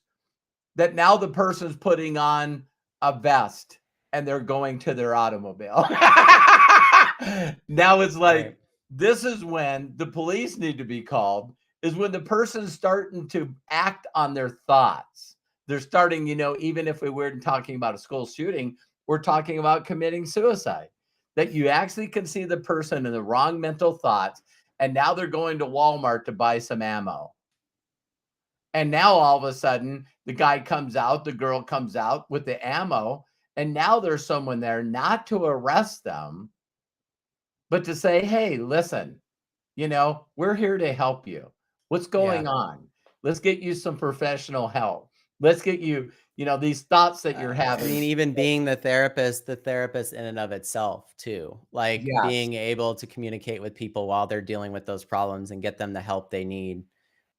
that now the person's putting on a vest and they're going to their automobile. Now it's like, Right. this is when the police need to be called, is when the person's starting to act on their thoughts. They're starting, even if we weren't talking about a school shooting, we're talking about committing suicide, that you actually can see the person in the wrong mental thoughts. And now they're going to Walmart to buy some ammo. And now all of a sudden, the guy comes out, the girl comes out with the ammo, and now there's someone there not to arrest them, but to say, hey, listen, we're here to help you. What's Yeah. going on? Let's get you some professional help. Let's get you, these thoughts that you're I having. mean, even being the therapist in and of itself too, like Yes. being able to communicate with people while they're dealing with those problems and get them the help they need,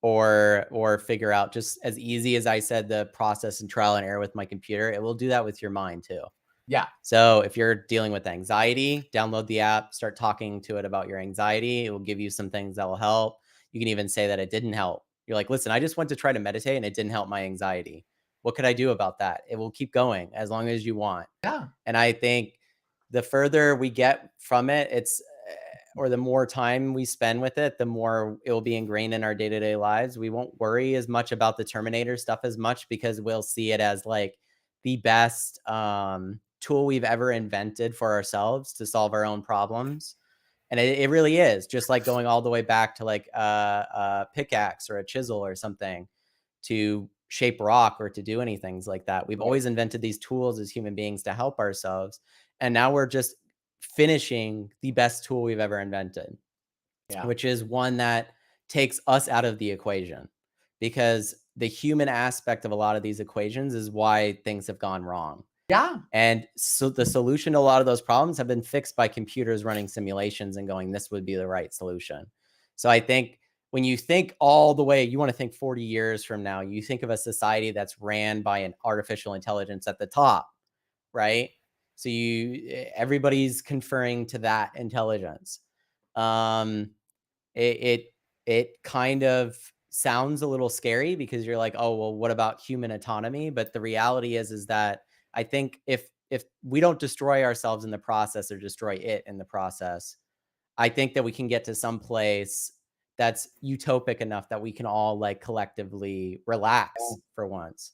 or figure out, just as easy as I said, the process and trial and error with my computer, it will do that with your mind too. Yeah. So if you're dealing with anxiety, download the app, start talking to it about your anxiety. It will give you some things that will help. You can even say that it didn't help. You're like, listen, I just went to try to meditate and it didn't help my anxiety. What could I do about that? It will keep going as long as you want. Yeah. And I think the further we get from it, or the more time we spend with it, the more it will be ingrained in our day-to-day lives. We won't worry as much about the Terminator stuff as much because we'll see it as like the best tool we've ever invented for ourselves to solve our own problems. And it really is just like going all the way back to like a pickaxe or a chisel or something to shape rock or to do anything like that. We've always invented these tools as human beings to help ourselves. And now we're just finishing the best tool we've ever invented, which is one that takes us out of the equation, because the human aspect of a lot of these equations is why things have gone wrong. Yeah. And so the solution to a lot of those problems have been fixed by computers running simulations and going, this would be the right solution. So I think when you think all the way, you want to think 40 years from now, you think of a society that's ran by an artificial intelligence at the top, right? So everybody's conferring to that intelligence. It kind of sounds a little scary because you're like, oh, well, what about human autonomy? But the reality is that I think if we don't destroy ourselves in the process or destroy it in the process, I think that we can get to some place that's utopic enough that we can all like collectively relax for once.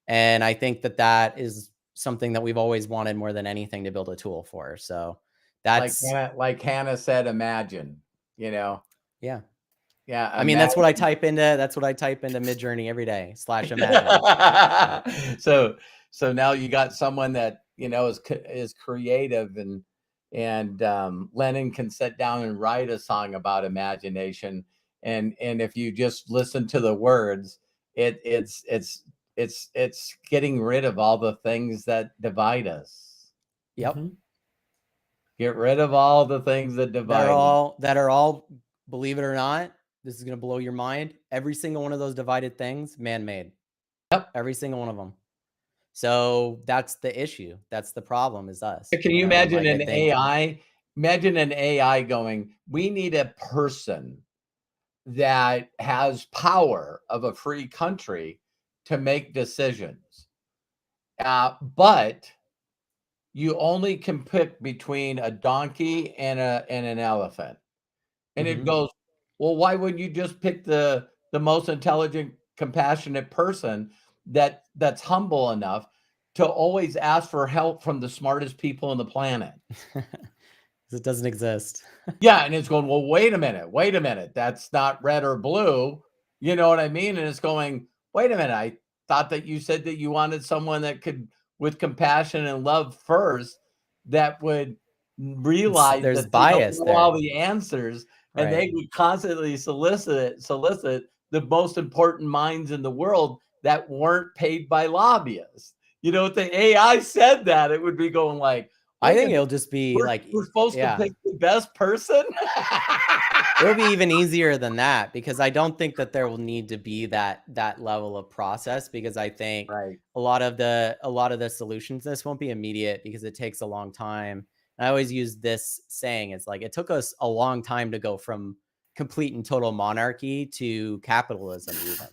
And I think that is something that we've always wanted more than anything to build a tool for. So that's like Hannah said, imagine, yeah. Yeah. I mean, that's what I type into Midjourney every day /imagine. So now you got someone that, is creative, and Lennon can sit down and write a song about imagination. And if you just listen to the words, it's getting rid of all the things that divide us. Yep. Get rid of all the things that divide that are all, believe it or not, this is going to blow your mind. Every single one of those divided things, man-made. Yep. Every single one of them. So that's the issue. That's the problem, is us. Can you imagine an AI? Imagine an AI going, we need a person that has power of a free country to make decisions. But you only can pick between a donkey and an elephant. And it goes, well, why wouldn't you just pick the most intelligent, compassionate person that's humble enough to always ask for help from the smartest people on the planet? It doesn't exist. Yeah, and it's going, well, wait a minute. That's not red or blue. You know what I mean? And it's going, wait a minute. I thought that you said that you wanted someone that could, with compassion and love first, that would realize there's that bias they don't there. know all the answers, and they would constantly solicit the most important minds in the world that weren't paid by lobbyists. If the AI said that, it would be going like, I think it'll just be we're supposed to pick the best person. It'll be even easier than that, because I don't think that there will need to be that level of process, because I think a lot of the solutions to this won't be immediate because it takes a long time. And I always use this saying, it's like, it took us a long time to go from complete and total monarchy to capitalism, even,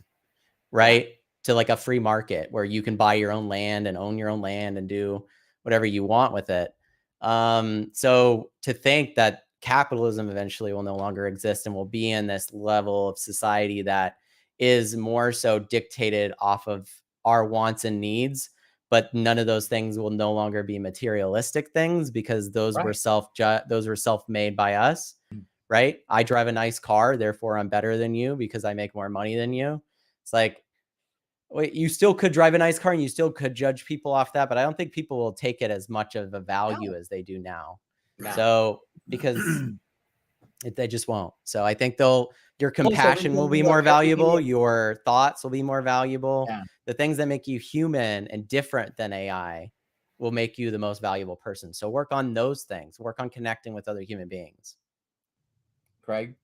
right? To like a free market where you can buy your own land and own your own land and do whatever you want with it. So to think that capitalism eventually will no longer exist and will be in this level of society that is more so dictated off of our wants and needs, but none of those things will no longer be materialistic things, because those were self-made by us, right? I drive a nice car, therefore I'm better than you because I make more money than you. It's like, wait, you still could drive a nice car and you still could judge people off that, but I don't think people will take it as much of a value as they do now. So because they just won't. So I think your compassion will be more valuable. Your thoughts will be more valuable. The things that make you human and different than AI will make you the most valuable person. So work on those things. Work on connecting with other human beings. Craig?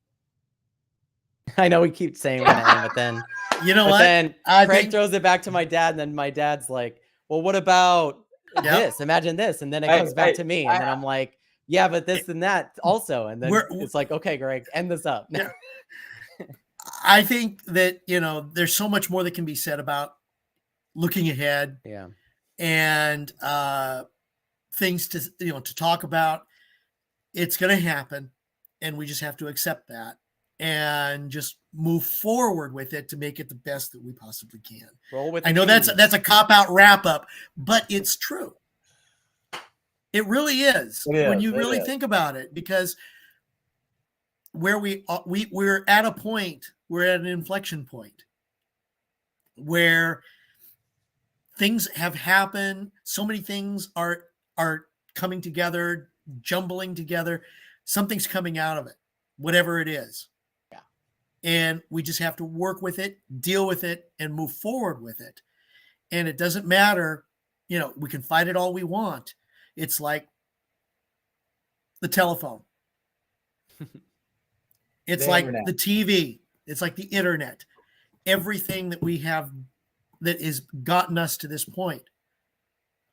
I know we keep saying we're gonna end, but then then Craig throws it back to my dad, and then my dad's like, well, what about this? Imagine this. And then it comes back to me. And then I'm like, yeah, but this and that also. And then it's like, okay, Greg, end this up. Yeah. I think that, there's so much more that can be said about looking ahead. Yeah. And things to talk about. It's going to happen. and we just have to accept that and just move forward with it to make it the best that we possibly can. Roll with I the know that's punches. a cop-out wrap-up, but it's true. It really is, when you really think about it, because where we're at a point, we're at an inflection point where things have happened. So many things are coming together, jumbling together. Something's coming out of it, whatever it is. Yeah. And we just have to work with it, deal with it, and move forward with it. And it doesn't matter, we can fight it all we want. It's like the telephone. It's The like internet. the TV. It's like the internet. Everything that we have that has gotten us to this point.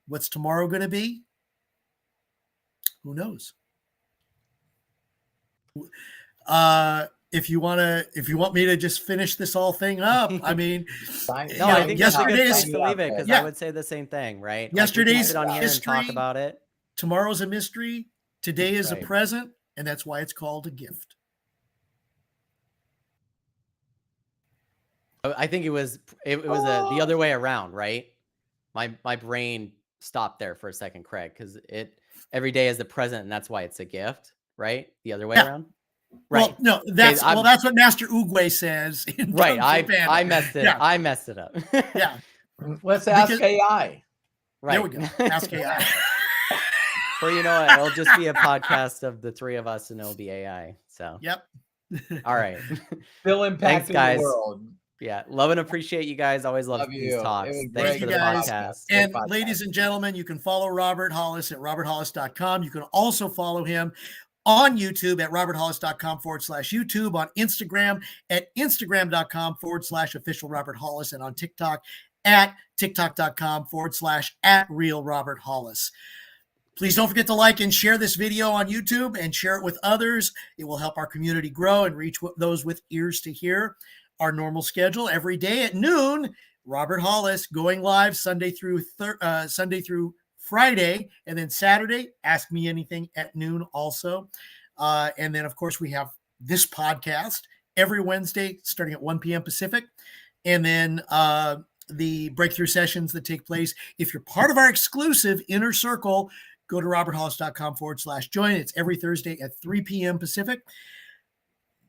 What's tomorrow going to be? Who knows? If you want me to just finish this whole thing up, I mean, no, I think that's a good place yesterday's to leave it, because I would say the same thing, right? Yesterday's sit on here and talk history, about it. Tomorrow's a mystery. Today is a Right. present, and that's why it's called a gift. I think it was the other way around, right? My brain stopped there for a second, Craig, because every day is the present, and that's why it's a gift, right? The other way around, right? Well, no, that's what Master Oogway says. Right, I messed it. Yeah. I messed it up. Yeah, Let's ask AI. Right. there we go. Ask AI. Or you know what? It'll just be a podcast of the three of us, and it'll be AI. So Yep. all right. Still impacting guys. the world. Yeah, love and appreciate you guys. Always love these you. talks. It was Thanks great for the guys. podcast. And podcast. ladies and gentlemen, you can follow Robert Hollis at roberthollis.com. You can also follow him on YouTube at roberthollis.com/YouTube, on Instagram at instagram.com/official Robert Hollis, and on TikTok at tiktok.com/@real Robert Hollis. Please don't forget to like and share this video on YouTube and share it with others. It will help our community grow and reach those with ears to hear. Our normal schedule every day at noon, Robert Hollis going live Sunday through Friday, and then Saturday, Ask Me Anything at noon also. And then, of course, we have this podcast every Wednesday starting at 1 p.m. Pacific. And then the breakthrough sessions that take place. If you're part of our exclusive inner circle, go to roberthollis.com/join. It's every Thursday at 3 p.m. Pacific.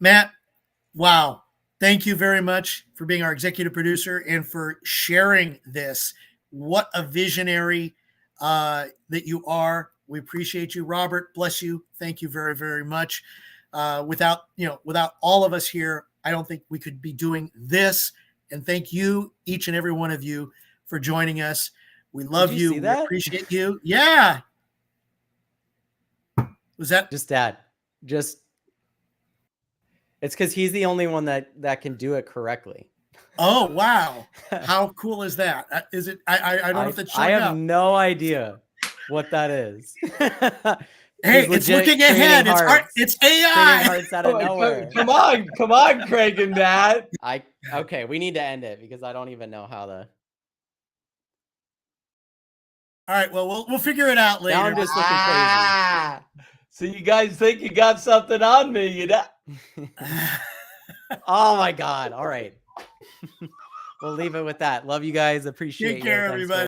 Matt, wow. Thank you very much for being our executive producer and for sharing this. What a visionary that you are. We appreciate you, Robert. Bless you. Thank you very, very much. Without all of us here, I don't think we could be doing this. And thank you, each and every one of you, for joining us. We love you. We appreciate you. Yeah. Was that just Dad? It's because he's the only one that can do it correctly. Oh, wow. How cool is that? Is it? I don't know if it's showing I have up. no idea what that is. Hey, it's looking ahead. It's AI. Hearts out of nowhere. Come on, Craig and Dad. Okay, we need to end it because I don't even know how to. All right, well, we'll figure it out later. Now I'm just looking crazy. So you guys think you got something on me, you know? Oh my God. All right. We'll leave it with that. Love you guys. Appreciate it. Take care, everybody.